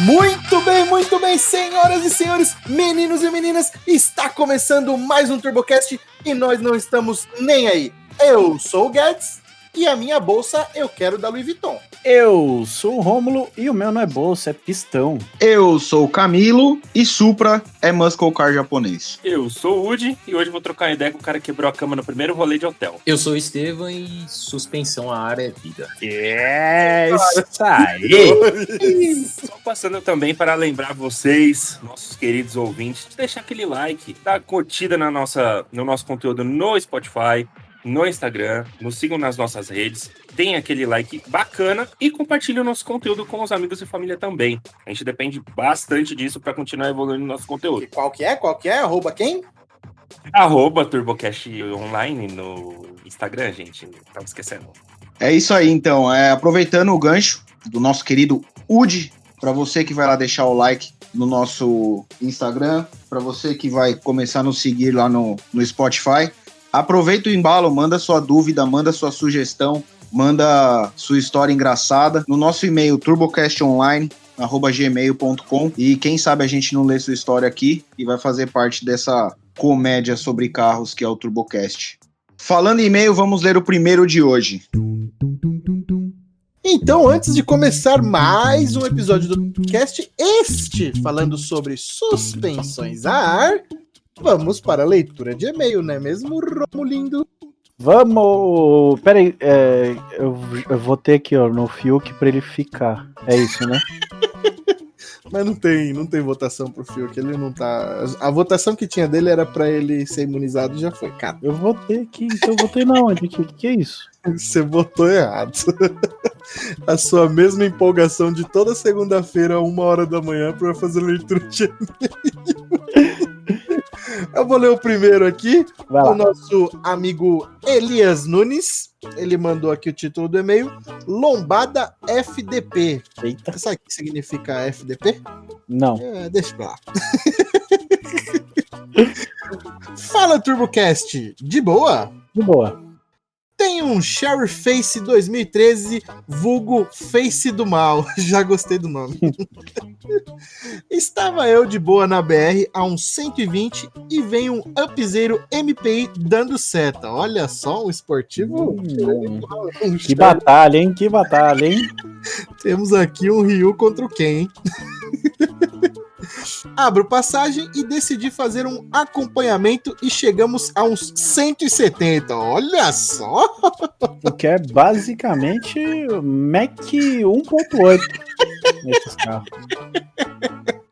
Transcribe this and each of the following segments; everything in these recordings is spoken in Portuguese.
Muito bem, senhoras e senhores, meninos e meninas, está começando mais um TurboCast e nós não estamos nem aí. Eu sou o Guedes e a minha bolsa eu quero da Louis Vuitton. Eu sou o Rômulo e o meu não é bolsa, é pistão. Eu sou o Camilo e Supra é muscle car japonês. Eu sou o Woody e hoje vou trocar uma ideia com o cara que quebrou a cama no primeiro rolê de hotel. Eu sou o Estevam e suspensão a ar é vida. Isso aí! Só passando também para lembrar vocês, nossos queridos ouvintes, de deixar aquele like, dar curtida no nosso conteúdo no Spotify, no Instagram, nos sigam nas nossas redes, deem aquele like bacana e compartilhem o nosso conteúdo com os amigos e família também. A gente depende bastante disso para continuar evoluindo o nosso conteúdo. Qual que é? Arroba quem? @TurboCast Online no Instagram, gente. Tava esquecendo. É isso aí, então. Aproveitando o gancho do nosso querido Woody, para você que vai lá deixar o like no nosso Instagram, para você que vai começar a nos seguir lá no Spotify, aproveita o embalo, manda sua dúvida, manda sua sugestão, manda sua história engraçada no nosso e-mail turbocastonline@gmail.com e quem sabe a gente não lê sua história aqui e vai fazer parte dessa comédia sobre carros que é o TurboCast. Falando em e-mail, vamos ler o primeiro de hoje. Então, antes de começar mais um episódio do TurboCast, falando sobre suspensões a ar, vamos para a leitura de e-mail, não é mesmo, Romulindo? Vamos! Pera aí, eu vou ter aqui ó, no Fiuk pra ele ficar. É isso, né? Mas não tem votação pro Fiuk, ele não tá... A votação que tinha dele era pra ele ser imunizado e já foi, cara. Eu votei aqui, então eu votei na onde? Que é isso? Você votou errado. A sua mesma empolgação de toda segunda-feira, 1h da manhã, pra fazer leitura de e-mail. Eu vou ler o primeiro aqui, o nosso amigo Elias Nunes. Ele mandou aqui o título do e-mail: Lombada FDP. Eita. Sabe o que significa FDP? Não. Deixa pra lá. Fala, TurboCast. De boa? De boa. Tem um Cherry Face 2013, vulgo Face do Mal. Já gostei do nome. Estava eu de boa na BR a uns 120 e vem um upzero MPI dando seta. Olha só, um esportivo. Que batalha, hein? Que batalha, hein? Temos aqui um Ryu contra o Ken, hein? Abro passagem e decidi fazer um acompanhamento e chegamos a uns 170. Olha só! O que é basicamente Mac 1.8 nesses carros.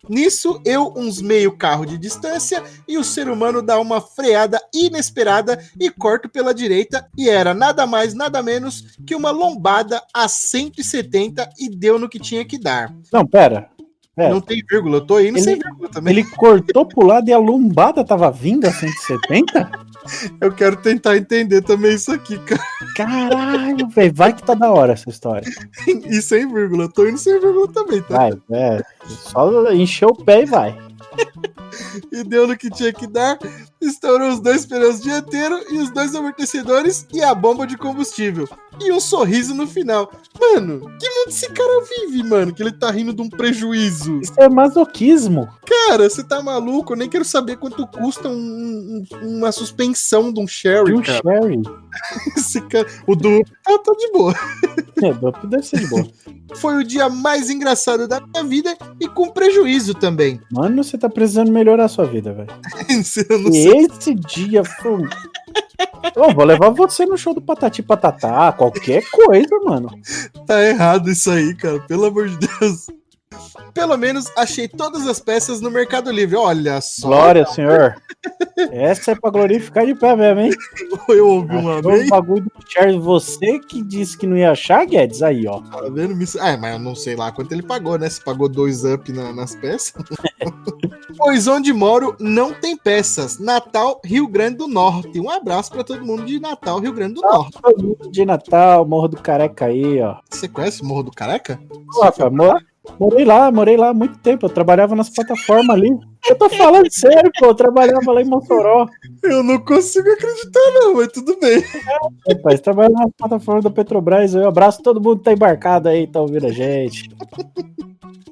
Nisso, eu uns meio carro de distância e o ser humano dá uma freada inesperada e corto pela direita e era nada mais, nada menos que uma lombada a 170 e deu no que tinha que dar. Não, pera. Não tem vírgula, eu tô indo sem vírgula também. Ele cortou pro lado e a lombada tava vindo a 170? Eu quero tentar entender também isso aqui, cara. Caralho, velho, vai que tá da hora essa história. E sem vírgula, eu tô indo sem vírgula também, tá? Vai, só encher o pé e vai. E deu no que tinha que dar, estourou os dois pneus dianteiros e os dois amortecedores e a bomba de combustível. E um sorriso no final. Mano, que mundo esse cara vive, mano? Que ele tá rindo de um prejuízo. Isso é masoquismo. Cara, você tá maluco? Eu nem quero saber quanto custa uma suspensão de um Cherry, De um cara. Cherry. Esse cara, o do tá de boa. É, deve ser de boa. Foi o dia mais engraçado da minha vida e com prejuízo também. Mano, você tá precisando melhorar a sua vida, velho. Eu não E sei. esse dia foi... vou levar você no show do Patati Patatá, qualquer coisa, mano. Tá errado isso aí, cara. Pelo amor de Deus. Pelo menos achei todas as peças no Mercado Livre. Olha só. Glória, senhor. Essa é pra glorificar de pé mesmo, hein? Eu ouvi um amém. O bagulho do Charles, você que disse que não ia achar, Guedes, aí, ó. Tá vendo? Mas eu não sei lá quanto ele pagou, né? Se pagou 2 up nas peças. Pois onde moro não tem peças. Natal, Rio Grande do Norte. Um abraço pra todo mundo de Natal, Rio Grande do Norte. Todo mundo de Natal, Morro do Careca aí, ó. Você conhece o Morro do Careca? Opa, morei lá há muito tempo. Eu trabalhava nas plataformas ali. Eu tô falando sério, pô. Eu trabalhava lá em Mossoró. Eu não consigo acreditar, não, mas tudo bem. Rapaz, trabalhava nas plataformas da Petrobras. Eu abraço todo mundo que tá embarcado aí, tá ouvindo a gente.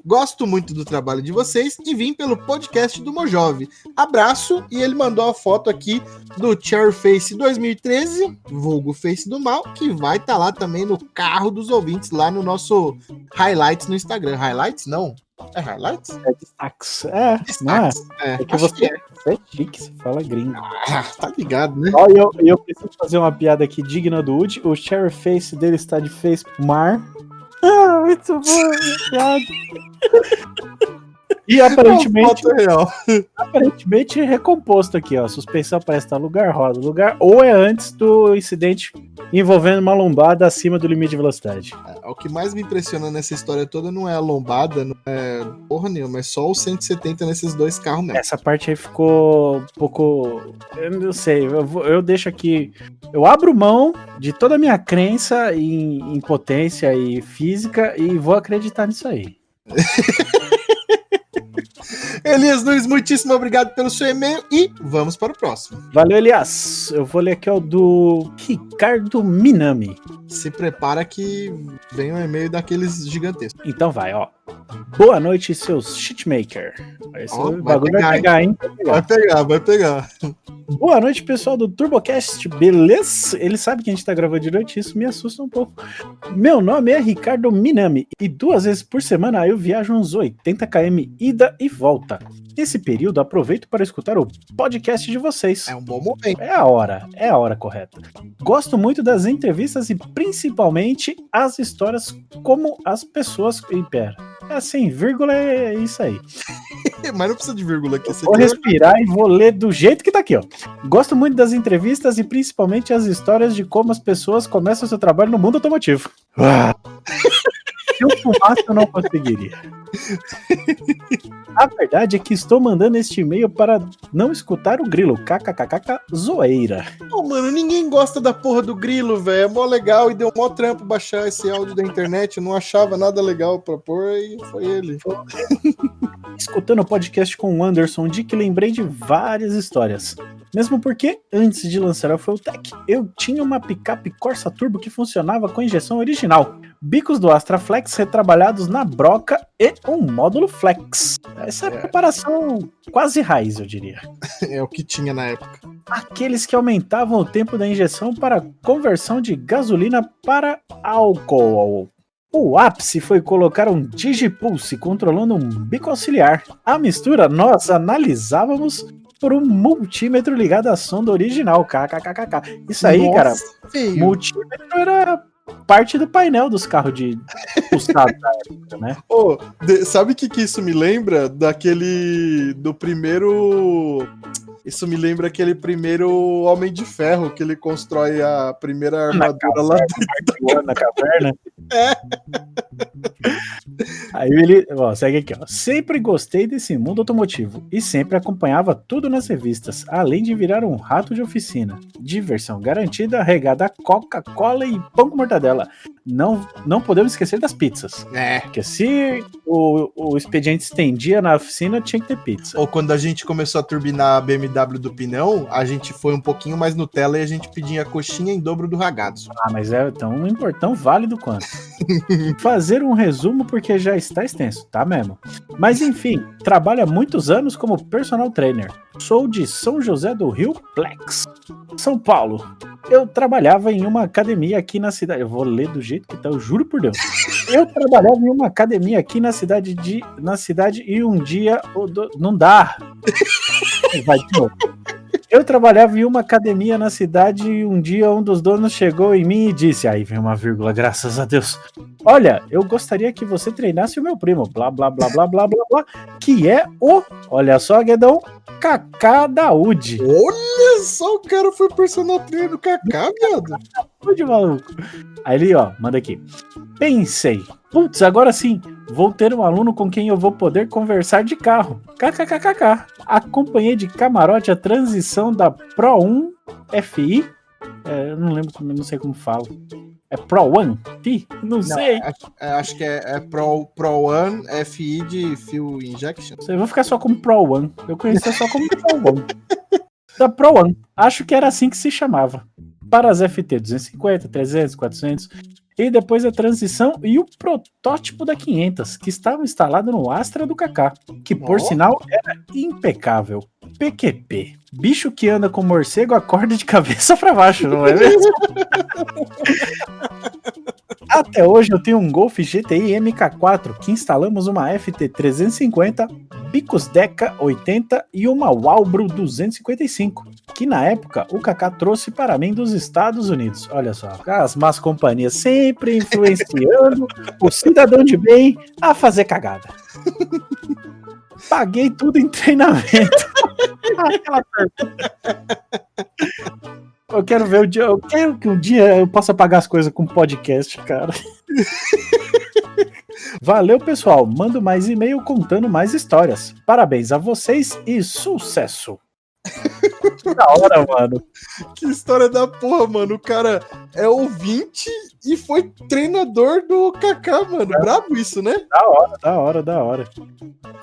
Gosto muito do trabalho de vocês e vim pelo podcast do Mojove. Abraço, e ele mandou a foto aqui do Cherry Face 2013, vulgo Face do Mal, que vai estar lá também no carro dos ouvintes, lá no nosso Highlights no Instagram. Highlights? Não. É Highlights? É destaques. É, não é? É que acho você que é chique, você fala gringo. tá ligado, né? Ó, eu preciso fazer uma piada aqui digna do Woody. O Cherry Face dele está de face pro mar. Ah, muito bom, piada. E aparentemente, aparentemente é recomposto aqui, ó. Suspensão parece estar lugar, roda lugar, ou é antes do incidente envolvendo uma lombada acima do limite de velocidade. O que mais me impressiona nessa história toda não é a lombada, não é porra nenhuma, é só o 170 nesses dois carros mesmo. Essa parte aí ficou um pouco. Eu não sei, eu deixo aqui. Eu abro mão de toda a minha crença em potência e física e vou acreditar nisso aí. Elias Nunes, muitíssimo obrigado pelo seu e-mail e vamos para o próximo. Valeu, Elias. Eu vou ler aqui o do Ricardo Minami. Se prepara que vem um e-mail daqueles gigantescos. Então vai, ó. Boa noite, seus shitmaker. Esse bagulho vai pegar, hein? Vai pegar. Boa noite, pessoal do TurboCast, beleza? Ele sabe que a gente tá gravando de noite, isso me assusta um pouco. Meu nome é Ricardo Minami e 2 vezes por semana eu viajo uns 80 km ida e volta. Nesse período, aproveito para escutar o podcast de vocês. É um bom momento. É a hora correta. Gosto muito das entrevistas e principalmente as histórias como as pessoas... Pera, sem vírgula é isso aí. Mas não precisa de vírgula aqui. Vou respirar e vou ler do jeito que tá aqui, ó. Gosto muito das entrevistas e principalmente as histórias de como as pessoas começam seu trabalho no mundo automotivo. Se eu fumasse, eu não conseguiria. A verdade é que estou mandando este e-mail para não escutar o grilo. KKKK zoeira. Ô, mano, ninguém gosta da porra do grilo, velho. É mó legal e deu mó trampo baixar esse áudio da internet. Eu não achava nada legal pra pôr e foi ele. Escutando o podcast com o Anderson, de que lembrei de várias histórias. Mesmo porque, antes de lançar a Fueltech, eu tinha uma picape Corsa Turbo que funcionava com injeção original, bicos do Astra Flex retrabalhados na broca e um módulo Flex. Essa é a preparação quase raiz, eu diria. É o que tinha na época. Aqueles que aumentavam o tempo da injeção para conversão de gasolina para álcool. O ápice foi colocar um Digipulse controlando um bico auxiliar. A mistura nós analisávamos por um multímetro ligado à sonda original. KKKK. Isso aí, nossa, cara, feio. Multímetro era parte do painel dos carros de pulsado da época, né? Oh, sabe o que isso me lembra? Do primeiro... Isso me lembra aquele primeiro Homem de Ferro, que ele constrói a primeira armadura lá dentro na caverna. É. Aí ele, ó, segue aqui, ó. Sempre gostei desse mundo automotivo e sempre acompanhava tudo nas revistas, além de virar um rato de oficina. Diversão garantida, regada a Coca-Cola e pão com mortadela. Não podemos esquecer das pizzas. Porque se o expediente estendia na oficina, tinha que ter pizza. Ou quando a gente começou a turbinar a BMW do Pinão, a gente foi um pouquinho mais Nutella e a gente pedia a coxinha em dobro do ragazzo. Ah, mas é tão válido quanto. Fazer um resumo porque já está extenso, tá mesmo? Mas enfim, trabalho há muitos anos como personal trainer. Sou de São José do Rio Plex, São Paulo. Eu trabalhava em uma academia aqui na cidade. Eu vou ler do jeito que tá, eu juro por Deus. Eu trabalhava em uma academia aqui na cidade e um dia... Não dá. Vai de novo. Eu trabalhava em uma academia na cidade e um dia um dos donos chegou em mim e disse, aí vem uma vírgula, graças a Deus, olha, eu gostaria que você treinasse o meu primo, blá, blá, blá, blá, blá, blá, blá, que é olha só, Guedão, Kaká Daúde. Olha só, o cara foi personal trainer do Kaká, viado. Daúde, maluco. Aí ele, ó, manda aqui. Pensei, putz, agora sim, vou ter um aluno com quem eu vou poder conversar de carro. KKKKK. Acompanhei de camarote a transição da Pro 1 FI. Eu não lembro, não sei como fala. É Pro 1 FI? Não sei. Acho que é Pro 1 FI de Fuel Injection. Eu vou ficar só como Pro 1. Eu conhecia só como Pro 1. Da Pro 1. Acho que era assim que se chamava. Para as FT 250, 300, 400. e depois a transição e o protótipo da 500, que estava instalado no Astra do Kaká, que por sinal era impecável. PQP. Bicho que anda com morcego acorda de cabeça para baixo, não é mesmo? Até hoje eu tenho um Golf GTI MK4 que instalamos uma FT350, bicos Deca 80 e uma Walbro 255, que na época o Kaká trouxe para mim dos Estados Unidos. Olha só, as más companhias sempre influenciando o cidadão de bem a fazer cagada. Paguei tudo em treinamento. Aquela pergunta. Eu quero ver o dia. Eu quero que um dia eu possa pagar as coisas com podcast, cara. Valeu, pessoal. Mando mais e-mail contando mais histórias. Parabéns a vocês e sucesso. Que da hora, mano. Que história da porra, mano. O cara é ouvinte e foi treinador do Kaká, mano. Brabo isso, né? Da hora.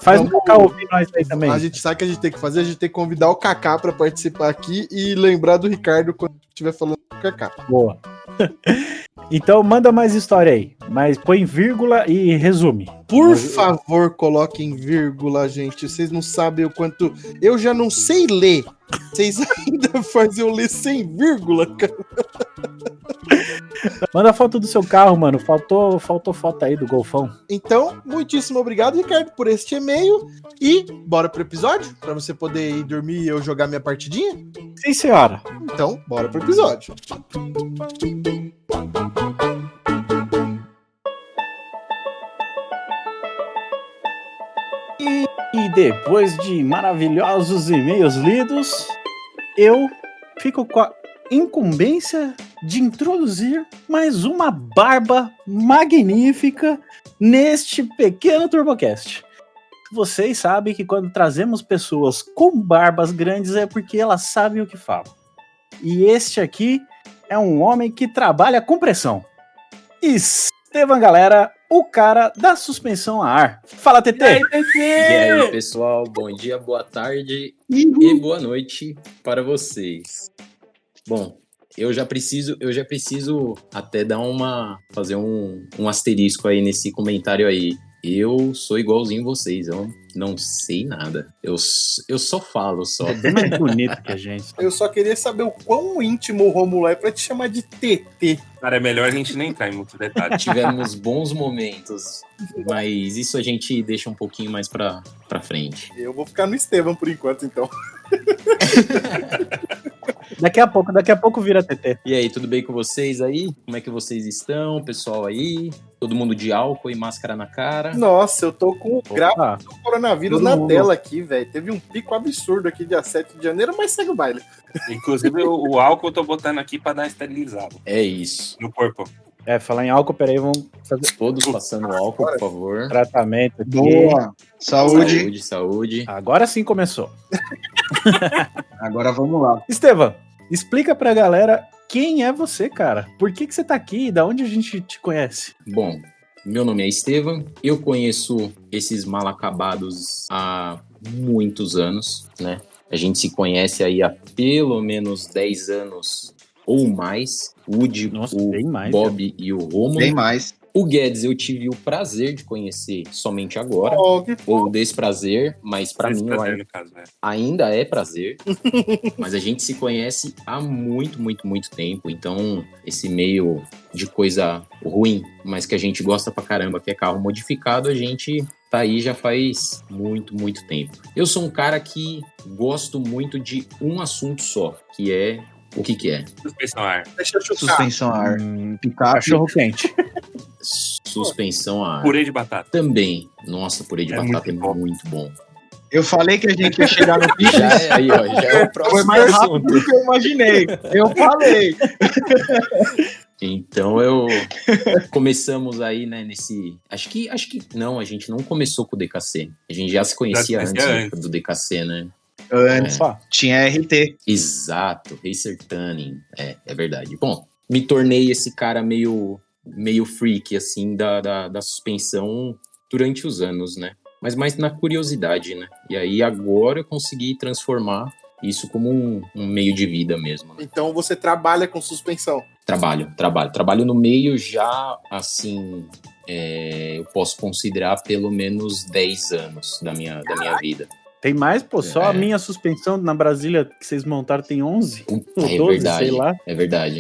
Faz o Kaká ouvir nós aí também. A gente sabe o que a gente tem que fazer? A gente tem que convidar o Kaká pra participar aqui e lembrar do Ricardo quando estiver falando do Kaká. Boa. Então manda mais história aí, mas põe vírgula e resume. Por favor, coloquem vírgula, gente. Vocês não sabem o quanto... Eu já não sei ler. Vocês ainda fazem eu ler sem vírgula, cara. Manda a foto do seu carro, mano. Faltou foto aí do Golfão. Então, muitíssimo obrigado, Ricardo, por este e-mail. E bora pro episódio? Pra você poder ir dormir e eu jogar minha partidinha? Sim, senhora. Então, bora pro episódio. E depois de maravilhosos e-mails lidos, eu fico com a incumbência de introduzir mais uma barba magnífica neste pequeno TurboCast. Vocês sabem que quando trazemos pessoas com barbas grandes é porque elas sabem o que falam. E este aqui é um homem que trabalha com pressão. Estevam, galera, o cara da suspensão a ar. Fala, TT! E aí, pessoal, bom dia, boa tarde e boa noite para vocês. Bom, eu já preciso até fazer um asterisco aí nesse comentário aí. Eu sou igualzinho vocês, eu não sei nada. Eu só falo, só. É bem mais bonito que a gente. Eu só queria saber o quão íntimo o Romulo é pra te chamar de TT. Cara, é melhor a gente nem entrar em muitos detalhes. Tivemos bons momentos, mas isso a gente deixa um pouquinho mais pra frente. Eu vou ficar no Estevam por enquanto, então. Daqui a pouco vira TT. E aí, tudo bem com vocês aí? Como é que vocês estão, pessoal aí? Todo mundo de álcool e máscara na cara? Nossa, eu tô com o gráfico do coronavírus Todo na mundo. tela aqui, velho. Teve um pico absurdo aqui dia 7 de janeiro, mas segue o baile. Inclusive, o álcool eu tô botando aqui pra dar esterilizado É isso. no corpo. Falar em álcool, peraí, vamos fazer Todos passando álcool, por favor. tratamento aqui. Boa. Saúde. Saúde. Agora sim começou. Agora vamos lá. Estevam, explica pra galera quem é você, cara. Por que você tá aqui e da onde a gente te conhece? Bom, meu nome é Estevam. Eu conheço esses mal acabados há muitos anos, né? A gente se conhece aí há pelo menos 10 anos ou mais. O Woody, Nossa, o bem mais, Bob e o Romulo. Bem mais. O Guedes eu tive o prazer de conhecer somente agora. Oh, que Ou desprazer, mas pra Esse mim prazer, no caso, né? ainda é prazer. Mas a gente se conhece há muito, muito, muito tempo. Então, esse meio de coisa ruim, mas que a gente gosta pra caramba, que é carro modificado, a gente tá aí já faz muito, muito tempo. Eu sou um cara que gosto muito de um assunto só, que é... O que é? Suspensão a ar. Deixa eu chutar. Suspensão a ar. Picape. Cachorro quente. Suspensão a ar. Purê de batata. Também. Nossa, purê de É batata muito bom. é muito bom. Eu falei que a gente ia chegar no pico. Já é, aí, ó, já é o Foi próximo mais rápido assunto. do que eu imaginei. Eu falei. Então começamos aí, né, nesse... Acho que não, a gente não começou com o DKC. A gente já se conhecia Já se conhecia antes do DKC, né? Antes Ó, tinha RT. Exato, Racer Tuning, é verdade. Bom, me tornei esse cara meio freak, assim, da suspensão durante os anos, né? Mas mais na curiosidade, né? E aí agora eu consegui transformar isso como um meio de vida mesmo. Né? Então você trabalha com suspensão. Trabalho no meio já, assim, eu posso considerar pelo menos 10 anos da minha vida. Tem mais, pô, só a minha suspensão na Brasília que vocês montaram tem 11 ou 12, verdade, sei lá. É verdade.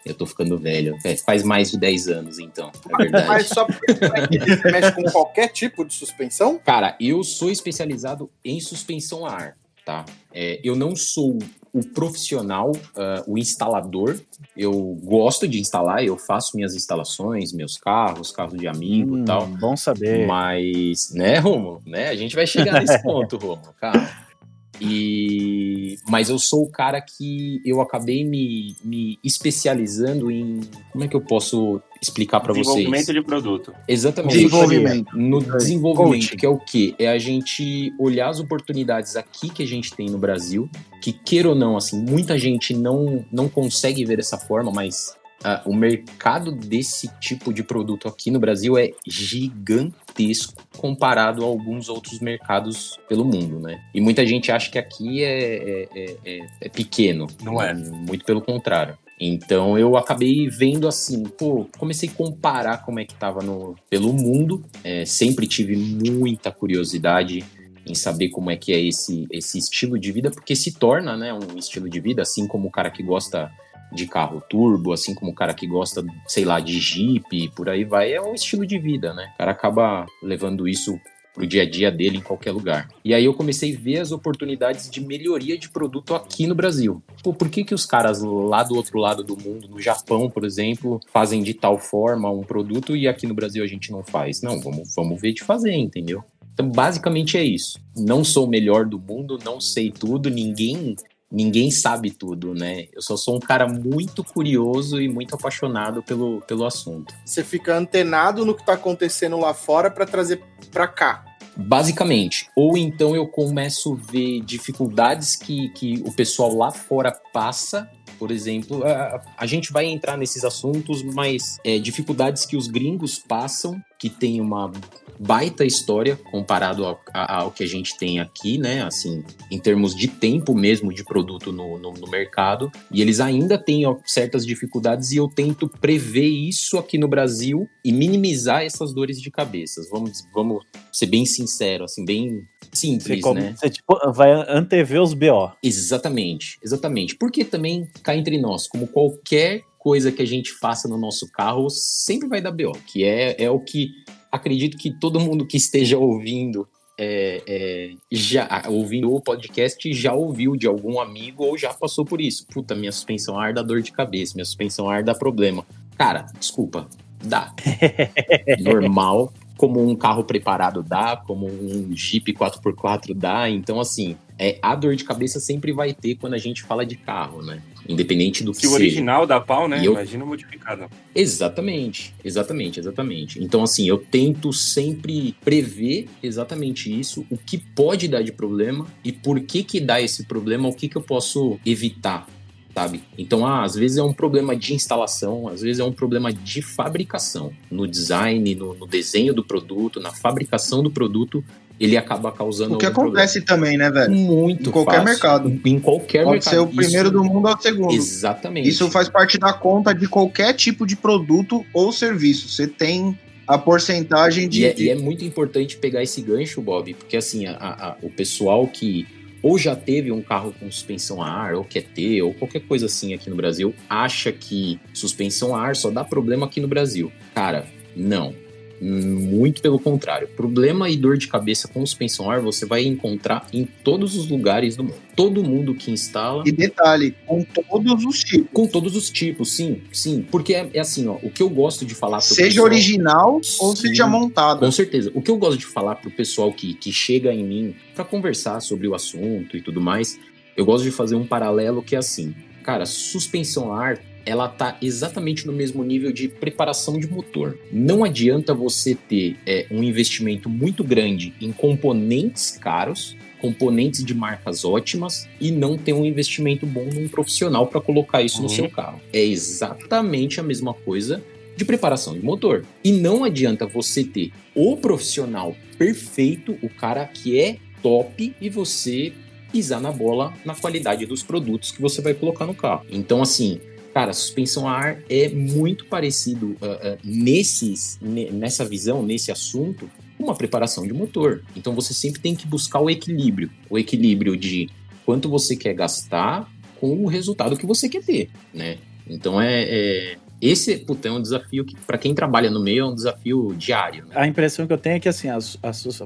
Eu tô ficando velho. Faz mais de 10 anos, então. É verdade. Mas só porque você mexe com qualquer tipo de suspensão? Cara, eu sou especializado em suspensão a ar, tá? Eu não sou o profissional, o instalador. Eu gosto de instalar, eu faço minhas instalações, meus carros de amigo e tal. Bom saber. Mas, né, Rômulo? Né? A gente vai chegar nesse ponto, Rômulo, cara. Mas eu sou o cara que eu acabei me especializando em... Como é que eu posso explicar para vocês? Desenvolvimento de produto. Exatamente. No desenvolvimento, que é o quê? É a gente olhar as oportunidades aqui que a gente tem no Brasil, que queira ou não, assim, muita gente não consegue ver dessa forma, mas o mercado desse tipo de produto aqui no Brasil é gigantesco comparado a alguns outros mercados pelo mundo, né? E muita gente acha que aqui é pequeno. Não é. Muito pelo contrário. Então eu acabei vendo assim, comecei a comparar como é que tava pelo mundo. Sempre tive muita curiosidade em saber como é que é esse estilo de vida, porque se torna, né, um estilo de vida, assim como o cara que gosta de carro turbo, assim como o cara que gosta, sei lá, de Jeep, por aí vai, é um estilo de vida, né? O cara acaba levando isso pro dia a dia dele em qualquer lugar. E aí eu comecei a ver as oportunidades de melhoria de produto aqui no Brasil. Por que os caras lá do outro lado do mundo, no Japão, por exemplo, fazem de tal forma um produto e aqui no Brasil a gente não faz? Não, vamos ver de fazer, entendeu? Então, basicamente é isso. Não sou o melhor do mundo, não sei tudo, ninguém sabe tudo, né? Eu só sou um cara muito curioso e muito apaixonado pelo assunto. Você fica antenado no que tá acontecendo lá fora para trazer para cá. Basicamente. Ou então eu começo a ver dificuldades que o pessoal lá fora passa. Por exemplo, a gente vai entrar nesses assuntos, mas dificuldades que os gringos passam, que tem uma baita história comparado ao que a gente tem aqui, né? Assim, em termos de tempo mesmo de produto no mercado. E eles ainda têm certas dificuldades e eu tento prever isso aqui no Brasil e minimizar essas dores de cabeça. Vamos ser bem sincero, assim, bem simples, né? Você vai antever os BO. Exatamente. Porque também, cá entre nós, como qualquer coisa que a gente faça no nosso carro, sempre vai dar BO, que é o que acredito que todo mundo que esteja ouvindo já ouvindo o podcast já ouviu de algum amigo ou já passou por isso. Puta, minha suspensão a ar dá dor de cabeça, minha suspensão a ar dá problema. Cara, desculpa, dá. Normal, como um carro preparado dá, como um Jeep 4x4 dá. Então, assim, a dor de cabeça sempre vai ter quando a gente fala de carro, né? Independente do que seja. Se o original dá pau, né? Imagina o modificado. Exatamente. Então, assim, eu tento sempre prever exatamente isso, o que pode dar de problema e por que dá esse problema, o que eu posso evitar, sabe? Então, às vezes é um problema de instalação, às vezes é um problema de fabricação. No design, no desenho do produto, na fabricação do produto, ele acaba causando o que acontece problema. Também, né, velho? Muito em qualquer fácil. mercado. Em qualquer Pode mercado. ser o primeiro do mundo ou o segundo. Exatamente. Isso faz parte da conta de qualquer tipo de produto ou serviço. Você tem a porcentagem de... E é muito importante pegar esse gancho, Bob, porque assim, o pessoal que ou já teve um carro com suspensão a ar, ou quer ter, ou qualquer coisa assim aqui no Brasil, acha que suspensão a ar só dá problema aqui no Brasil. Cara, não. Muito pelo contrário. Problema e dor de cabeça com suspensão a ar você vai encontrar em todos os lugares do mundo. Todo mundo que instala... E detalhe, com todos os tipos. Com todos os tipos, sim. Porque é assim, ó, o que eu gosto de falar pro seja pessoal, original ou seja montado. Com certeza. O que eu gosto de falar pro pessoal que chega em mim pra conversar sobre o assunto e tudo mais, eu gosto de fazer um paralelo que é assim, cara, suspensão a ar, ela tá exatamente no mesmo nível de preparação de motor. Não adianta você ter um investimento muito grande em componentes caros, componentes de marcas ótimas e não ter um investimento bom num profissional para colocar isso no seu carro. É exatamente a mesma coisa de preparação de motor. E não adianta você ter o profissional perfeito, o cara que é top, e você pisar na bola na qualidade dos produtos que você vai colocar no carro. Então, assim, Cara, suspensão a ar é muito parecido nessa visão, nesse assunto, com uma preparação de motor. Então você sempre tem que buscar o equilíbrio de quanto você quer gastar com o resultado que você quer ter, né? Então esse é um desafio que, para quem trabalha no meio, é um desafio diário, né? A impressão que eu tenho é que assim, a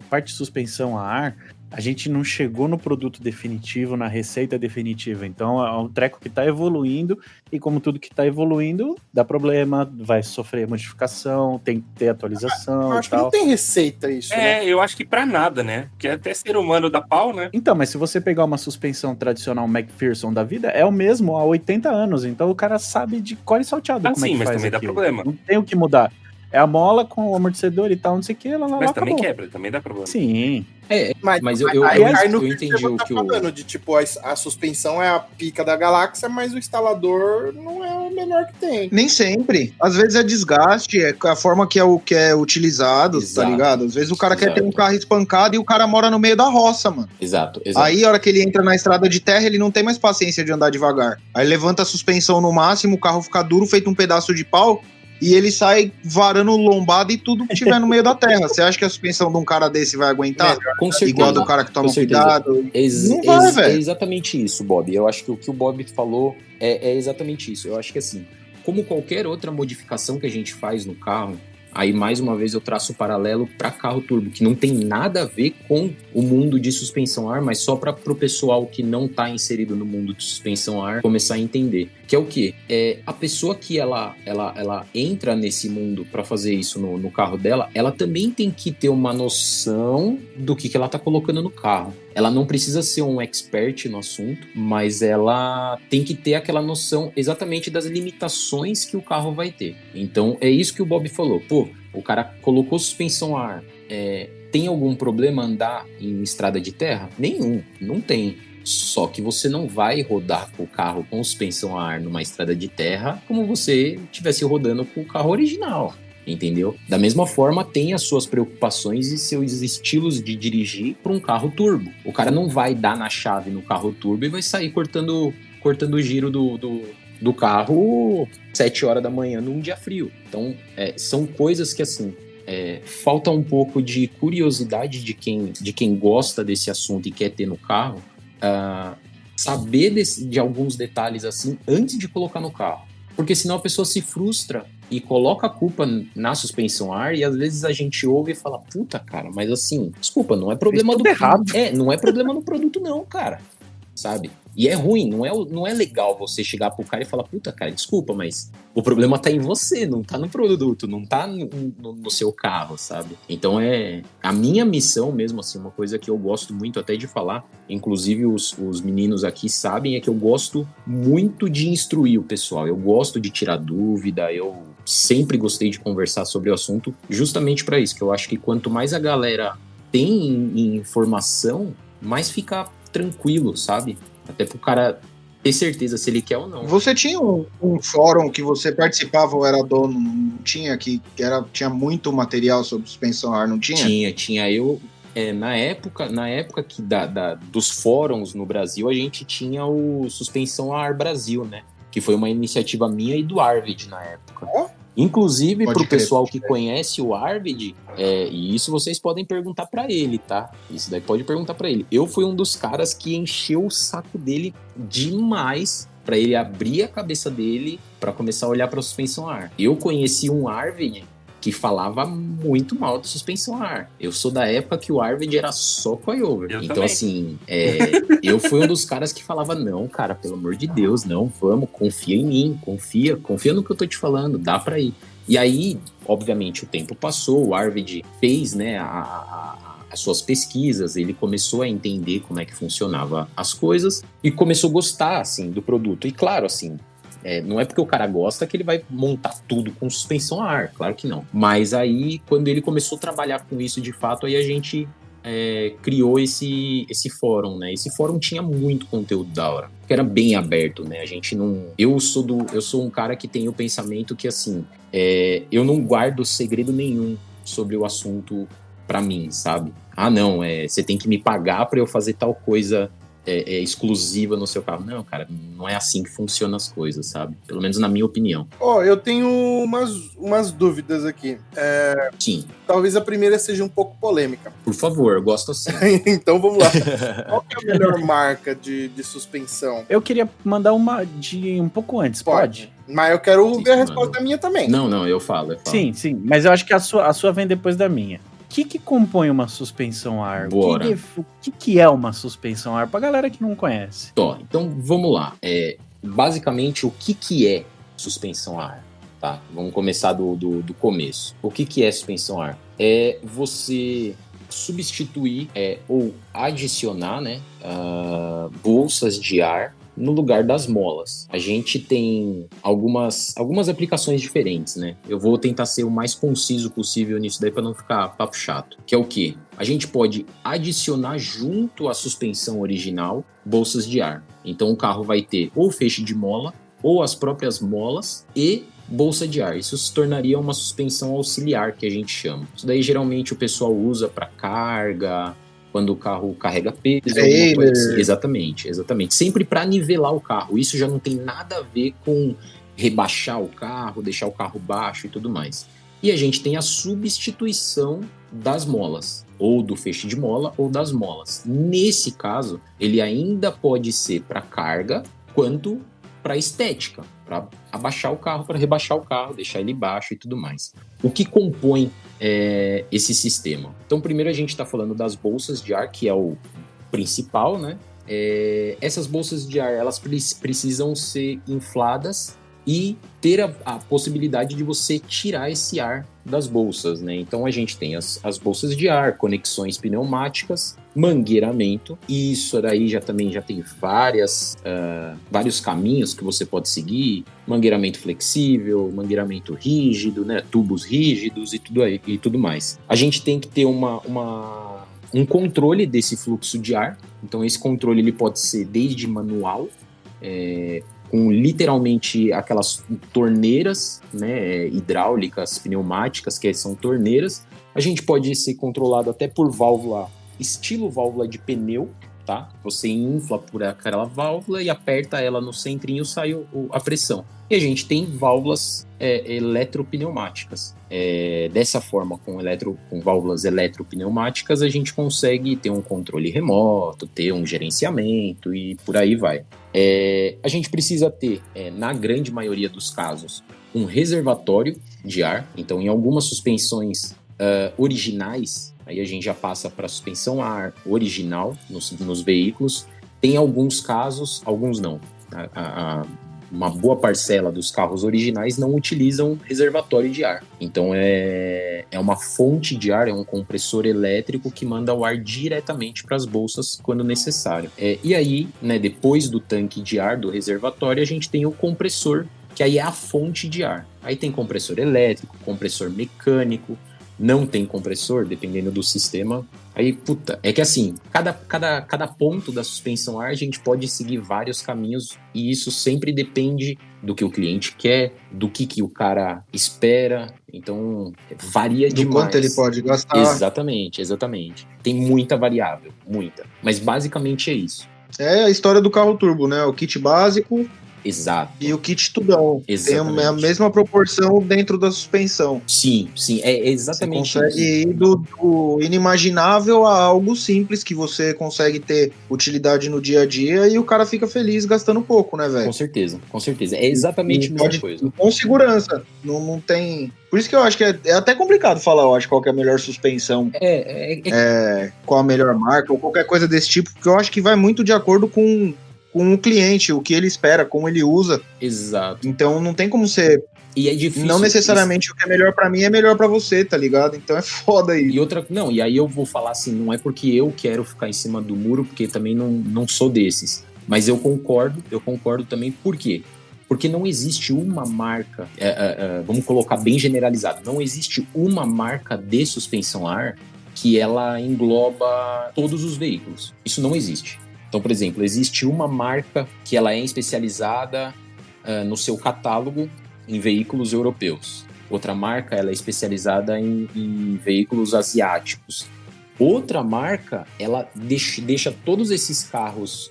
parte de suspensão a ar, a gente não chegou no produto definitivo, na receita definitiva. Então é um treco que está evoluindo, e como tudo que está evoluindo, dá problema, vai sofrer modificação, tem que ter atualização Eu e acho que tal. não tem receita isso, né? Eu acho que pra nada, né? Porque até ser humano dá pau, né? Então, mas se você pegar uma suspensão tradicional McPherson da vida, é o mesmo há 80 anos. Então o cara sabe de cor e salteado como é que Sim, mas faz também dá aquilo. problema. Não tem o que mudar. É a mola com o amortecedor e tal, não sei o que, Mas também acabou. quebra, também dá problema. Sim. Mas eu aí cai no entendi você o tá que o... falando, de tipo, a suspensão é a pica da galáxia, mas o instalador não é o melhor que tem. Nem sempre. Às vezes é desgaste, é a forma que é utilizado, Exato. tá ligado? Às vezes o cara quer ter um Exato. carro espancado e o cara mora no meio da roça, mano. Exato. Aí, a hora que ele entra na estrada de terra, ele não tem mais paciência de andar devagar. Aí levanta a suspensão no máximo, o carro fica duro, feito um pedaço de pau, e ele sai varando lombada e tudo que tiver no meio da terra. Você acha que a suspensão de um cara desse vai aguentar? Com certeza. Igual a do cara que toma Com certeza. cuidado? Não vai, É velho. exatamente isso, Bob. Eu acho que o que o Bob falou é exatamente isso. Eu acho que assim, como qualquer outra modificação que a gente faz no carro, aí mais uma vez eu traço o paralelo para carro turbo, que não tem nada a ver com o mundo de suspensão a ar, mas só para o pessoal que não está inserido no mundo de suspensão a ar começar a entender. Que é o quê? A pessoa que ela entra nesse mundo para fazer isso no carro dela, ela também tem que ter uma noção do que ela está colocando no carro. Ela não precisa ser um expert no assunto, mas ela tem que ter aquela noção exatamente das limitações que o carro vai ter. Então, é isso que o Bob falou. Pô, o cara colocou suspensão a ar. Tem algum problema andar em estrada de terra? Nenhum, não tem. Só que você não vai rodar com o carro com suspensão a ar numa estrada de terra como você estivesse rodando com o carro original. Entendeu? Da mesma forma, tem as suas preocupações e seus estilos de dirigir para um carro turbo. O cara não vai dar na chave no carro turbo e vai sair cortando o giro do carro 7 horas da manhã num dia frio. Então, são coisas que, assim, falta um pouco de curiosidade de quem gosta desse assunto e quer ter no carro, saber de alguns detalhes assim antes de colocar no carro. Porque senão a pessoa se frustra e coloca a culpa na suspensão a ar, e às vezes a gente ouve e fala, puta, cara, mas assim, desculpa, não é problema do errado. não é problema no produto não, cara, sabe? E é ruim, não é legal você chegar pro cara e falar, puta, cara, desculpa, mas o problema tá em você, não tá no produto, não tá no seu carro, sabe? Então a minha missão mesmo, assim, uma coisa que eu gosto muito até de falar, inclusive os meninos aqui sabem, é que eu gosto muito de instruir o pessoal, eu gosto de tirar dúvida, eu sempre gostei de conversar sobre o assunto, justamente para isso, que eu acho que quanto mais a galera tem em informação, mais fica tranquilo, sabe? Até pro cara ter certeza se ele quer ou não. Você tinha um fórum que você participava ou era dono, não tinha? Tinha muito material sobre suspensão a ar, não tinha? Tinha. Eu, na época que dos fóruns no Brasil, a gente tinha o Suspensão a Ar Brasil, né? Que foi uma iniciativa minha e do Arvid na época. Inclusive, pro pessoal que conhece o Arvid, e isso vocês podem perguntar pra ele, tá? Isso daí pode perguntar pra ele. Eu fui um dos caras que encheu o saco dele demais pra ele abrir a cabeça dele pra começar a olhar pra suspensão a ar. Eu conheci um Arvid que falava muito mal de suspensão a ar. Eu sou da época que o Arvid era só coilover. Então, também. Assim, eu fui um dos caras que falava, não, cara, pelo amor de Deus, não, vamos, confia em mim, confia no que eu tô te falando, dá pra ir. E aí, obviamente, o tempo passou, o Arvid fez, né, as suas pesquisas, ele começou a entender como é que funcionava as coisas e começou a gostar, assim, do produto. E claro, assim, não é porque o cara gosta que ele vai montar tudo com suspensão a ar, claro que não. Mas aí, quando ele começou a trabalhar com isso de fato, aí a gente criou esse fórum, né? Esse fórum tinha muito conteúdo da hora, porque era bem aberto, né? A gente não... Eu sou um cara que tem o pensamento que, assim, eu não guardo segredo nenhum sobre o assunto pra mim, sabe? Ah, não, você tem que me pagar pra eu fazer tal coisa exclusiva no seu carro. Não, cara, não é assim que funcionam as coisas, sabe? Pelo menos na minha opinião. Eu tenho umas dúvidas aqui. Sim, Talvez a primeira seja um pouco polêmica. por favor, eu gosto assim. Então vamos lá. Qual que é a melhor marca de suspensão? Eu queria mandar uma de um pouco antes, pode? Mas eu quero ver a Mano. resposta minha também. Não, eu falo. Sim, mas eu acho que a sua vem depois da minha. O que compõe uma suspensão a ar? Bora. O que é uma suspensão a ar? Pra galera que não conhece. Então vamos lá. Basicamente, o que é suspensão a ar? Tá? Vamos começar do começo. O que é suspensão a ar? É você substituir ou adicionar, né, bolsas de ar no lugar das molas. A gente tem algumas aplicações diferentes, né? Eu vou tentar ser o mais conciso possível nisso daí para não ficar papo chato. Que é o quê? A gente pode adicionar junto à suspensão original bolsas de ar. Então o carro vai ter ou feixe de mola ou as próprias molas e bolsa de ar. Isso se tornaria uma suspensão auxiliar, que a gente chama. Isso daí geralmente o pessoal usa para carga, quando o carro carrega peso, alguma coisa assim. Exatamente. Sempre para nivelar o carro. Isso já não tem nada a ver com rebaixar o carro, deixar o carro baixo e tudo mais. E a gente tem a substituição das molas, ou do feixe de mola ou das molas. Nesse caso, ele ainda pode ser para carga, quanto para estética, para abaixar o carro, para rebaixar o carro, deixar ele baixo e tudo mais. O que compõe esse sistema? Então, primeiro a gente está falando das bolsas de ar, que é o principal, né? Essas bolsas de ar, elas precisam ser infladas e ter a possibilidade de você tirar esse ar das bolsas, né? Então a gente tem as bolsas de ar, conexões pneumáticas, mangueiramento, e isso daí já tem vários caminhos que você pode seguir: mangueiramento flexível, mangueiramento rígido, né? Tubos rígidos e tudo mais. A gente tem que ter um controle desse fluxo de ar. Então esse controle ele pode ser desde manual, com literalmente aquelas torneiras, né, hidráulicas, pneumáticas, que são torneiras. A gente pode ser controlado até por válvula, estilo válvula de pneu, tá? Você infla por aquela válvula e aperta ela no centrinho, sai a pressão. E a gente tem válvulas eletropneumáticas. Dessa forma, com válvulas eletropneumáticas, a gente consegue ter um controle remoto, ter um gerenciamento e por aí vai. A gente precisa ter, na grande maioria dos casos, um reservatório de ar. Então, em algumas suspensões originais, aí a gente já passa para suspensão a ar original nos veículos. Tem alguns casos, alguns não. Uma boa parcela dos carros originais não utilizam reservatório de ar. Então é uma fonte de ar, é um compressor elétrico que manda o ar diretamente para as bolsas quando necessário. E aí, né, depois do tanque de ar, do reservatório, a gente tem o compressor, que aí é a fonte de ar. Aí tem compressor elétrico, compressor mecânico, não tem compressor, dependendo do sistema. Aí, é que assim, cada ponto da suspensão a ar a gente pode seguir vários caminhos, e isso sempre depende do que o cliente quer, do que o cara espera. Então, varia demais. Do quanto ele pode gastar. Exatamente. Tem muita variável, muita. Mas basicamente é isso. É a história do carro turbo, né? O kit básico. Exato. E o kit tubão. Exatamente. Tem a mesma proporção dentro da suspensão. Sim, é exatamente isso. Você consegue ir do inimaginável a algo simples que você consegue ter utilidade no dia a dia e o cara fica feliz gastando pouco, né, velho? Com certeza. É exatamente a mesma coisa. Com segurança. Não tem... Por isso que eu acho que é até complicado falar, eu acho, qual que é a melhor suspensão. Qual a melhor marca ou qualquer coisa desse tipo, porque eu acho que vai muito de acordo com o cliente, o que ele espera, como ele usa. Exato. Então não tem como ser... E é difícil. Não necessariamente o que é melhor pra mim é melhor pra você, tá ligado? Então é foda aí. E aí eu vou falar assim, não é porque eu quero ficar em cima do muro, porque também não sou desses. Mas eu concordo também. Por quê? Porque não existe uma marca, vamos colocar bem generalizado, não existe uma marca de suspensão a ar que ela engloba todos os veículos. Isso não existe. Então, por exemplo, existe uma marca que ela é especializada no seu catálogo em veículos europeus. Outra marca ela é especializada em veículos asiáticos. Outra marca, ela deixa todos esses carros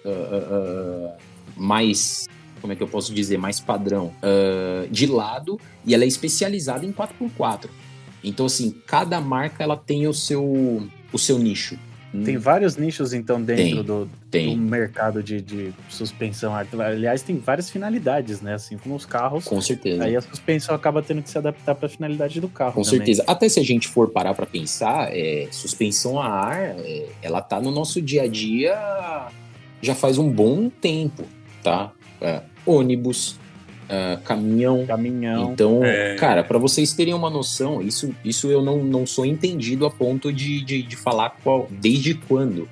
mais, como é que eu posso dizer, mais padrão, de lado, e ela é especializada em 4x4. Então, assim, cada marca ela tem o seu nicho. Tem vários nichos, então, dentro do mercado de suspensão. Aliás, tem várias finalidades, né? Assim como os carros. Com certeza. Aí a suspensão acaba tendo que se adaptar para a finalidade do carro. Com também. certeza. Até se a gente for parar para pensar, suspensão a ar, ela tá no nosso dia a dia já faz um bom tempo, tá? Ônibus, caminhão. Então, cara, para vocês terem uma noção, isso eu não sou entendido a ponto de falar desde quando,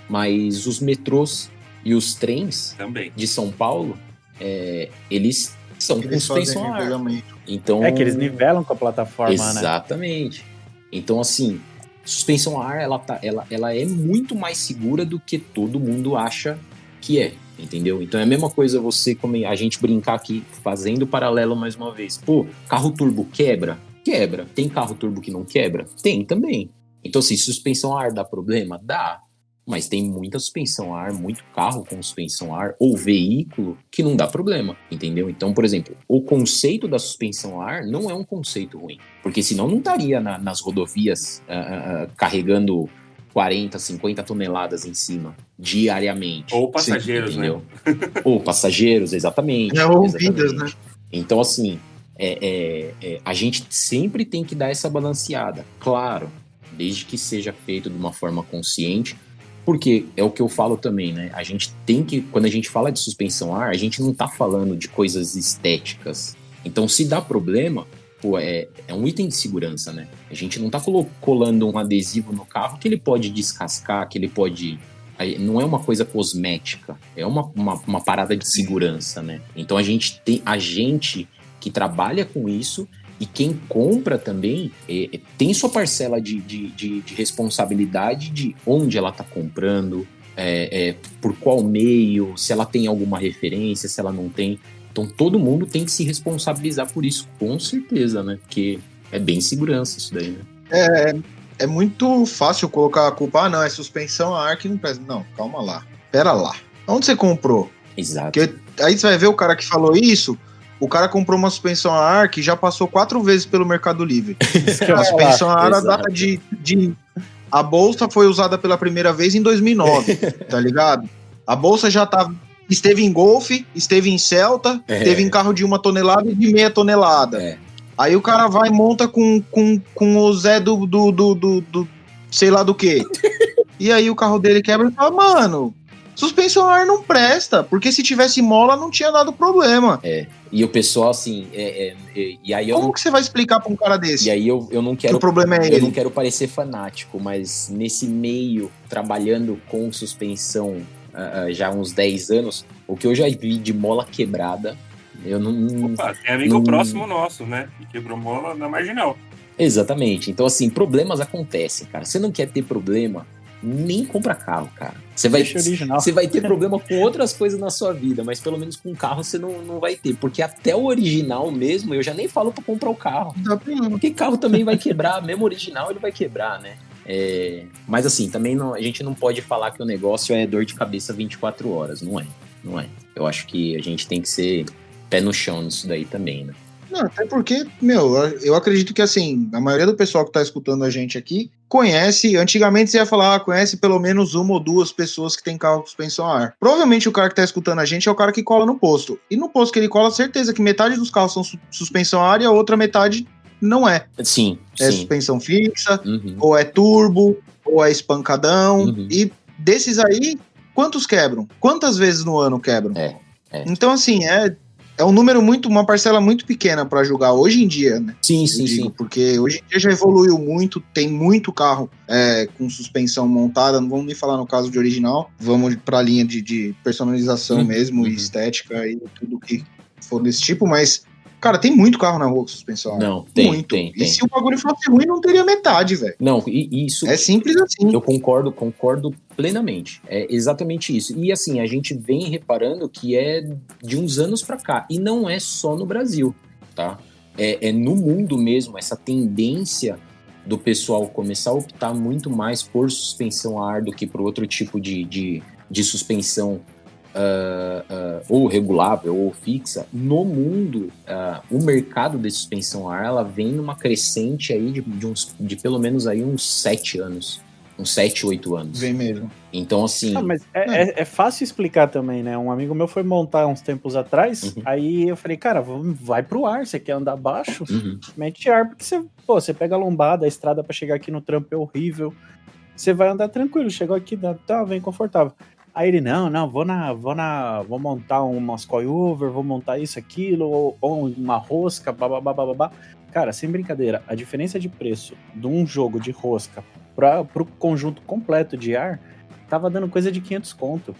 mas os metrôs e os trens Também. de São Paulo, eles são com suspensão a ar. Então, que eles nivelam com a plataforma, exatamente. Né? Então, assim, suspensão a ar, ela é muito mais segura do que todo mundo acha que é. Entendeu? Então é a mesma coisa você, como a gente brincar aqui, fazendo paralelo mais uma vez. Pô, carro turbo quebra? Quebra. Tem carro turbo que não quebra? Tem também. Então, assim, suspensão a ar dá problema? Dá. Mas tem muita suspensão a ar, muito carro com suspensão a ar, ou veículo que não dá problema, entendeu? Então, por exemplo, o conceito da suspensão a ar não é um conceito ruim. Porque senão não estaria nas rodovias carregando 40, 50 toneladas em cima, diariamente. Ou passageiros, né? Ou passageiros, exatamente. Ou vidas, né? Então, assim, a gente sempre tem que dar essa balanceada. Claro, desde que seja feito de uma forma consciente, porque é o que eu falo também, né? A gente tem que, quando a gente fala de suspensão a ar, a gente não tá falando de coisas estéticas. Então, se dá problema, pô, é um item de segurança, né? A gente não tá colando um adesivo no carro que ele pode descascar, que ele pode... Não é uma coisa cosmética, é uma parada de segurança, né? Então a gente que trabalha com isso e quem compra também tem sua parcela de responsabilidade de onde ela tá comprando, por qual meio, se ela tem alguma referência, se ela não tem... Então todo mundo tem que se responsabilizar por isso, com certeza, né? Porque é bem segurança isso daí, né? É muito fácil colocar a culpa, não, é suspensão a ar que não presta. Não, calma lá, pera lá. Onde você comprou? Exato. Porque aí você vai ver o cara que falou isso, o cara comprou uma suspensão a ar que já passou 4 vezes pelo Mercado Livre. A suspensão a ar, a data a bolsa foi usada pela primeira vez em 2009, tá ligado? A bolsa já esteve em Golf, esteve em Celta, esteve em carro de 1 tonelada e de meia tonelada. Aí o cara vai e monta com o Zé do sei lá do que. E aí o carro dele quebra e fala, mano, suspensão a ar não presta, porque se tivesse mola não tinha dado problema. E o pessoal, assim, e aí Como que você vai explicar pra um cara desse? E aí eu não quero... Que o problema é ele. ele. Eu não quero parecer fanático, mas nesse meio, trabalhando com suspensão já há uns 10 anos, o que eu já vi de mola quebrada, eu não... Opa, tem amigo próximo nosso, né? Que quebrou mola na marginal. Exatamente. Então, assim, problemas acontecem, cara. Você não quer ter problema, nem compra carro, cara. Você vai ter problema com outras coisas na sua vida, mas pelo menos com carro você não vai ter. Porque até o original mesmo, eu já nem falo pra comprar o carro. Porque carro também vai quebrar, mesmo original ele vai quebrar, né? Mas assim, também a gente não pode falar que o negócio é dor de cabeça 24 horas, não é. Eu acho que a gente tem que ser pé no chão nisso daí também, né? Não, até porque, eu acredito que assim, a maioria do pessoal que tá escutando a gente aqui conhece, antigamente você ia falar, conhece pelo menos 1 ou 2 pessoas que tem carro com suspensão a ar. Provavelmente o cara que tá escutando a gente é o cara que cola no posto. E no posto que ele cola, certeza que metade dos carros são suspensão a ar e a outra metade não é. Sim. Suspensão fixa, ou é turbo, ou é espancadão. E desses aí, quantos quebram? Quantas vezes no ano quebram? Então, assim, é um número uma parcela muito pequena para julgar hoje em dia, né? Sim. Porque hoje em dia já evoluiu muito, tem muito carro com suspensão montada, não vamos nem falar no caso de original, vamos para a linha de personalização mesmo, e estética e tudo que for desse tipo, mas, cara, tem muito carro na rua com suspensão. Não, muito. Tem. E se o bagulho fosse ruim, não teria metade, velho. Não, e isso... É simples assim. Eu concordo plenamente. É exatamente isso. E assim, a gente vem reparando que é de uns anos pra cá. E não é só no Brasil, tá? É no mundo mesmo, essa tendência do pessoal começar a optar muito mais por suspensão a ar do que por outro tipo de suspensão ou regulável ou fixa, no mundo, o mercado de suspensão a ar, ela vem numa crescente aí de pelo menos aí uns 7 anos. Uns 7, 8 anos. Vem mesmo. Então, assim... Mas é fácil explicar também, né? Um amigo meu foi montar uns tempos atrás, aí eu falei, cara, vai pro ar, você quer andar baixo? Mete ar, porque você pega a lombada, a estrada pra chegar aqui no trampo é horrível, você vai andar tranquilo, chegou aqui, tá, vem confortável. Aí ele, não, vou montar umas coilover, vou montar isso, aquilo, ou uma rosca, babá. Cara, sem brincadeira, a diferença de preço de um jogo de rosca pro conjunto completo de ar, tava dando coisa de 500 conto.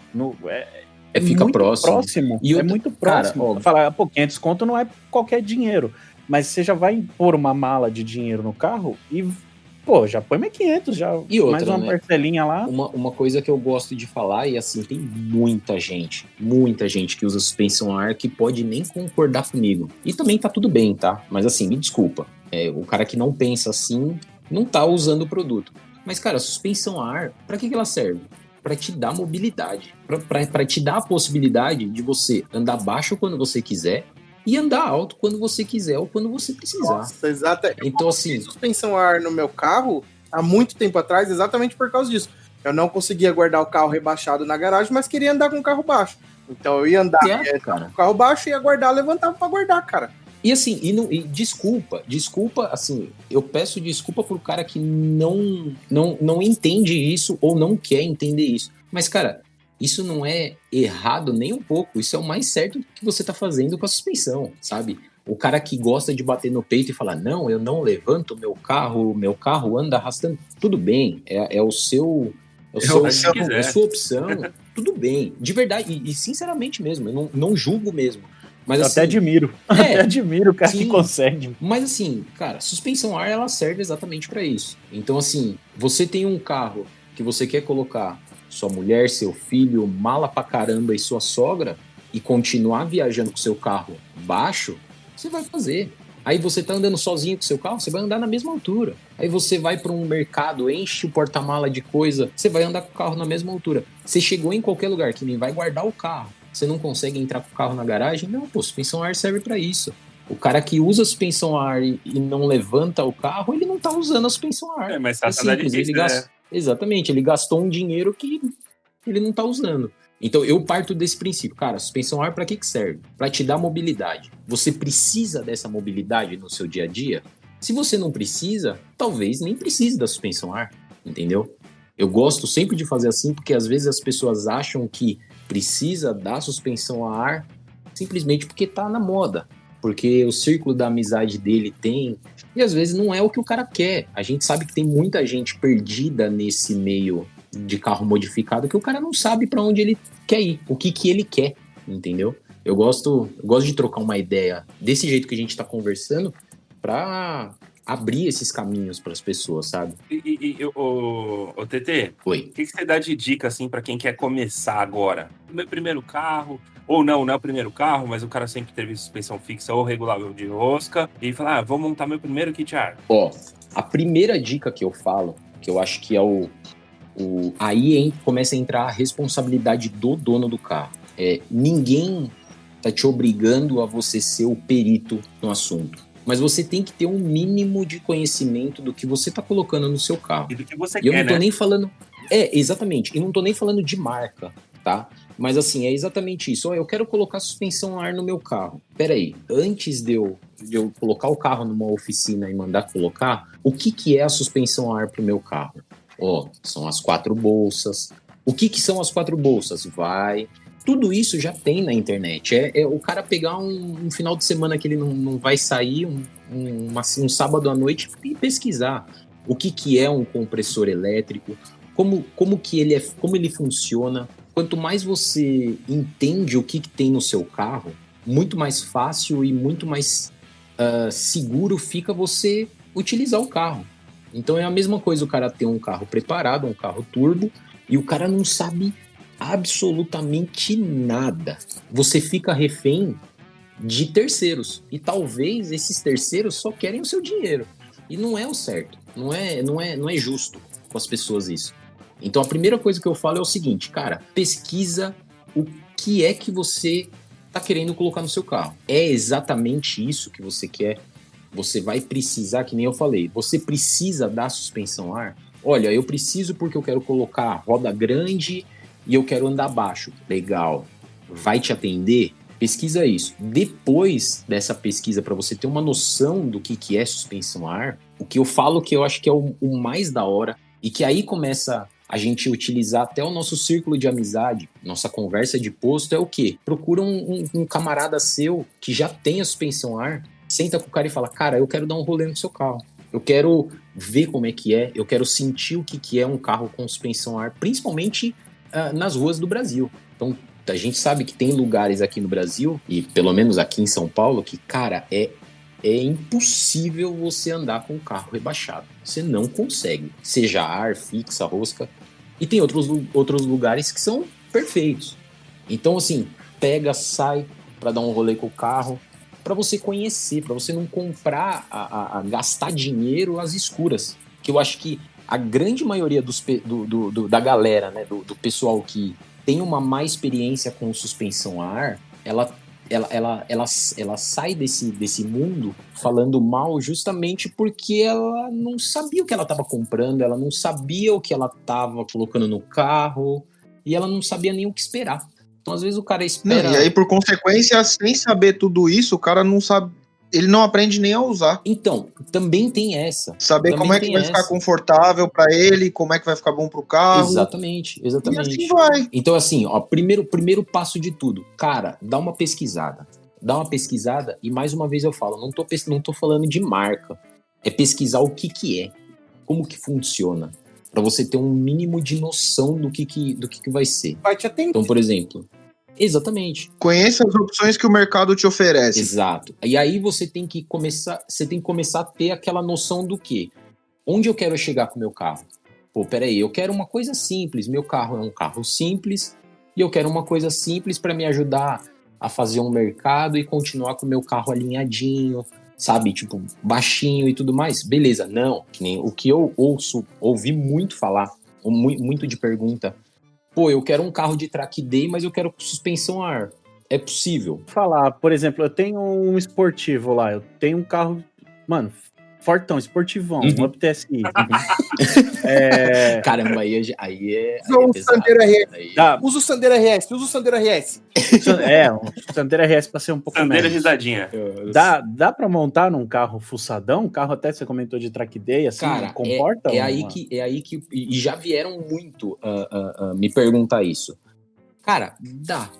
Fica muito próximo. E muito próximo. Cara, falar, 500 conto não é qualquer dinheiro, mas você já vai pôr uma mala de dinheiro no carro e, já põe mais 500, já e outra, mais uma parcelinha lá. Uma coisa que eu gosto de falar, e assim, tem muita gente que usa suspensão a ar que pode nem concordar comigo. E também tá tudo bem, tá? Mas assim, me desculpa. O cara que não pensa assim, não tá usando o produto. Mas, cara, a suspensão a ar, pra que ela serve? Pra te dar mobilidade. Pra te dar a possibilidade de você andar baixo quando você quiser e andar alto quando você quiser ou quando você precisar. Nossa, exato. Então, assim... suspensão a ar no meu carro, há muito tempo atrás, exatamente por causa disso. Eu não conseguia guardar o carro rebaixado na garagem, mas queria andar com o carro baixo. Então eu ia andar com o carro baixo, ia guardar, levantava pra guardar, cara. E assim, desculpa, assim, eu peço desculpa pro cara que não entende isso ou não quer entender isso. Mas, cara, isso não é errado nem um pouco, isso é o mais certo que você tá fazendo com a suspensão, sabe? O cara que gosta de bater no peito e falar, não, eu não levanto meu carro anda arrastando, tudo bem, é a sua opção, tudo bem, de verdade, e sinceramente mesmo, eu não julgo mesmo. Mas, eu assim, até admiro o cara sim, que consegue. Mas assim, cara, suspensão a ar, ela serve exatamente para isso. Então, assim, você tem um carro que você quer colocar sua mulher, seu filho, mala pra caramba e sua sogra e continuar viajando com seu carro baixo, você vai fazer. Aí você tá andando sozinho com seu carro, você vai andar na mesma altura. Aí você vai para um mercado, enche o porta-mala de coisa, você vai andar com o carro na mesma altura. Você chegou em qualquer lugar que nem vai guardar o carro, você não consegue entrar com o carro na garagem? Não, suspensão a ar serve para isso. O cara que usa a suspensão a ar e não levanta o carro, ele não tá usando a suspensão a ar. Mas tá simples, exatamente, ele gastou um dinheiro que ele não tá usando. Então eu parto desse princípio, cara, suspensão a ar para que serve? Para te dar mobilidade. Você precisa dessa mobilidade no seu dia a dia? Se você não precisa, talvez nem precise da suspensão a ar, entendeu? Eu gosto sempre de fazer assim, porque às vezes as pessoas acham que precisa da suspensão a ar simplesmente porque tá na moda, porque o círculo da amizade dele tem, e às vezes não é o que o cara quer. A gente sabe que tem muita gente perdida nesse meio de carro modificado que o cara não sabe para onde ele quer ir, o que ele quer, entendeu? Eu gosto de trocar uma ideia desse jeito que a gente tá conversando para abrir esses caminhos para as pessoas, sabe? Ô, TT, Oi. O que você dá de dica, assim, para quem quer começar agora? Meu primeiro carro, ou não é o primeiro carro, mas o cara sempre teve suspensão fixa ou regulável de rosca, e fala, vou montar meu primeiro kit ar. A primeira dica que eu falo, que eu acho que é aí começa a entrar a responsabilidade do dono do carro. Ninguém tá te obrigando a você ser o perito no assunto. Mas você tem que ter um mínimo de conhecimento do que você tá colocando no seu carro. E do que você quer, né? Eu não tô nem falando... exatamente. E não tô nem falando de marca, tá? Mas assim, é exatamente isso. Eu quero colocar suspensão a ar no meu carro. Peraí, antes de eu colocar o carro numa oficina e mandar colocar, o que é a suspensão a ar pro meu carro? São as 4 bolsas. O que são as 4 bolsas? Tudo isso já tem na internet. É o cara pegar um final de semana que ele não vai sair, um sábado à noite, e pesquisar o que é um compressor elétrico, como ele funciona. Quanto mais você entende o que tem no seu carro, muito mais fácil e muito mais seguro fica você utilizar o carro. Então é a mesma coisa o cara ter um carro preparado, um carro turbo, e o cara não sabe absolutamente nada. Você fica refém de terceiros. E talvez esses terceiros só querem o seu dinheiro. E não é o certo. Não é justo com as pessoas isso. Então a primeira coisa que eu falo é o seguinte, cara, pesquisa o que é que você tá querendo colocar no seu carro. É exatamente isso que você quer? Você vai precisar, que nem eu falei, você precisa da suspensão a ar? Olha, eu preciso porque eu quero colocar roda grande e eu quero andar baixo. Legal. Vai te atender? Pesquisa isso. Depois dessa pesquisa, para você ter uma noção do que é suspensão a ar, o que eu falo que eu acho que é o mais da hora, e que aí começa a gente utilizar até o nosso círculo de amizade, nossa conversa de posto, é o quê? Procura um camarada seu que já tem a suspensão a ar, senta com o cara e fala, cara, eu quero dar um rolê no seu carro. Eu quero ver como é que é, eu quero sentir o que é um carro com suspensão a ar, principalmente nas ruas do Brasil. Então, a gente sabe que tem lugares aqui no Brasil, e pelo menos aqui em São Paulo, que, cara, é impossível você andar com o carro rebaixado. Você não consegue. Seja ar, fixa, rosca. E tem outros lugares que são perfeitos. Então, assim, pega, sai para dar um rolê com o carro, para você conhecer, para você não comprar, gastar dinheiro às escuras. Que eu acho que a grande maioria da galera, né, do pessoal que tem uma má experiência com suspensão a ar, ela sai desse mundo falando mal justamente porque ela não sabia o que ela estava comprando, ela não sabia o que ela estava colocando no carro e ela não sabia nem o que esperar. Então, às vezes, o cara espera... Não, e aí, por consequência, sem saber tudo isso, o cara não sabe... Ele não aprende nem a usar. Então, também tem essa. Saber também como é que vai ficar confortável para ele, como é que vai ficar bom pro carro. Exatamente. E assim vai. Então, assim, ó, primeiro passo de tudo. Cara, dá uma pesquisada. E mais uma vez eu falo, não tô falando de marca. É pesquisar o que é. Como que funciona. Para você ter um mínimo de noção do que vai ser. Vai te atender. Então, por exemplo... Exatamente. Conheça as opções que o mercado te oferece. Exato. E aí você tem que começar a ter aquela noção do quê? Onde eu quero chegar com o meu carro? Pô, peraí, eu quero uma coisa simples. Meu carro é um carro simples e eu quero uma coisa simples para me ajudar a fazer um mercado e continuar com o meu carro alinhadinho, sabe? Tipo, baixinho e tudo mais. Beleza, não. Que nem o que eu ouvi muito falar, muito de pergunta. Pô, eu quero um carro de track day, mas eu quero suspensão a ar. É possível. Falar, por exemplo, eu tenho um esportivo lá, eu tenho um carro, mano, fortão, esportivão, um Up TSI. Caramba, aí é Usa o Sandero RS. Aí... Usa o Sandero RS. O Sandero RS pra ser um pouco Sandero menos. risadinha. Dá pra montar num carro fuçadão? Um carro até você comentou de track day, assim, cara, comporta? É aí que... E já vieram muito me perguntar isso. Cara, dá.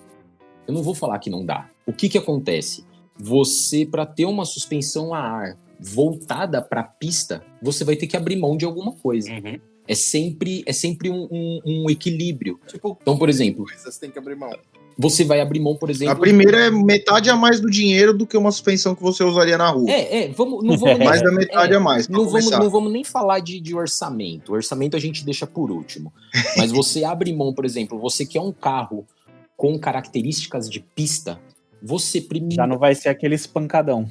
Eu não vou falar que não dá. O que acontece? Você, pra ter uma suspensão a ar voltada para a pista, você vai ter que abrir mão de alguma coisa. Uhum. É sempre um equilíbrio. Tipo, então, por exemplo, você tem que abrir mão. Você vai abrir mão, por exemplo... A primeira é metade a mais do dinheiro do que uma suspensão que você usaria na rua. Não vamos mais da metade a mais. Não vamos nem falar de orçamento. O orçamento a gente deixa por último. Mas você abre mão, por exemplo, você quer um carro com características de pista, você primeiro... Já não vai ser aquele espancadão.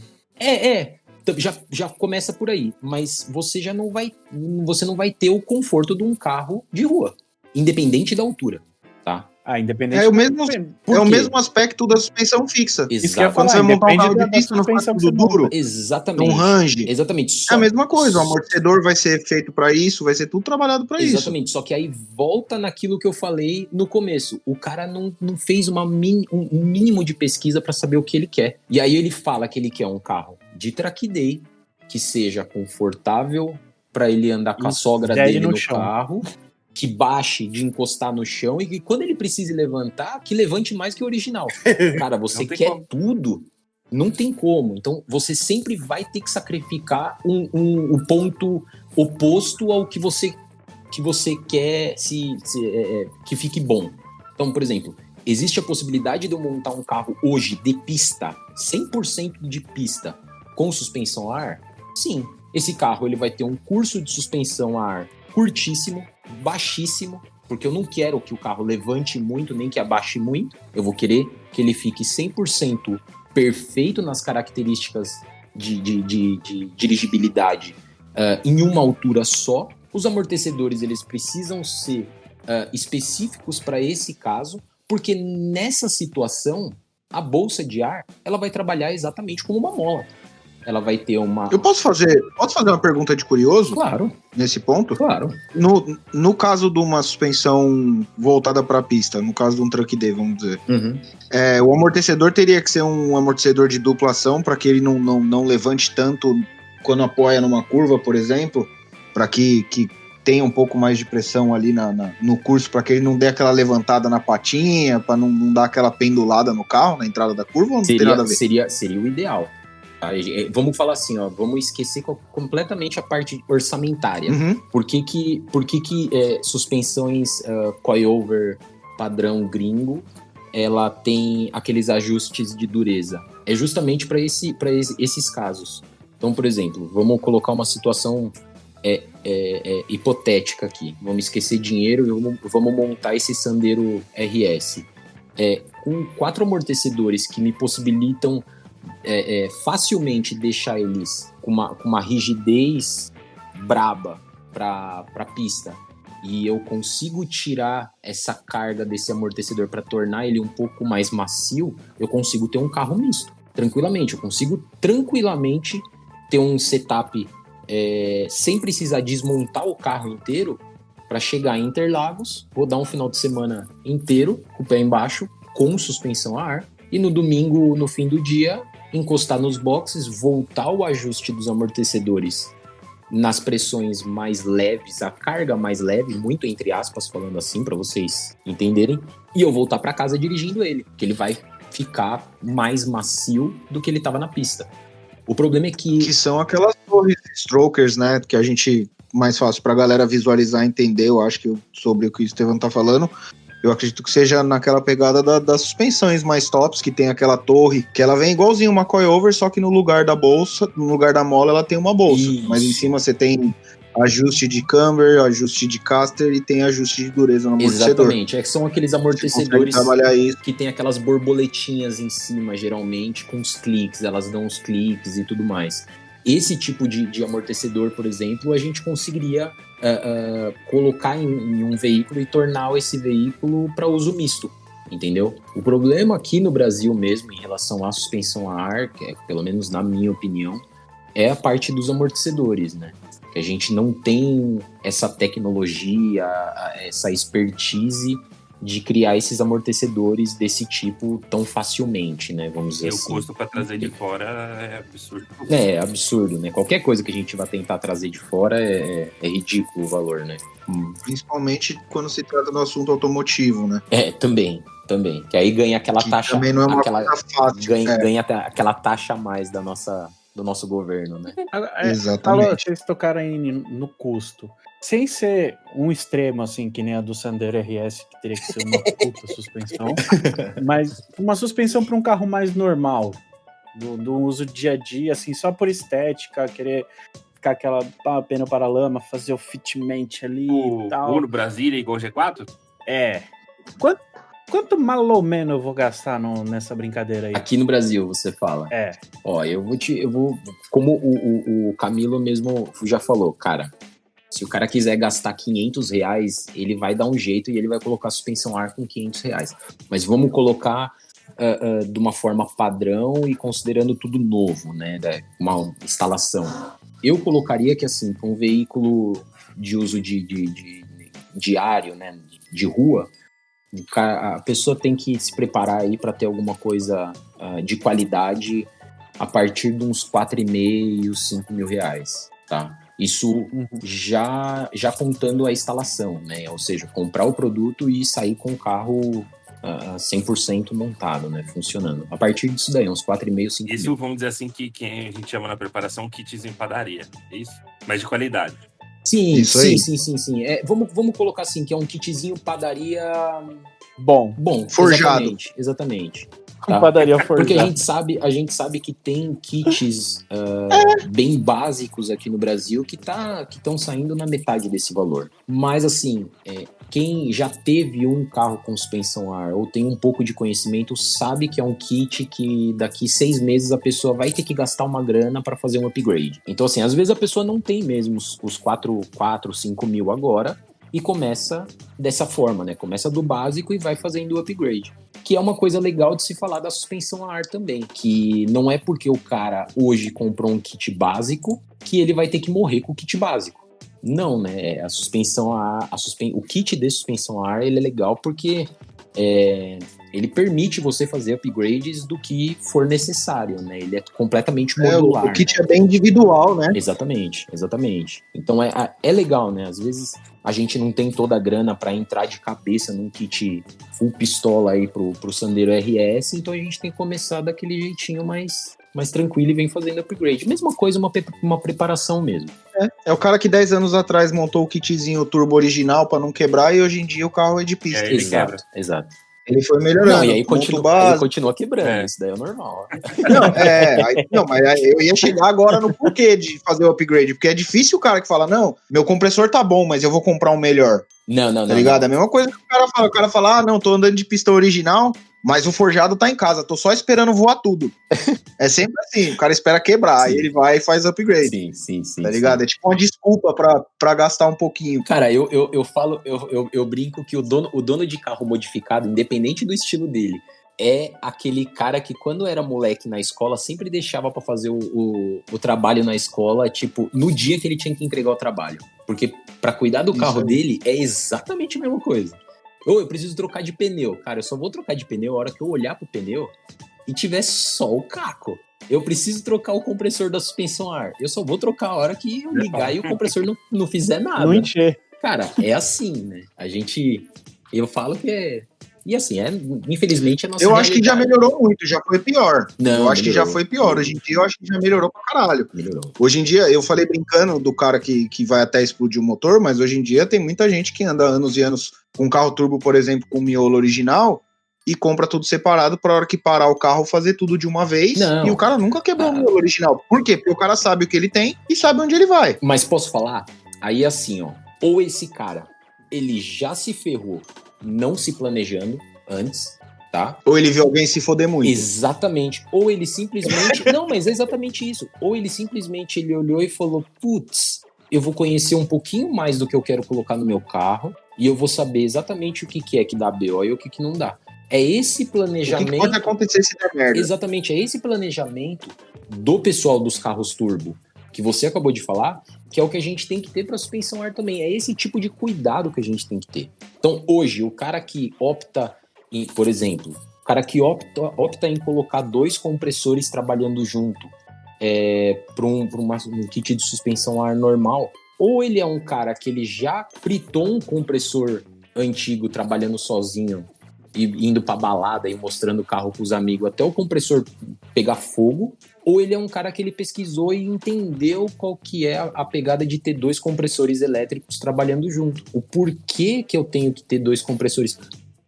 Já começa por aí, mas você não vai ter o conforto de um carro de rua, independente da altura, tá? Independente. É o mesmo aspecto da suspensão fixa. Exato. Quando você vai montar um carro de pista, não fica tudo duro. Exatamente. Um range. Exatamente. É a mesma coisa, o amortecedor vai ser feito para isso, vai ser tudo trabalhado para isso. Exatamente, só que aí volta naquilo que eu falei no começo. O cara não fez um mínimo de pesquisa para saber o que ele quer. E aí ele fala que ele quer um carro de track day, que seja confortável para ele andar com a sogra dele no carro, que baixe de encostar no chão e que quando ele precise levantar, que levante mais que o original. Cara, você quer tudo, não tem como. Então, você sempre vai ter que sacrificar um ponto oposto ao que você quer que fique bom. Então, por exemplo, existe a possibilidade de eu montar um carro hoje de pista, 100% de pista, com suspensão a ar? Sim. Esse carro ele vai ter um curso de suspensão a ar curtíssimo, baixíssimo, porque eu não quero que o carro levante muito, nem que abaixe muito. Eu vou querer que ele fique 100% perfeito nas características de dirigibilidade em uma altura só. Os amortecedores eles precisam ser específicos para esse caso, porque nessa situação a bolsa de ar ela vai trabalhar exatamente como uma mola. Ela vai ter uma... Eu posso fazer uma pergunta de curioso? Claro. Nesse ponto? Claro. No caso de uma suspensão voltada para a pista, no caso de um truck D, vamos dizer, o amortecedor teria que ser um amortecedor de dupla ação para que ele não levante tanto quando apoia numa curva, por exemplo, para que tenha um pouco mais de pressão ali no curso, para que ele não dê aquela levantada na patinha, para não dar aquela pendulada no carro, na entrada da curva, ou não tem nada a ver? Seria o ideal. Vamos falar assim, vamos esquecer completamente a parte orçamentária. Por que suspensões coilover padrão gringo, ela tem aqueles ajustes de dureza? É justamente para esses casos. Então, por exemplo, vamos colocar uma situação hipotética aqui. Vamos esquecer dinheiro e vamos montar esse Sandero RS. Com 4 amortecedores que me possibilitam facilmente deixar eles com uma rigidez braba para a pista, e eu consigo tirar essa carga desse amortecedor para tornar ele um pouco mais macio, eu consigo ter um carro misto, tranquilamente. Eu consigo tranquilamente ter um setup sem precisar desmontar o carro inteiro para chegar em Interlagos, rodar um final de semana inteiro com o pé embaixo, com suspensão a ar, e no domingo, no fim do dia, encostar nos boxes, voltar o ajuste dos amortecedores nas pressões mais leves, a carga mais leve, muito entre aspas, falando assim, para vocês entenderem, e eu voltar para casa dirigindo ele, que ele vai ficar mais macio do que ele estava na pista. O problema é que são aquelas torres strokers, né, que a gente, mais fácil pra galera visualizar e entender, eu acho que sobre o que o Estevão tá falando, eu acredito que seja naquela pegada das suspensões mais tops, que tem aquela torre, que ela vem igualzinho uma coilover, só que no lugar da bolsa, no lugar da mola, ela tem uma bolsa. Isso. Mas em cima você tem ajuste de camber, ajuste de caster e tem ajuste de dureza no amortecedor. Exatamente, são aqueles amortecedores que tem aquelas borboletinhas em cima, geralmente, com os cliques, elas dão os cliques e tudo mais. Esse tipo de amortecedor, por exemplo, a gente conseguiria colocar em um veículo e tornar esse veículo para uso misto, entendeu? O problema aqui no Brasil mesmo, em relação à suspensão a ar, que é, pelo menos na minha opinião, é a parte dos amortecedores, né? Que a gente não tem essa tecnologia, essa expertise de criar esses amortecedores desse tipo tão facilmente, né? Vamos dizer assim. E o custo para trazer de fora é absurdo. É absurdo, né? Qualquer coisa que a gente vai tentar trazer de fora é ridículo o valor, né? Principalmente quando se trata do assunto automotivo, né? Também. Que aí ganha aquela taxa. Também não é uma coisa fácil. Ganha aquela taxa a mais do nosso governo, né? Exatamente. Vocês tocaram aí no custo. Sem ser um extremo, assim, que nem a do Sandero RS, que teria que ser uma puta suspensão, mas uma suspensão para um carro mais normal, do uso dia a dia, assim, só por estética, querer ficar aquela pneu para lama, fazer o fitment ali e tal. No Brasília igual G4? Quanto mais ou menos eu vou gastar nessa brincadeira aí? Aqui no Brasil, você fala? Ó, eu vou como o Camilo mesmo já falou, cara, se o cara quiser gastar R$500, ele vai dar um jeito e ele vai colocar suspensão ar com R$500. Mas vamos colocar de uma forma padrão e considerando tudo novo, né? Uma instalação. Eu colocaria que, assim, para um veículo de uso diário, né? De rua, a pessoa tem que se preparar aí para ter alguma coisa de qualidade a partir de uns R$4.500, R$5.000, tá? Isso já contando a instalação, né? Ou seja, comprar o produto e sair com o carro 100% montado, né? Funcionando. A partir disso daí, uns 4.500, 5 Isso, mil. vamos dizer assim, que a gente chama na preparação kits em padaria. É isso? Mas de qualidade. Sim. Vamos colocar assim, que é um kitzinho padaria bom. Forjado. Exatamente. Tá? Padaria forjada. Porque a gente sabe que tem kits bem básicos aqui no Brasil que estão saindo na metade desse valor. Mas assim, quem já teve um carro com suspensão a ar ou tem um pouco de conhecimento sabe que é um kit que daqui 6 meses a pessoa vai ter que gastar uma grana para fazer um upgrade. Então, assim, às vezes a pessoa não tem mesmo os 4, 5 mil agora e começa dessa forma, né? Começa do básico e vai fazendo o upgrade. Que é uma coisa legal de se falar da suspensão a ar também, que não é porque o cara hoje comprou um kit básico que ele vai ter que morrer com o kit básico. Não, né? A suspensão a ar, o kit de suspensão a ar, ele é legal porque ele permite você fazer upgrades do que for necessário, né? Ele é completamente modular. O kit é bem individual, né? Exatamente. Então é legal, né? Às vezes a gente não tem toda a grana para entrar de cabeça num kit full pistola aí pro Sandero RS, então a gente tem que começar daquele jeitinho mais tranquilo e vem fazendo upgrade. Mesma coisa, uma preparação mesmo. É o cara que 10 anos atrás montou o kitzinho turbo original para não quebrar e hoje em dia o carro é de pista. Exato. Ele foi melhorando. Não, e aí continua quebrando, isso daí é normal. Mas eu ia chegar agora no porquê de fazer o upgrade, porque é difícil o cara que fala, não, meu compressor tá bom, mas eu vou comprar um melhor. Não. Tá ligado? É a mesma coisa que o cara fala, não, tô andando de pistão original, mas o forjado tá em casa, tô só esperando voar tudo. É sempre assim, o cara espera quebrar, aí ele vai e faz upgrade. Sim. Tá ligado? É tipo uma desculpa pra gastar um pouquinho. Cara, eu falo, eu brinco que o dono de carro modificado, independente do estilo dele, é aquele cara que quando era moleque na escola sempre deixava pra fazer o trabalho na escola, tipo, no dia que ele tinha que entregar o trabalho. Porque pra cuidar do carro dele é exatamente a mesma coisa. Eu preciso trocar de pneu. Cara, eu só vou trocar de pneu a hora que eu olhar pro pneu e tiver só o caco. Eu preciso trocar o compressor da suspensão a ar. Eu só vou trocar a hora que eu ligar e o compressor não fizer nada. Não encher. Cara, é assim, né? Eu falo que é... E assim, infelizmente, a nossa Eu acho que já melhorou muito, já foi pior. Não, eu acho que já foi pior. Hoje em dia, eu acho que já melhorou pra caralho. Melhorou. Hoje em dia, eu falei brincando do cara que vai até explodir o motor, mas hoje em dia tem muita gente que anda anos e anos com carro turbo, por exemplo, com miolo original, e compra tudo separado pra hora que parar o carro fazer tudo de uma vez. Não. E o cara nunca quebrou o miolo original. Por quê? Porque o cara sabe o que ele tem e sabe onde ele vai. Mas posso falar? Aí assim, ó. Ou esse cara, ele já se ferrou não se planejando antes, tá? Ou ele viu alguém se foder muito. Exatamente. Ou ele simplesmente... Não, mas é exatamente isso. Ou ele simplesmente ele olhou e falou, putz, eu vou conhecer um pouquinho mais do que eu quero colocar no meu carro e eu vou saber exatamente o que é que dá BO e o que não dá. É esse planejamento... O que pode acontecer se der merda? Exatamente, é esse planejamento do pessoal dos carros turbo que você acabou de falar, que é o que a gente tem que ter para suspensão a ar também. É esse tipo de cuidado que a gente tem que ter. Então, hoje, o cara que opta, por exemplo, o cara que opta em colocar 2 compressores trabalhando junto para um kit de suspensão a ar normal, ou ele é um cara que ele já fritou um compressor antigo trabalhando sozinho e indo pra balada e mostrando o carro pros amigos até o compressor pegar fogo, ou ele é um cara que ele pesquisou e entendeu qual que é a pegada de ter 2 compressores elétricos trabalhando junto. O porquê que eu tenho que ter 2 compressores,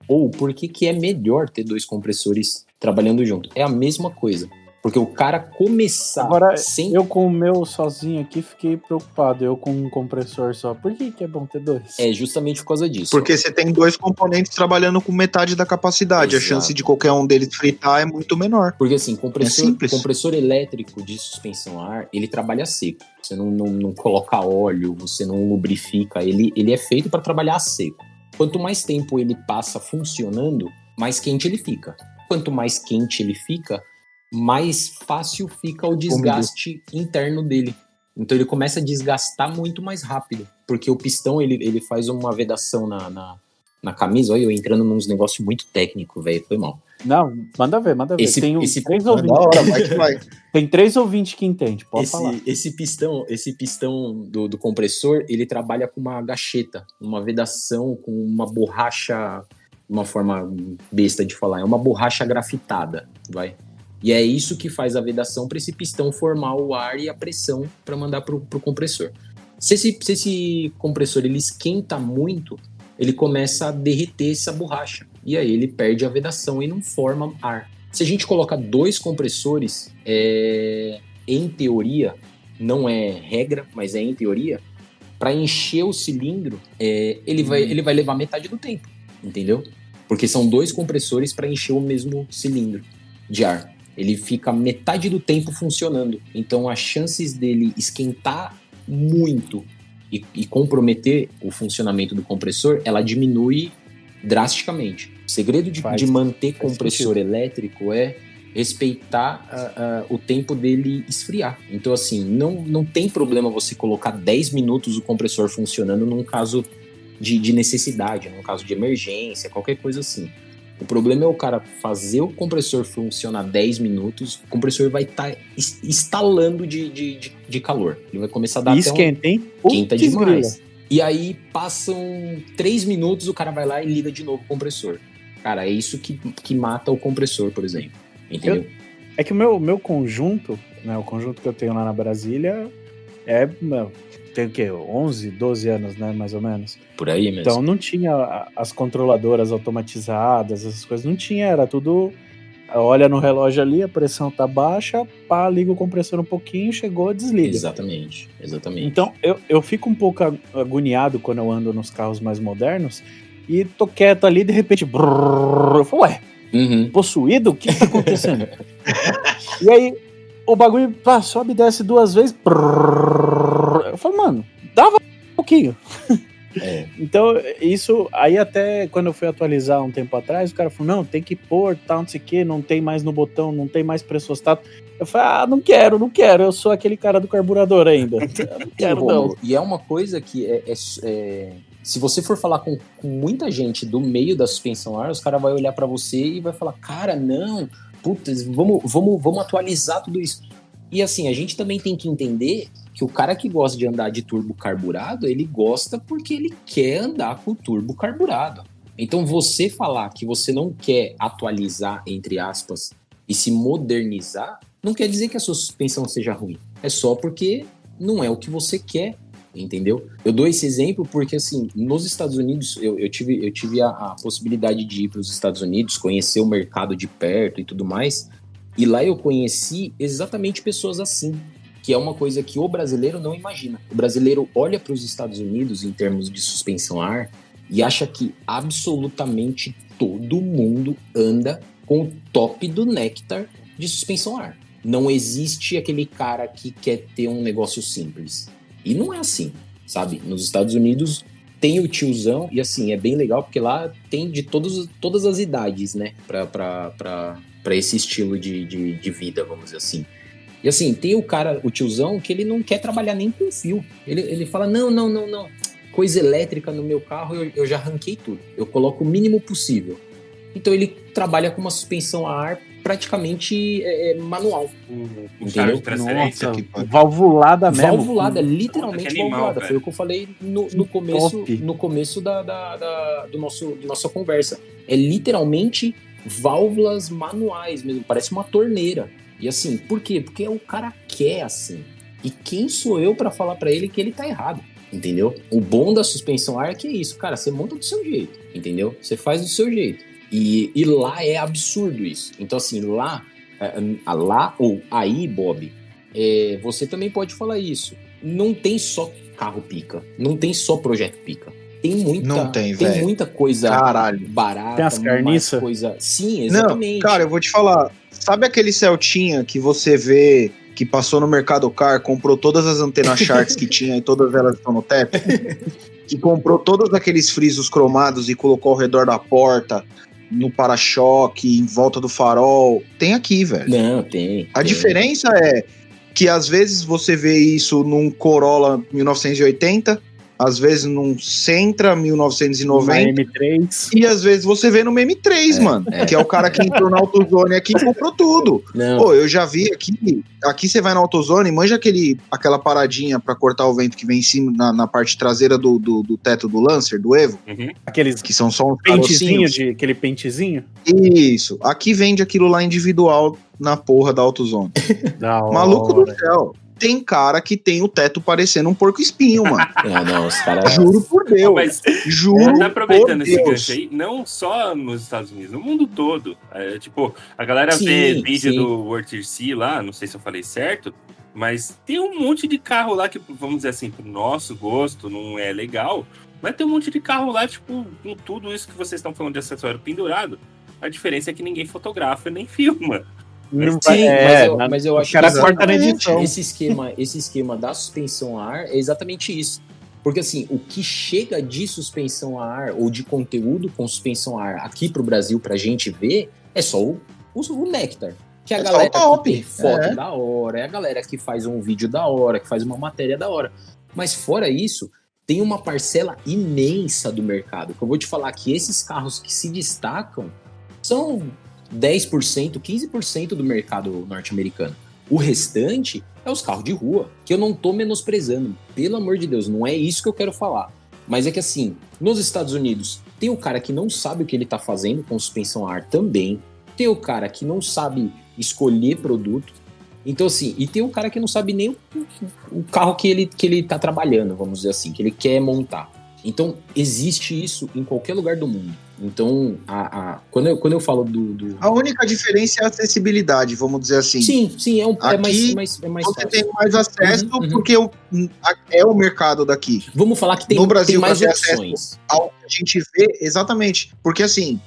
ou por que é melhor ter 2 compressores trabalhando junto. É a mesma coisa. Porque o cara começar... Agora, eu com o meu sozinho aqui fiquei preocupado. Eu com um compressor só. Por que é bom ter 2? É justamente por causa disso. Porque você tem 2 componentes trabalhando com metade da capacidade. Exato. A chance de qualquer um deles fritar é muito menor. Porque assim, simples. compressor elétrico de suspensão a ar, ele trabalha seco. Você não coloca óleo, você não lubrifica. Ele é feito para trabalhar seco. Quanto mais tempo ele passa funcionando, mais quente ele fica. Quanto mais quente ele fica, mais fácil fica o desgaste interno dele. Então ele começa a desgastar muito mais rápido, porque o pistão ele faz uma vedação na camisa. Olha, eu entrando nos negócios muito técnicos, velho, foi mal. Não, manda ver. Tem 3 ouvintes. Da hora, vai que vai. Tem 3 ouvintes que entendem, pode falar. Esse pistão do compressor, ele trabalha com uma gacheta, uma vedação com uma borracha, uma forma besta de falar, é uma borracha grafitada, vai. E é isso que faz a vedação para esse pistão formar o ar e a pressão para mandar pro compressor. Se esse compressor ele esquenta muito, ele começa a derreter essa borracha. E aí ele perde a vedação e não forma ar. Se a gente coloca 2 compressores, em teoria, não é regra, mas é em teoria, para encher o cilindro, ele vai levar metade do tempo, entendeu? Porque são 2 compressores para encher o mesmo cilindro de ar. Ele fica metade do tempo funcionando. Então, as chances dele esquentar muito e comprometer o funcionamento do compressor, ela diminui drasticamente. O segredo de manter compressor elétrico é respeitar o tempo dele esfriar. Então, assim, não tem problema você colocar 10 minutos o compressor funcionando num caso de necessidade, num caso de emergência, qualquer coisa assim. O problema é o cara fazer o compressor funcionar 10 minutos, o compressor vai estar estalando de calor. Ele vai começar a dar esquenta, hein? Esquenta demais. E aí passam 3 minutos, o cara vai lá e liga de novo o compressor. Cara, é isso que mata o compressor, por exemplo. Entendeu? É que o meu conjunto, né, o conjunto que eu tenho lá na Brasília tem o quê? 11, 12 anos, né, mais ou menos. Por aí mesmo. Então não tinha as controladoras automatizadas, essas coisas, não tinha, era tudo, olha no relógio ali, a pressão tá baixa, pá, liga o compressor um pouquinho, chegou, desliga. Exatamente. Então eu fico um pouco agoniado quando eu ando nos carros mais modernos e tô quieto ali, de repente, brrr, eu falo, ué, possuído? O que tá acontecendo? E aí o bagulho sobe e desce 2 vezes. Brrr, eu falo, mano, dava um pouquinho. Então, isso aí até quando eu fui atualizar um tempo atrás, o cara falou, não, tem que pôr, tal, não sei o que, não tem mais no botão, não tem mais pressostato. Eu falei, não quero, eu sou aquele cara do carburador ainda. Eu não quero, não. E é uma coisa que se você for falar com muita gente do meio da suspensão ar, os caras vão olhar pra você e vai falar, cara, não, putz, vamos atualizar tudo isso. E assim, a gente também tem que entender que o cara que gosta de andar de turbo carburado, ele gosta porque ele quer andar com o turbo carburado. Então você falar que você não quer atualizar, entre aspas, e se modernizar, não quer dizer que a sua suspensão seja ruim. É só porque não é o que você quer, entendeu? Eu dou esse exemplo porque, assim, nos Estados Unidos, eu tive a possibilidade de ir para os Estados Unidos, conhecer o mercado de perto e tudo mais, e lá eu conheci exatamente pessoas assim, que é uma coisa que o brasileiro não imagina. O brasileiro olha para os Estados Unidos em termos de suspensão a ar e acha que absolutamente todo mundo anda com o top do néctar de suspensão a ar. Não existe aquele cara que quer ter um negócio simples. E não é assim, sabe? Nos Estados Unidos tem o tiozão, e assim, é bem legal, porque lá tem de todas as idades, né? Pra esse estilo de vida, vamos dizer assim. E assim, tem o tiozão, que ele não quer trabalhar nem com fio. Ele fala, não. Coisa elétrica no meu carro, eu já arranquei tudo. Eu coloco o mínimo possível. Então ele trabalha com uma suspensão a ar praticamente manual. Entendeu? Nossa, valvulada mesmo. Valvulada, literalmente valvulada. Foi o que eu falei no começo da nossa conversa. É literalmente válvulas manuais mesmo, parece uma torneira. E assim, por quê? Porque o cara quer assim. E quem sou eu pra falar pra ele que ele tá errado? Entendeu? O bom da suspensão a ar é que é isso, cara, você monta do seu jeito, entendeu? Você faz do seu jeito. E lá é absurdo isso. Então assim, lá ou aí, Bob, você também pode falar isso. Não tem só carro pica, não tem só projeto pica. Tem muita coisa barata. Tem as carniças? Sim, exatamente. Não, cara, eu vou te falar. Sabe aquele Celtinha que você vê que passou no Mercado Car, comprou todas as antenas Sharks que tinha e todas elas estão no teto? Que comprou todos aqueles frisos cromados e colocou ao redor da porta, no para-choque, em volta do farol? Tem aqui, velho. Não, tem. A diferença é que às vezes você vê isso num Corolla 1980, às vezes num Sentra 1990 M3. e às vezes você vê no M3, mano, que é o cara que entrou na AutoZone aqui e comprou tudo. Pô, eu já vi aqui você vai na AutoZone, manja aquela paradinha pra cortar o vento que vem em cima na parte traseira do teto do Lancer, do Evo. Aqueles que são só uns pentezinho aquele pentezinho. Isso, aqui vende aquilo lá individual na porra da AutoZone. Maluco do céu. tem cara que tem o teto parecendo um porco-espinho, mano. Não, os caras... Juro por Deus. Mas Juro tá aproveitando por esse Deus. gancho aí, não só nos Estados Unidos, no mundo todo. Tipo, a galera Sim, vê vídeo sim. do World Tier C lá, não sei se eu falei certo, mas tem um monte de carro lá que, vamos dizer assim, pro nosso gosto não é legal, mas tem um monte de carro lá, tipo, com tudo isso que vocês estão falando de acessório pendurado. A diferença é que ninguém fotografa nem filma. Sim, mas eu acho que o cara que corta na edição. esse esquema da suspensão a ar é exatamente isso. Porque assim, o que chega de suspensão a ar ou de conteúdo com suspensão a ar aqui pro Brasil pra gente ver é só o Nectar. Que é a galera que tem foto da hora, é a galera que faz um vídeo da hora, que faz uma matéria da hora. Mas fora isso, tem uma parcela imensa do mercado. Que eu vou te falar que esses carros que se destacam são 10%, 15% do mercado norte-americano. O restante é os carros de rua, que eu não tô menosprezando. Pelo amor de Deus, não é isso que eu quero falar. Mas é que assim, nos Estados Unidos, tem o cara que não sabe o que ele tá fazendo com suspensão a ar também. Tem o cara que não sabe escolher produto. Então assim, e tem o cara que não sabe nem o carro que ele tá trabalhando, vamos dizer assim, que ele quer montar. Então, existe isso em qualquer lugar do mundo. Então, quando eu falo do... A única diferença é a acessibilidade, vamos dizer assim. Sim, é mais você fácil. tem mais acesso porque é o mercado daqui. Vamos falar que tem, no Brasil, tem mais pra ter opções. Ao que a gente vê, exatamente. Porque assim,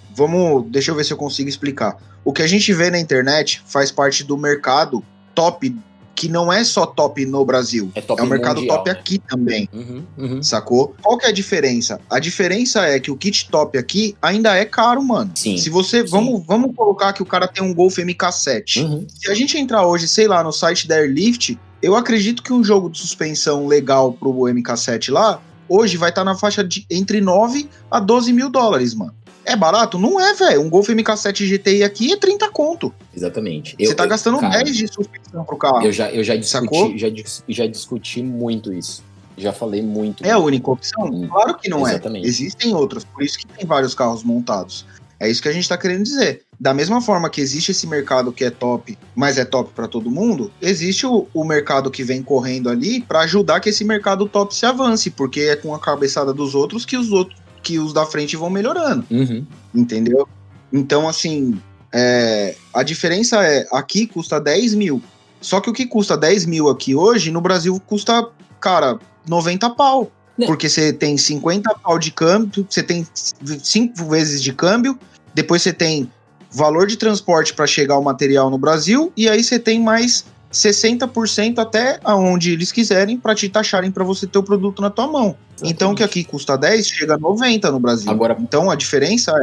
deixa eu ver se eu consigo explicar. O que a gente vê na internet faz parte do mercado top, que não é só top no Brasil. É o mercado mundial, top, né? Aqui também. Uhum. Sacou? Qual que é a diferença? A diferença é que o kit top aqui ainda é caro, mano. Sim. Se você... Vamos colocar que o cara tem um Golf MK7. Uhum. Se a gente entrar hoje, sei lá, no site da Airlift, eu acredito que um jogo de suspensão legal pro MK7 lá, hoje vai estar na faixa de entre 9 a 12 mil dólares, mano. É barato? Não é, velho. Um Golf MK7 GTI aqui é 30 conto. Exatamente. Você tá gastando 10 de suspensão pro carro. Eu já discuti muito isso. Já falei muito. É a única opção? Claro que não Exatamente. é. Existem outras. Por isso que tem vários carros montados. É isso que a gente tá querendo dizer. Da mesma forma que existe esse mercado que é top, mas é top pra todo mundo, existe o mercado que vem correndo ali pra ajudar que esse mercado top se avance, porque é com a cabeçada dos outros que os da frente vão melhorando. Uhum. Entendeu? Então, assim, a diferença é, aqui custa 10 mil. Só que o que custa 10 mil aqui hoje, no Brasil custa, cara, 90 pau. Não. Porque você tem 50 pau de câmbio, você tem 5 vezes de câmbio, depois você tem valor de transporte para chegar o material no Brasil, e aí você tem mais 60% até aonde eles quiserem para te taxarem para você ter o produto na tua mão. Exatamente. Então, que aqui custa 10, chega a 90 no Brasil. Agora, então, a diferença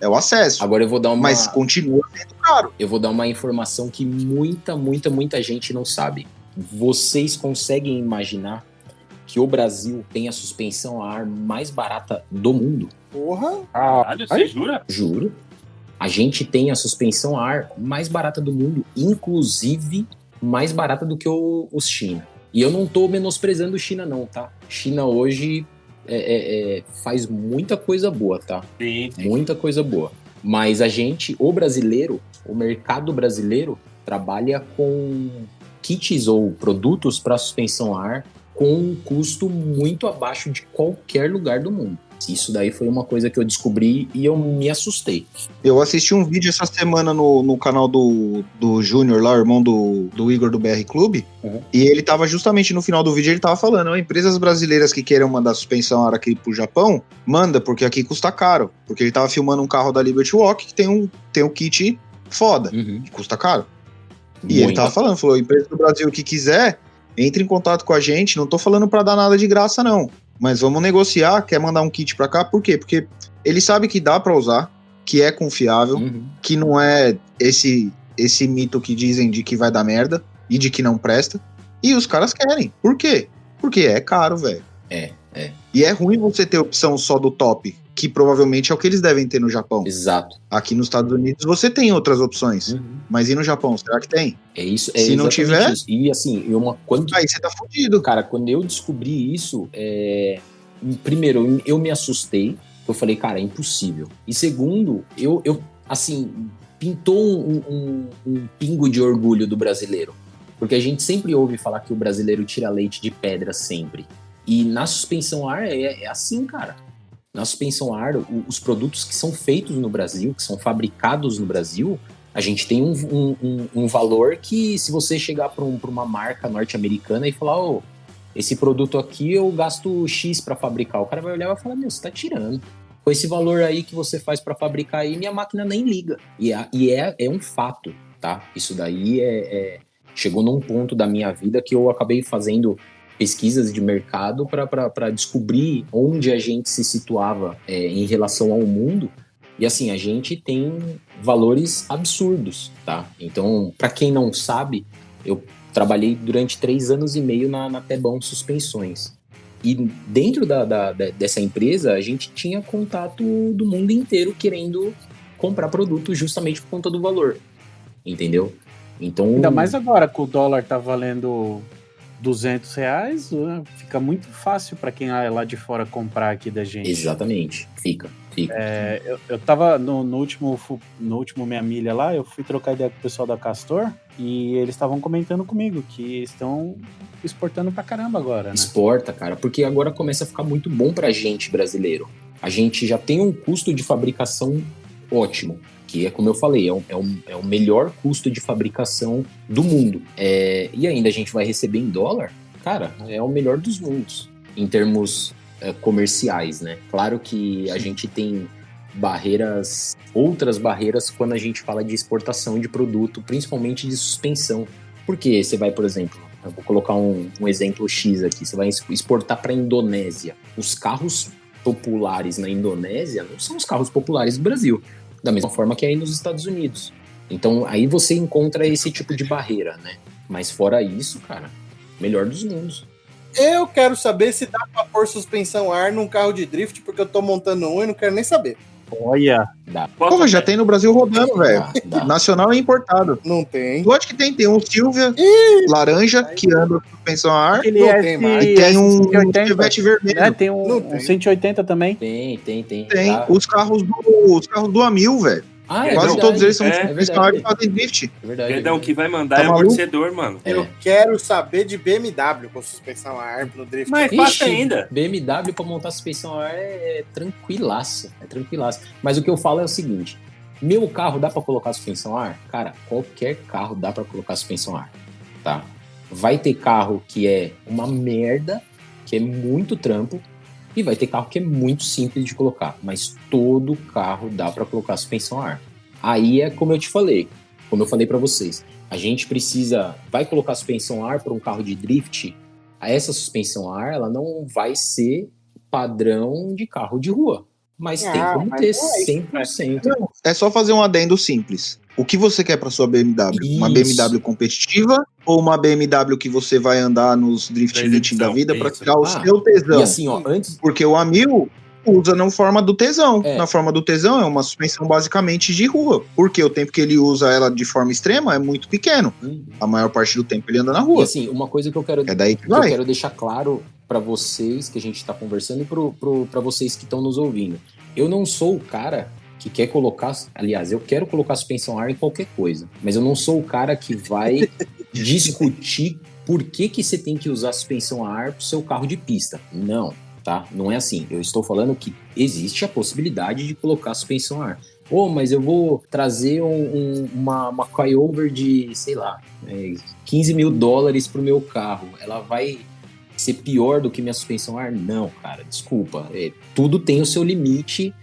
é o acesso. Agora eu vou dar mas continua sendo caro. Eu vou dar uma informação que muita gente não sabe. Vocês conseguem imaginar que o Brasil tem a suspensão a ar mais barata do mundo? Porra! Caralho, você jura? Juro. A gente tem a suspensão a ar mais barata do mundo, inclusive mais barata do que os China. E eu não tô menosprezando China não, tá? China hoje faz muita coisa boa, tá? Sim. Muita coisa boa. Mas o mercado brasileiro trabalha com kits ou produtos para suspensão a ar com um custo muito abaixo de qualquer lugar do mundo. Isso daí foi uma coisa que eu descobri e eu me assustei. Eu assisti um vídeo essa semana no canal do Júnior lá, irmão do Igor do BR Clube, e ele tava justamente no final do vídeo, ele tava falando, empresas brasileiras que queiram mandar suspensão a ar aqui pro Japão, manda, porque aqui custa caro. Porque ele tava filmando um carro da Liberty Walk que tem um kit foda, que custa caro. E ele tava falou, empresa do Brasil que quiser, entre em contato com a gente, não tô falando pra dar nada de graça não, mas vamos negociar, quer mandar um kit pra cá, por quê? Porque ele sabe que dá pra usar, que é confiável, que não é esse mito que dizem de que vai dar merda e de que não presta, e os caras querem. Por quê? Porque é caro, velho. E é ruim você ter opção só do top, que provavelmente é o que eles devem ter no Japão. Exato. Aqui nos Estados Unidos você tem outras opções, mas e no Japão, será que tem? É isso. Se não tiver... Isso. E assim, aí você tá fudido. Cara, quando eu descobri isso, primeiro, eu me assustei. Eu falei, cara, é impossível. E segundo, eu assim, pintou um pingo de orgulho do brasileiro. Porque a gente sempre ouve falar que o brasileiro tira leite de pedra sempre. E na suspensão a ar é assim, cara. Na suspensão a ar, os produtos que são feitos no Brasil, que são fabricados no Brasil, a gente tem um valor que, se você chegar para uma marca norte-americana e falar, esse produto aqui eu gasto X para fabricar, o cara vai olhar e vai falar, meu, você tá tirando. Com esse valor aí que você faz para fabricar aí, minha máquina nem liga. E é um fato, tá? Isso daí chegou num ponto da minha vida que eu acabei fazendo pesquisas de mercado para descobrir onde a gente se situava em relação ao mundo. E assim, a gente tem valores absurdos, tá? Então, para quem não sabe, eu trabalhei durante 3 anos e meio na Tebão Suspensões. E dentro dessa empresa, a gente tinha contato do mundo inteiro querendo comprar produto justamente por conta do valor. Entendeu? Então, ainda mais agora que o dólar tá valendo R$200, fica muito fácil para quem é lá de fora comprar aqui da gente. Exatamente, fica. Eu tava no último Meia Milha lá, eu fui trocar ideia com o pessoal da Castor e eles estavam comentando comigo que estão exportando pra caramba agora, né? Exporta, cara, porque agora começa a ficar muito bom pra gente brasileiro. A gente já tem um custo de fabricação ótimo, que é como eu falei, é o melhor custo de fabricação do mundo. E ainda a gente vai receber em dólar, cara, é o melhor dos mundos, em termos comerciais, né? Claro que a gente tem outras barreiras quando a gente fala de exportação de produto, principalmente de suspensão. Porque você vai, por exemplo, eu vou colocar um exemplo X aqui, você vai exportar para a Indonésia. Os carros populares na Indonésia não são os carros populares do Brasil, da mesma forma que aí nos Estados Unidos. Então, aí você encontra esse tipo de barreira, né? Mas fora isso, cara, melhor dos mundos. Eu quero saber se dá pra pôr suspensão a ar num carro de drift, porque eu tô montando um e não quero nem saber. Olha. Dá. Pô, já tem no Brasil rodando, velho. Dá. Nacional e importado. Não tem. Lógico que tem um Silvia laranja que anda com suspensão a ar. Aquele não tem mais. E tem um 180, Chevette vermelho. tem um 180 também. Tem. Tem. Tá. Os carros do Amil, velho. Ah, Quase verdade. todos eles são É suspensão a ar verdade. e fazem drift. É verdade. Perdão, o que vai mandar Tá é maluco? amortecedor, mano. Eu quero saber de BMW com suspensão a ar no drift. Mas é fácil ainda. BMW pra montar suspensão a ar é tranquilaço. É tranquilaço. Mas o que eu falo é o seguinte: meu carro dá pra colocar suspensão a ar? Cara, qualquer carro dá pra colocar suspensão a ar. Tá? Vai ter carro que é uma merda, que é muito trampo, e vai ter carro que é muito simples de colocar. Mas todo carro dá pra colocar suspensão a ar. Aí é como eu te falei, como eu falei pra vocês, a gente vai colocar suspensão a ar para um carro de drift, essa suspensão a ar, ela não vai ser padrão de carro de rua, mas tem como ter 100%. Não, é só fazer um adendo simples. O que você quer para sua BMW? Uma Isso. BMW competitiva ou uma BMW que você vai andar nos drift Da meeting da exibição, vida para isso. tirar o seu tesão? E assim, ó, antes... Porque o Amil usa na forma do tesão. É. Na forma do tesão é uma suspensão basicamente de rua. Porque o tempo que ele usa ela de forma extrema é muito pequeno. A maior parte do tempo ele anda na E rua. assim, uma coisa que eu quero, É daí que que eu vai. quero deixar claro pra vocês que a gente tá conversando e pra vocês que estão nos ouvindo. Eu não sou o cara que quer colocar... Aliás, eu quero colocar suspensão a ar em qualquer coisa. Mas eu não sou o cara que vai discutir por que você tem que usar suspensão a ar pro seu carro de pista. Não, tá? Não é assim. Eu estou falando que existe a possibilidade de colocar suspensão a ar. Mas eu vou trazer uma coilover de, sei lá, $15 mil pro meu carro. Ela vai ser pior do que minha suspensão a ar? Não, cara, desculpa. Tudo tem o seu limite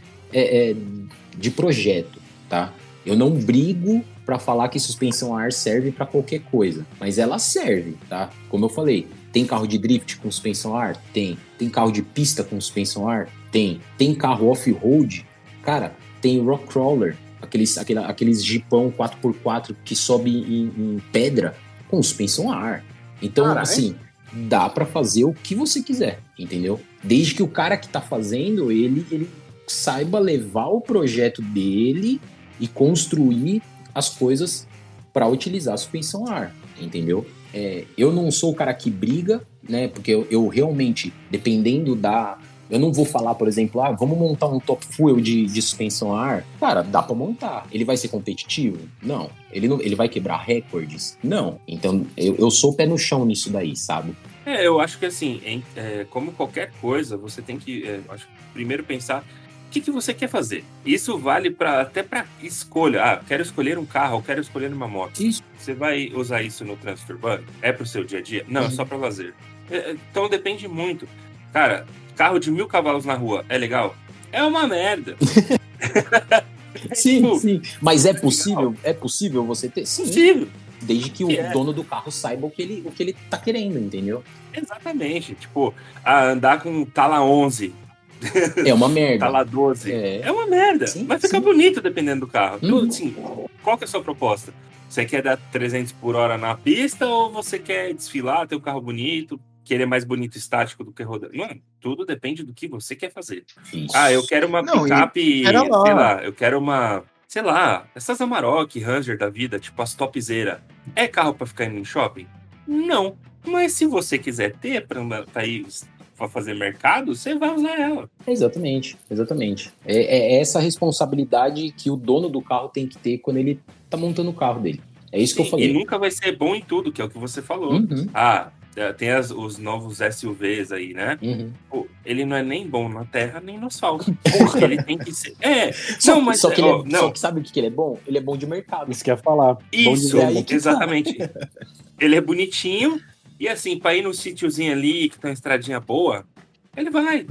de projeto, tá? Eu não brigo para falar que suspensão a ar serve para qualquer coisa, mas ela serve, tá? Como eu falei, tem carro de drift com suspensão a ar? Tem. Tem carro de pista com suspensão a ar? Tem. Tem carro off-road? Cara, tem rock crawler, aqueles jipão 4x4 que sobe em pedra com suspensão a ar. Então, assim, dá pra fazer o que você quiser, entendeu? Desde que o cara que tá fazendo, ele saiba levar o projeto dele e construir as coisas para utilizar a suspensão a ar, entendeu? Eu não sou o cara que briga, né? Porque eu realmente, dependendo da Eu não vou falar, por exemplo, vamos montar um top fuel de suspensão a ar. Cara, dá pra montar. Ele vai ser competitivo? Não. Ele vai quebrar recordes? Não. Então, eu sou pé no chão nisso daí, sabe? Eu acho que assim, como qualquer coisa, você tem que primeiro pensar o que você quer fazer. Isso vale até para escolha. Quero escolher um carro, quero escolher uma moto. Isso. Você vai usar isso no trânsito urbano? É pro seu dia a dia? Não, é só para lazer. Então depende muito. Cara, carro de 1000 cavalos na rua é legal? É uma merda. Sim, tipo, sim. Mas é possível? É possível você ter? Sim. Possível. Desde que o dono do carro saiba o que ele tá querendo, entendeu? Exatamente. Tipo, andar com tala 11. É uma merda. Tala 12. É uma merda. Sim, mas fica bonito dependendo do carro. Então, assim, qual que é a sua proposta? Você quer dar 300 por hora na pista ou você quer desfilar, ter um carro bonito, querer mais bonito estático do que rodando? Mano, tudo depende do que você quer fazer. Isso. Eu quero uma picape, sei lá, eu quero uma... Sei lá, essas Amarok, Ranger da vida, tipo as topzera, é carro pra ficar indo em shopping? Não. Mas se você quiser ter pra ir pra fazer mercado, você vai usar ela. Exatamente. É essa responsabilidade que o dono do carro tem que ter quando ele tá montando o carro dele. É isso que eu falei. E nunca vai ser bom em tudo, que é o que você falou. Tem os novos SUVs aí, né? Pô, ele não é nem bom na terra, nem no asfalto. Ele tem que ser... Só que sabe o que ele é bom? Ele é bom de mercado. Isso que eu ia falar. Isso, exatamente. Ele é bonitinho, e assim, pra ir no sítiozinho ali, que tem uma estradinha boa, ele vai.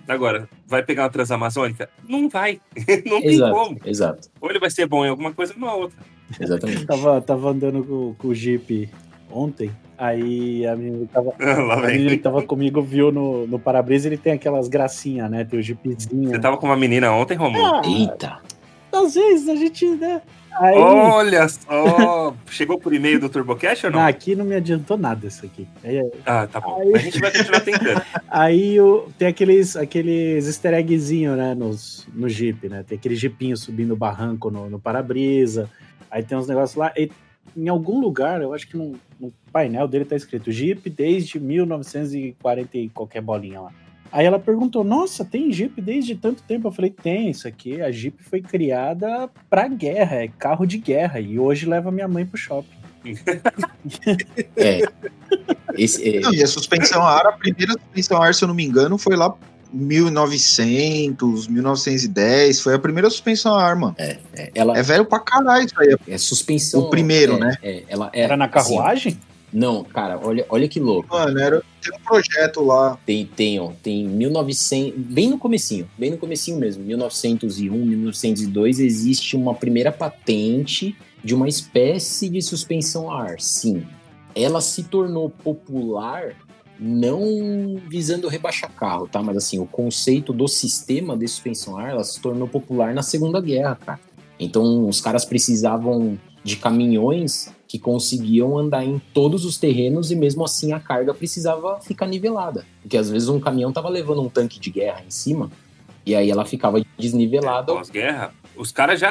Agora, vai pegar uma Transamazônica? Não vai. Não tem como. Exato. Ou ele vai ser bom em alguma coisa ou na outra. Exatamente. Tava andando com o Jeep ontem. Aí a menina que tava comigo viu no para-brisa, ele tem aquelas gracinhas, né? Tem o Jeepzinho. Você tava com uma menina ontem, Romulo? Eita! Às vezes a gente, né? Aí... Olha só! Chegou por e-mail do TurboCast ou não? Aqui não me adiantou nada isso aqui. Tá bom. Aí... A gente vai continuar tentando. Aí tem aqueles easter eggzinhos, né? No Jeep, né? Tem aquele Jeepinho subindo o barranco no para-brisa. Aí tem uns negócios lá. E em algum lugar, eu acho que no painel dele tá escrito Jeep desde 1940 e qualquer bolinha lá. Aí ela perguntou, nossa, tem Jeep desde tanto tempo? Eu falei, tem, isso aqui, a Jeep foi criada pra guerra, é carro de guerra, e hoje leva minha mãe pro shopping. E a suspensão a ar, a primeira suspensão a ar, se eu não me engano, foi lá 1900, 1910, foi a primeira suspensão a ar, mano. Ela é velho pra caralho isso aí. É suspensão. O primeiro, né? Ela era na carruagem? Assim, não, cara, olha que louco. Mano, tem um projeto lá. Tem 1900, bem no comecinho mesmo, 1901, 1902, existe uma primeira patente de uma espécie de suspensão a ar, sim. Ela se tornou popular não visando rebaixar carro, tá? Mas assim, o conceito do sistema de suspensão a ar, ela se tornou popular na Segunda Guerra, cara. Então, os caras precisavam de caminhões que conseguiam andar em todos os terrenos e mesmo assim a carga precisava ficar nivelada. Porque às vezes um caminhão tava levando um tanque de guerra em cima e aí ela ficava desnivelada. Pós-guerra, os caras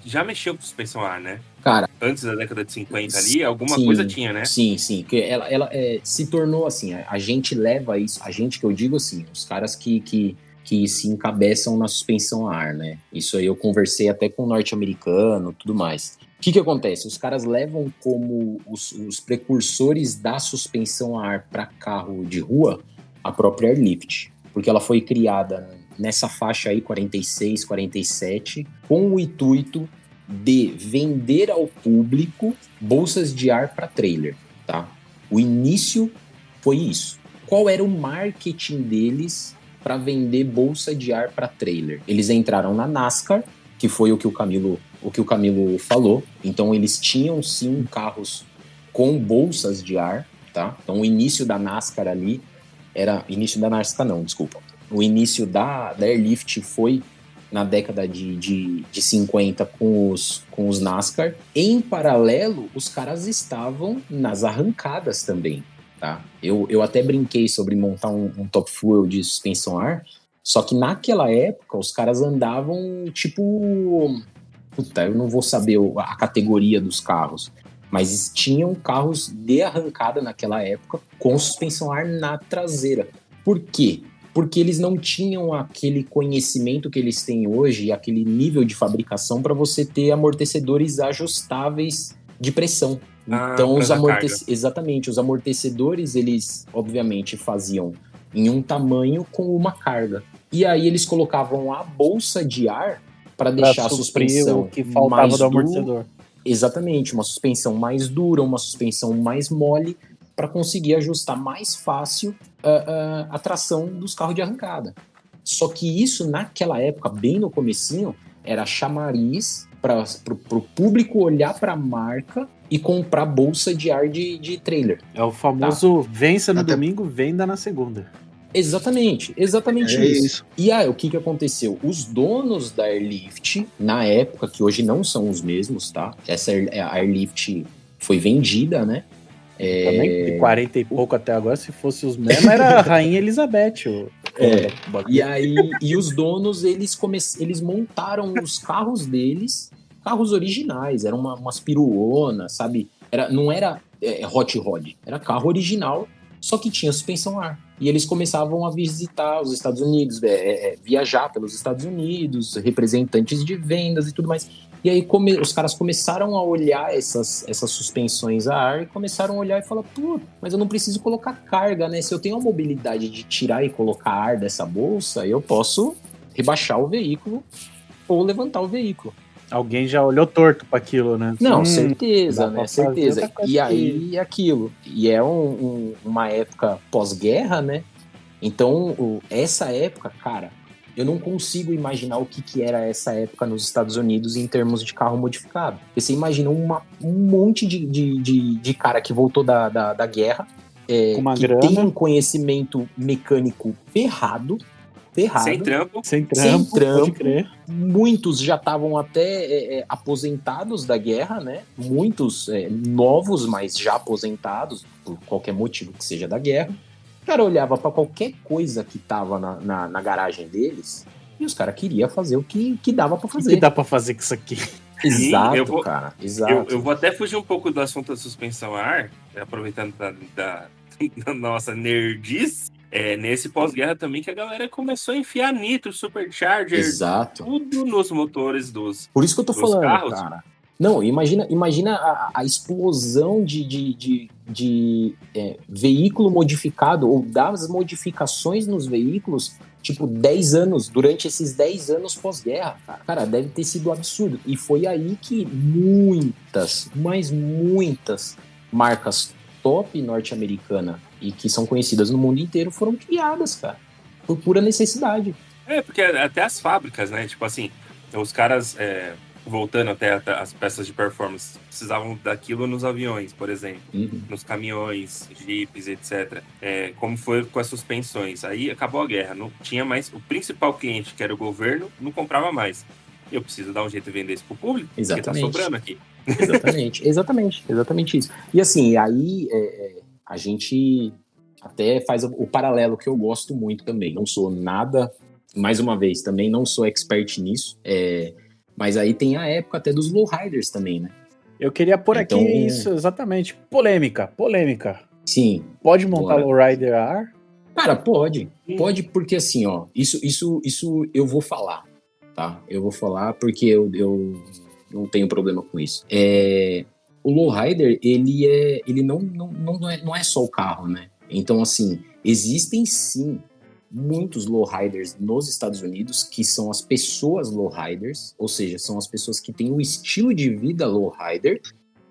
já mexiam com suspensão a ar, né? Cara, antes da década de 50 ali, alguma coisa tinha, né? Sim. Que ela se tornou assim, a gente leva isso, a gente que eu digo assim, os caras que se encabeçam na suspensão a ar, né? Isso aí eu conversei até com o norte-americano, tudo mais. O que acontece? Os caras levam como os precursores da suspensão a ar para carro de rua a própria Airlift, porque ela foi criada nessa faixa aí, 46, 47, com o intuito de vender ao público bolsas de ar para trailer, tá? O início foi isso. Qual era o marketing deles para vender bolsa de ar para trailer? Eles entraram na NASCAR, que foi o que o Camilo falou. Então eles tinham sim carros com bolsas de ar, tá? Então o início da NASCAR ali início da NASCAR não, desculpa. O início da Airlift foi na década de 50 com os NASCAR. Em paralelo, os caras estavam nas arrancadas também, tá? Eu até brinquei sobre montar um top fuel de suspensão a ar, só que naquela época os caras andavam tipo... Puta, eu não vou saber a categoria dos carros, mas tinham carros de arrancada naquela época com suspensão a ar na traseira. Por quê? porque eles não tinham aquele conhecimento que eles têm hoje, aquele nível de fabricação para você ter amortecedores ajustáveis de pressão. Então, exatamente, os amortecedores, eles obviamente faziam em um tamanho com uma carga. E aí eles colocavam a bolsa de ar para deixar a suspensão o que faltava mais do amortecedor. Exatamente, uma suspensão mais dura, uma suspensão mais mole, para conseguir ajustar mais fácil a tração dos carros de arrancada. Só que isso, naquela época, bem no comecinho, era chamariz para o público olhar para a marca e comprar bolsa de ar de trailer. É o famoso vença no domingo, venda na segunda. Exatamente isso. E aí, o que aconteceu? Os donos da Airlift, na época, que hoje não são os mesmos, tá? A Airlift foi vendida, né? Também de 40 e pouco até agora, se fosse os mesmos, era a Rainha Elizabeth. E aí, os donos, eles montaram os carros deles, carros originais, eram umas piruonas, sabe? Não era hot rod, era carro original, só que tinha suspensão a ar. E eles começavam a visitar os Estados Unidos, viajar pelos Estados Unidos, representantes de vendas e tudo mais. E aí os caras começaram a olhar essas suspensões a ar e começaram a olhar e falar, pô, mas eu não preciso colocar carga, né? Se eu tenho a mobilidade de tirar e colocar ar dessa bolsa, eu posso rebaixar o veículo ou levantar o veículo. Alguém já olhou torto para aquilo, né? Não, certeza, né? Certeza. E aí, aquilo. E é uma época pós-guerra, né? Então, essa época, cara, eu não consigo imaginar o que era essa época nos Estados Unidos em termos de carro modificado. Você imagina um monte de cara que voltou da guerra, que grana, tem um conhecimento mecânico ferrado. Sem trampo. Pode crer. Muitos já estavam até aposentados da guerra, né? Muitos novos, mas já aposentados, por qualquer motivo que seja da guerra. O cara olhava para qualquer coisa que tava na garagem deles e os caras queriam fazer o que dava para fazer. O que dá para fazer com isso aqui? Exato, cara. Exato. Eu vou até fugir um pouco do assunto da suspensão a ar, aproveitando da nossa nerdice. Nesse pós-guerra também que a galera começou a enfiar nitro, supercharger, exato, tudo nos motores dos Por isso que eu tô falando, carros. Cara. Não, imagina a explosão de veículo modificado ou das modificações nos veículos, tipo, 10 anos, durante esses 10 anos pós-guerra. Cara, deve ter sido absurdo. E foi aí que muitas marcas top norte-americana e que são conhecidas no mundo inteiro foram criadas, cara, por pura necessidade. Porque até as fábricas, né, tipo assim, os caras, voltando até as peças de performance, precisavam daquilo nos aviões, por exemplo, nos caminhões, jipes, etc. Como foi com as suspensões. Aí acabou a guerra, não tinha mais, o principal cliente, que era o governo, não comprava mais. Eu preciso dar um jeito de vender isso pro público, exatamente, porque tá sobrando aqui. Exatamente isso. E assim, aí a gente até faz o paralelo que eu gosto muito também. Não sou nada, mais uma vez, também não sou expert nisso, mas aí tem a época até dos lowriders também, né? Eu queria pôr aqui isso, exatamente. Polêmica. Sim. Pode montar lowrider a ar? Cara, pode. Pode porque assim, ó, isso eu vou falar, tá? Eu vou falar porque eu não tenho problema com isso. O lowrider, ele não é só o carro, né? Então, assim, existem sim muitos lowriders nos Estados Unidos que são as pessoas lowriders, ou seja, são as pessoas que têm o estilo de vida lowrider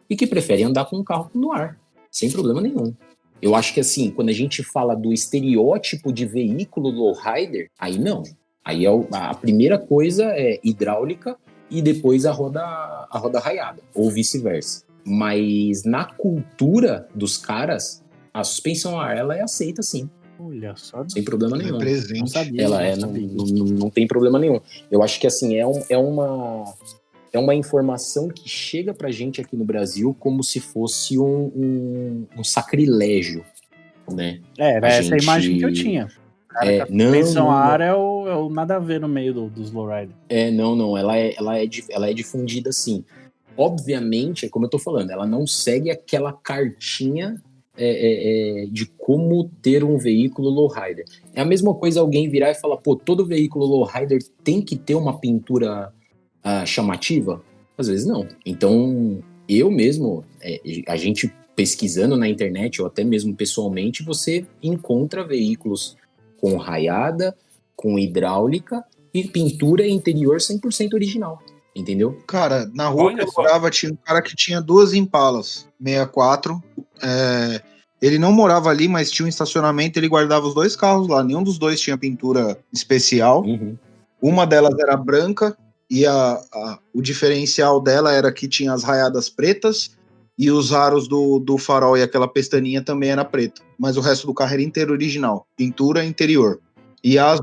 e que preferem andar com um carro no ar, sem problema nenhum. Eu acho que, assim, quando a gente fala do estereótipo de veículo lowrider, aí não. Aí a primeira coisa é hidráulica e depois a roda raiada, ou vice-versa. Mas na cultura dos caras, a suspensão a ar, ela é aceita sim. Olha só. Sem problema nenhum. Não sabia. Ela não tem problema nenhum. Eu acho que assim, é uma informação que chega pra gente aqui no Brasil como se fosse um sacrilégio, né? Essa imagem que eu tinha. A suspensão a ar é o nada a ver no meio dos lowriders. Não. Ela é difundida assim. Obviamente, como eu tô falando, ela não segue aquela cartinha de como ter um veículo lowrider. É a mesma coisa alguém virar e falar, pô, todo veículo lowrider tem que ter uma pintura chamativa? Às vezes não. Então, eu mesmo, a gente pesquisando na internet ou até mesmo pessoalmente, você encontra veículos com raiada, com hidráulica e pintura interior 100% original, entendeu? Cara, na rua que eu morava tinha um cara que tinha 2 Impalas 64. Ele não morava ali, mas tinha um estacionamento, ele guardava os 2 carros lá. Nenhum dos 2 tinha pintura especial. Uhum. Uma delas era branca e o diferencial dela era que tinha as raiadas pretas e os aros do farol e aquela pestaninha também era preto. Mas o resto do carro era inteiro original, pintura interior. E a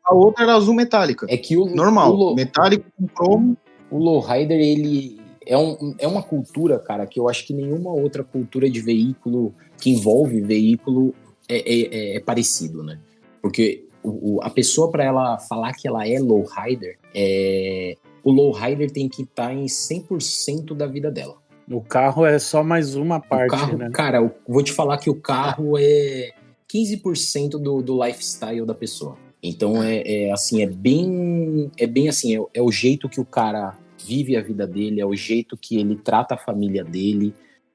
outra era azul metálica. É que normal, metálico com cromo. O lowrider, ele é uma cultura, cara, que eu acho que nenhuma outra cultura de veículo que envolve veículo é parecido, né? Porque a pessoa, para ela falar que ela é lowrider, o lowrider tem que estar em 100% da vida dela. O carro é só mais uma parte, né? Cara, eu vou te falar que o carro é 15% do lifestyle da pessoa. Então, assim, é bem assim, é o jeito que o cara vive a vida dele, é o jeito que ele trata a família dele,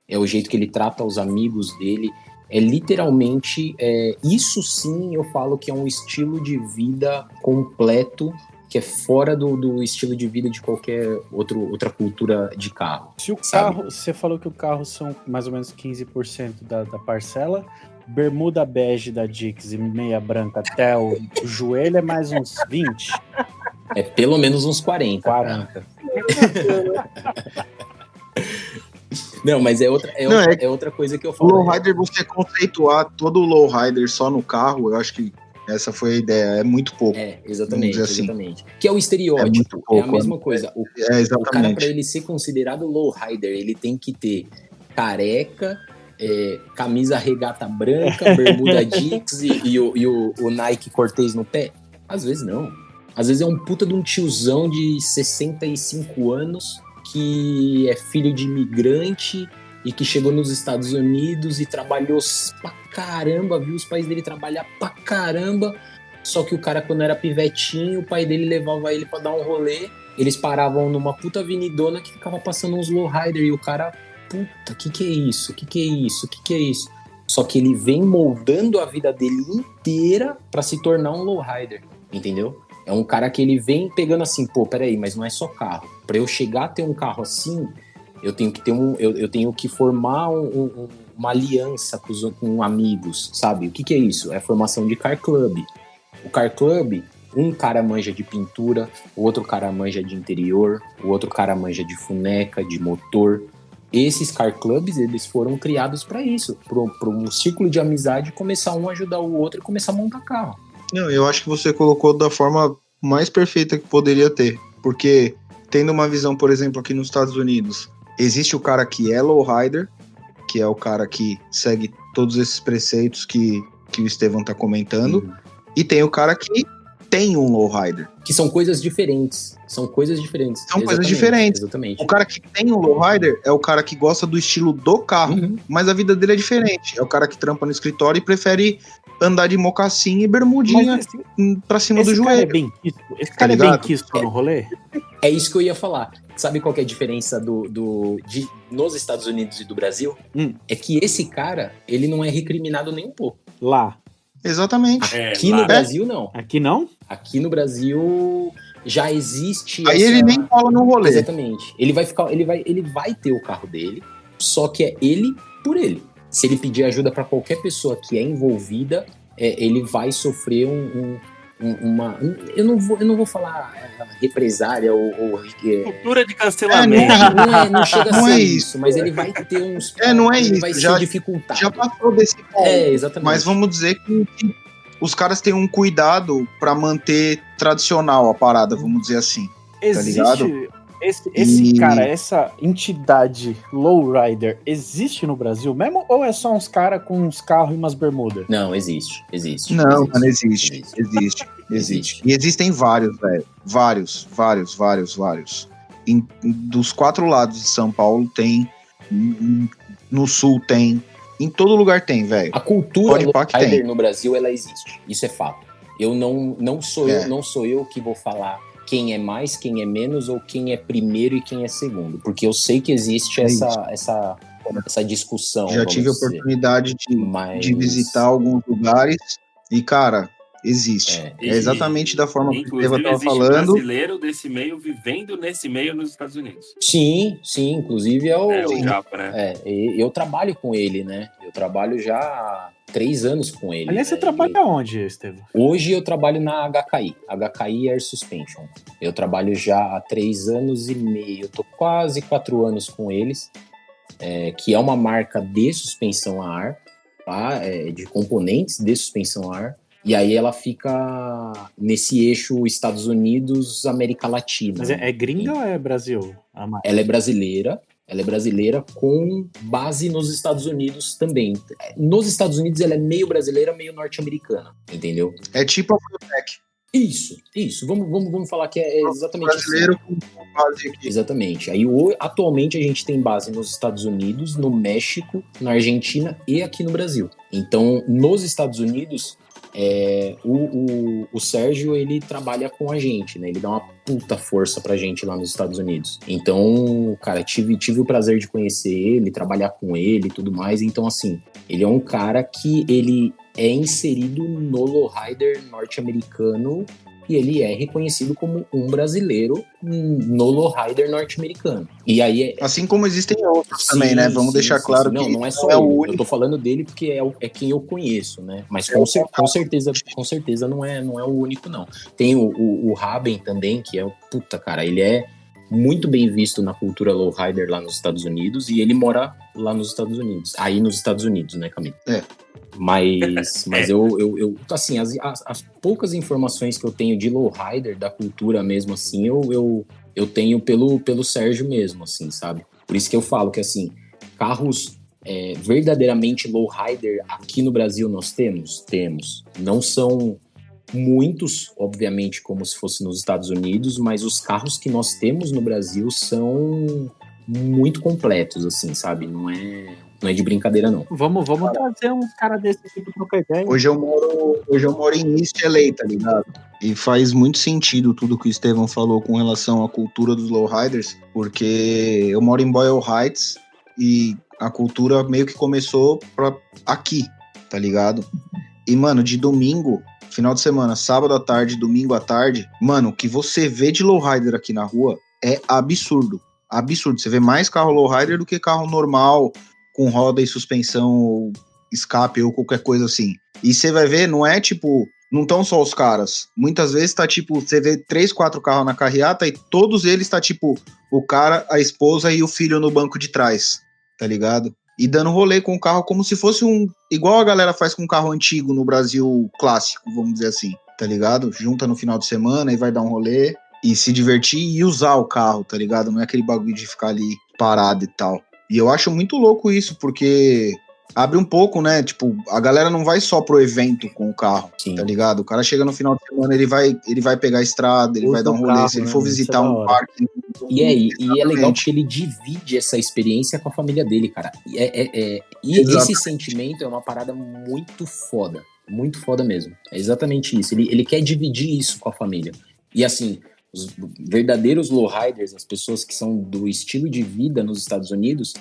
é o jeito que ele trata os amigos dele. É literalmente, isso sim eu falo que é um estilo de vida completo, que é fora do estilo de vida de qualquer outra cultura de carro. Se o carro, você falou que o carro são mais ou menos 15% da parcela, bermuda bege da Dix e meia branca até o joelho é mais uns 20? É pelo menos uns 40. 40. Não, mas é outra coisa que eu falo. O lowrider, você conceituar todo o lowrider só no carro, eu acho que essa foi a ideia, é muito pouco. Exatamente, assim. exatamente. Que é o estereótipo, pouco, a mesma coisa. O cara, para ele ser considerado lowrider, ele tem que ter careca, camisa regata branca, bermuda Dix e o Nike Cortez no pé? Às vezes não. Às vezes é um puta de um tiozão de 65 anos que é filho de imigrante e que chegou nos Estados Unidos e trabalhou pra caramba, viu os pais dele trabalhar pra caramba, só que o cara, quando era pivetinho, o pai dele levava ele pra dar um rolê, eles paravam numa puta avenidona que ficava passando uns lowrider e o cara, puta, que é isso? Que é isso? Que é isso? Só que ele vem moldando a vida dele inteira pra se tornar um lowrider, entendeu? É um cara que ele vem pegando assim, pô, peraí, mas não é só carro. Pra eu chegar a ter um carro assim, eu tenho que ter eu tenho que formar uma aliança com amigos, sabe? O que é isso? É a formação de car club. O car club, um cara manja de pintura, o outro cara manja de interior, o outro cara manja de funeca, de motor. Esses car clubs, eles foram criados para isso, para um círculo de amizade, começar um a ajudar o outro e começar a montar carro. Não, eu acho que você colocou da forma mais perfeita que poderia ter, porque tendo uma visão, por exemplo, aqui nos Estados Unidos, existe o cara que é lowrider, que é o cara que segue todos esses preceitos que o Estevão tá comentando, e tem o cara que tem um lowrider. Que são coisas diferentes. São coisas diferentes. Exatamente. O cara que tem um lowrider é o cara que gosta do estilo do carro, mas a vida dele é diferente. É o cara que trampa no escritório e prefere andar de mocassim e bermudinha pra cima do joelho. Esse cara é bem quisto no rolê? É isso que eu ia falar. Sabe qual que é a diferença nos Estados Unidos e do Brasil? É que esse cara, ele não é recriminado nem um pouco. Lá. Exatamente. Aqui no Brasil, não. Aqui não? Aqui no Brasil já existe. Aí ele nem cola no rolê. Exatamente. Ele vai ter o carro dele, só que é ele por ele. Se ele pedir ajuda para qualquer pessoa que é envolvida, ele vai sofrer uma. Eu não vou falar represália ou cultura de cancelamento. Não chega a ser isso, mas ele vai ter uns. Não é ele isso. Vai já, ser dificultado. Já passou desse ponto. Exatamente. Mas vamos dizer que os caras têm um cuidado para manter tradicional a parada, vamos dizer assim. Existe. Tá ligado? Cara, essa entidade lowrider existe no Brasil mesmo? Ou é só uns caras com uns carros e umas bermudas? Não, existe. Não, mano, existe. E existem vários, velho. Vários. Dos 4 lados de São Paulo tem, no sul tem, Em todo lugar tem, velho. A cultura Pode pá que lowrider tem. no Brasil, ela existe. Isso é fato. Eu não sou eu que vou falar quem é mais, quem é menos, ou quem é primeiro e quem é segundo. Porque eu sei que existe essa discussão. Já tive a vamos dizer. oportunidade de visitar alguns lugares e, cara, existe. É exatamente da forma que o Estevam estava falando. Brasileiro desse meio vivendo nesse meio nos Estados Unidos. Sim, inclusive é o Japa, né? Eu trabalho com ele, né? Eu trabalho já há 3 anos com ele. Aliás, você trabalha onde, Estevam? Hoje eu trabalho na HKI Air Suspension. Eu trabalho já há 3 anos e meio, tô quase 4 anos com eles, que é uma marca de suspensão a ar, tá? De componentes de suspensão a ar. E aí ela fica nesse eixo Estados Unidos, América Latina. Mas é gringa ou é Brasil? Ela é brasileira com base nos Estados Unidos também. Nos Estados Unidos ela é meio brasileira, meio norte-americana, entendeu? É tipo a Fueltec. Isso. Vamos falar que é exatamente brasileiro assim. Com base aqui. Exatamente. Aí atualmente a gente tem base nos Estados Unidos, no México, na Argentina e aqui no Brasil. Então, nos Estados Unidos, o Sérgio, ele trabalha com a gente, né? Ele dá uma puta força pra gente lá nos Estados Unidos. Então, cara, tive o prazer de conhecer ele, trabalhar com ele e tudo mais. Então, assim, ele é um cara que ele é inserido no lowrider norte-americano e ele é reconhecido como um brasileiro no lowrider norte-americano. E aí assim como existem outros também, né? Vamos deixar claro que não é só ele. O único. Eu tô falando dele porque é quem eu conheço, né? Mas com certeza não é o único, não. Tem o Raben também, que é puta, cara, ele é muito bem visto na cultura lowrider lá nos Estados Unidos e ele mora lá nos Estados Unidos. Aí nos Estados Unidos, né, Camilo? Mas eu assim, as poucas informações que eu tenho de lowrider, da cultura mesmo, assim, eu tenho pelo Sérgio mesmo, assim, sabe? Por isso que eu falo que, assim, carros verdadeiramente lowrider aqui no Brasil nós temos. Não são muitos, obviamente, como se fosse nos Estados Unidos, mas os carros que nós temos no Brasil são muito completos, assim, sabe? Não é de brincadeira, não. Vamos trazer uns caras desse tipo pra trocar ideia. Hoje eu moro em East LA, tá ligado? E faz muito sentido tudo que o Estevam falou com relação à cultura dos lowriders, porque eu moro em Boyle Heights e a cultura meio que começou aqui, tá ligado? E, mano, de domingo, final de semana, sábado à tarde, domingo à tarde, mano, o que você vê de lowrider aqui na rua é absurdo. Absurdo. Você vê mais carro lowrider do que carro normal, com roda e suspensão, ou escape ou qualquer coisa assim. E você vai ver, não é tipo, não estão só os caras. Muitas vezes tá tipo, você vê 3, 4 carros na carreata e todos eles tá tipo, o cara, a esposa e o filho no banco de trás, tá ligado? E dando rolê com o carro como se fosse igual a galera faz com um carro antigo no Brasil clássico, vamos dizer assim, tá ligado? Junta no final de semana e vai dar um rolê e se divertir e usar o carro, tá ligado? Não é aquele bagulho de ficar ali parado e tal. E eu acho muito louco isso, porque abre um pouco, né? Tipo, a galera não vai só pro evento com o carro, tá ligado? O cara chega no final de semana, ele vai pegar a estrada, ele vai dar um rolê, carro, se ele for visitar um parque. E é legal porque ele divide essa experiência com a família dele, cara. E esse sentimento é uma parada muito foda mesmo. É exatamente isso. Ele quer dividir isso com a família. E assim, os verdadeiros lowriders, as pessoas que são do estilo de vida nos Estados Unidos,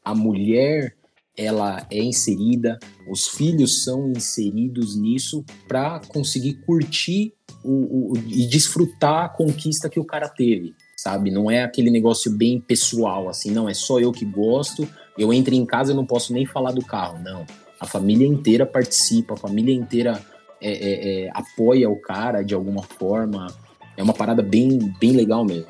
a mulher, ela é inserida, os filhos são inseridos nisso para conseguir curtir e desfrutar a conquista que o cara teve, sabe? Não é aquele negócio bem pessoal, assim, não, é só eu que gosto, eu entro em casa e não posso nem falar do carro, não. A família inteira participa, a família inteira apoia o cara de alguma forma. É uma parada bem, bem legal mesmo.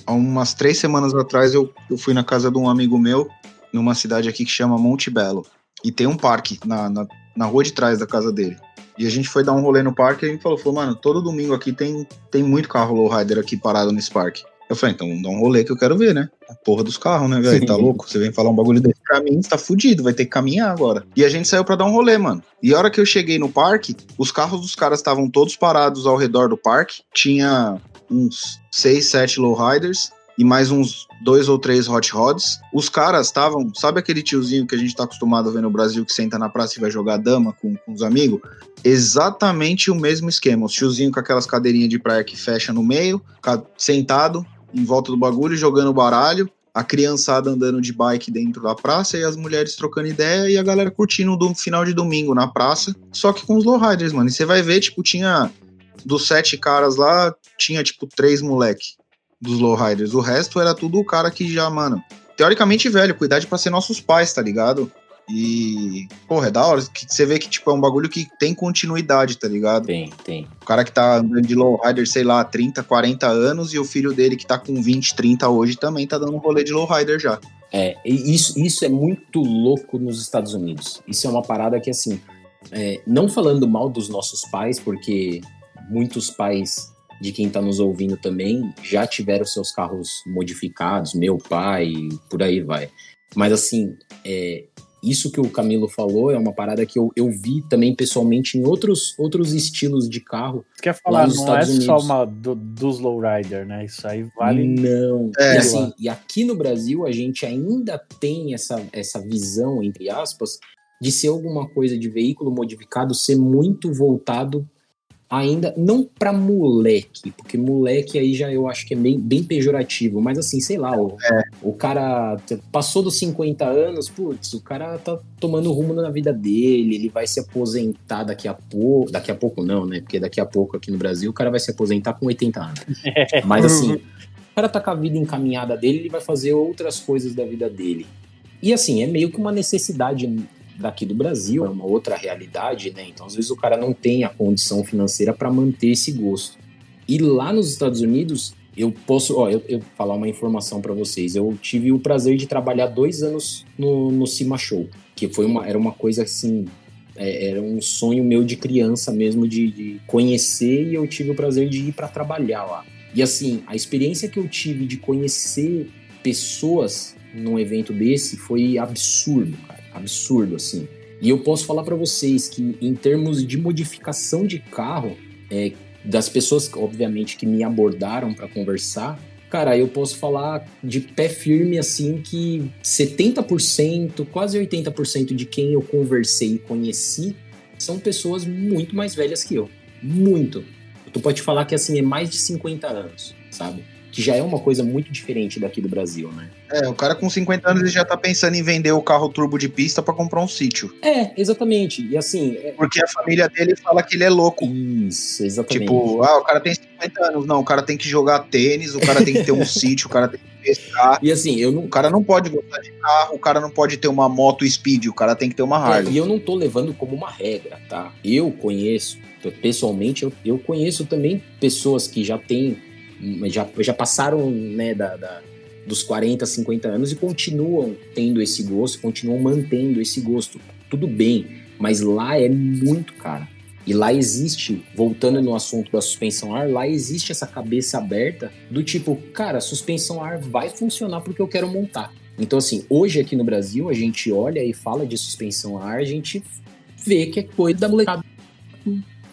Há umas 3 semanas atrás, eu fui na casa de um amigo meu, numa cidade aqui que chama Monte Belo. E tem um parque na rua de trás da casa dele. E a gente foi dar um rolê no parque e a gente falou, mano, todo domingo aqui tem muito carro lowrider aqui parado nesse parque. Eu falei, então vamos dar um rolê que eu quero ver, né? A porra dos carros, né, velho? Tá louco? Você vem falar um bagulho desse pra mim, você tá fudido, vai ter que caminhar agora. E a gente saiu pra dar um rolê, mano. E a hora que eu cheguei no parque, os carros dos caras estavam todos parados ao redor do parque. Tinha uns 6, 7 lowriders. e mais uns 2 ou 3 hot rods. Os caras estavam, sabe aquele tiozinho que a gente tá acostumado a ver no Brasil que senta na praça e vai jogar dama com os amigos? Exatamente o mesmo esquema. Os tiozinhos com aquelas cadeirinhas de praia que fecha no meio, sentado em volta do bagulho, jogando baralho, a criançada andando de bike dentro da praça e as mulheres trocando ideia e a galera curtindo do final de domingo na praça, só que com os lowriders, mano. E você vai ver, tipo, tinha dos 7 caras lá, tinha tipo 3 moleque dos lowriders. O resto era tudo o cara que já, mano, teoricamente velho, com idade pra ser nossos pais, tá ligado? E, porra, é da hora que você vê que, tipo, é um bagulho que tem continuidade, tá ligado? Tem. O cara que tá andando de lowrider, sei lá, 30, 40 anos, e o filho dele que tá com 20, 30 hoje também tá dando um rolê de lowrider já. Isso é muito louco nos Estados Unidos. Isso é uma parada que, assim, não falando mal dos nossos pais, porque muitos pais de quem tá nos ouvindo também já tiveram seus carros modificados, meu pai, por aí vai. Mas, assim, isso que o Camilo falou é uma parada que eu vi também pessoalmente em outros estilos de carro. Você quer falar, nos não Estados é Unidos. só uma dos lowrider, né? Isso aí vale... Não. E aqui no Brasil a gente ainda tem essa visão, entre aspas, de ser alguma coisa de veículo modificado, ser muito voltado ainda, não pra moleque, porque moleque aí já eu acho que é bem pejorativo, mas assim, sei lá, o cara passou dos 50 anos, putz, o cara tá tomando rumo na vida dele, ele vai se aposentar daqui a pouco não, né, porque daqui a pouco aqui no Brasil o cara vai se aposentar com 80 anos, mas assim, o cara tá com a vida encaminhada dele, ele vai fazer outras coisas da vida dele, e assim, é meio que uma necessidade daqui do Brasil, é uma outra realidade, né? Então, às vezes, o cara não tem a condição financeira para manter esse gosto. E lá nos Estados Unidos, eu posso... eu falar uma informação para vocês. Eu tive o prazer de trabalhar 2 anos no SEMA Show, que era uma coisa assim... era um sonho meu de criança mesmo, de conhecer, e eu tive o prazer de ir para trabalhar lá. E assim, a experiência que eu tive de conhecer pessoas num evento desse foi absurdo, cara. Absurdo, assim. E eu posso falar pra vocês que, em termos de modificação de carro, das pessoas, obviamente, que me abordaram pra conversar, cara, eu posso falar de pé firme, assim, que 70%, quase 80% de quem eu conversei e conheci são pessoas muito mais velhas que eu. Muito. Tu pode falar que, assim, é mais de 50 anos, sabe? Que já é uma coisa muito diferente daqui do Brasil, né? O cara com 50 anos ele já tá pensando em vender o carro turbo de pista pra comprar um sítio. Exatamente. E assim... Porque a família dele fala que ele é louco. Isso, exatamente. Tipo, o cara tem 50 anos. Não, o cara tem que jogar tênis, o cara tem que ter um sítio, o cara tem que pescar. E assim, o cara não pode gostar de carro, o cara não pode ter uma moto Speed, o cara tem que ter uma Harley. E eu não tô levando como uma regra, tá? Eu conheço, pessoalmente, eu conheço também pessoas que já têm, já passaram, né, dos 40, 50 anos e continuam tendo esse gosto, continuam mantendo esse gosto. Tudo bem, mas lá é muito caro. E lá existe, voltando no assunto da suspensão ar, lá existe essa cabeça aberta do tipo, cara, suspensão ar vai funcionar porque eu quero montar. Então, assim, hoje aqui no Brasil, a gente olha e fala de suspensão ar, a gente vê que é coisa da molecada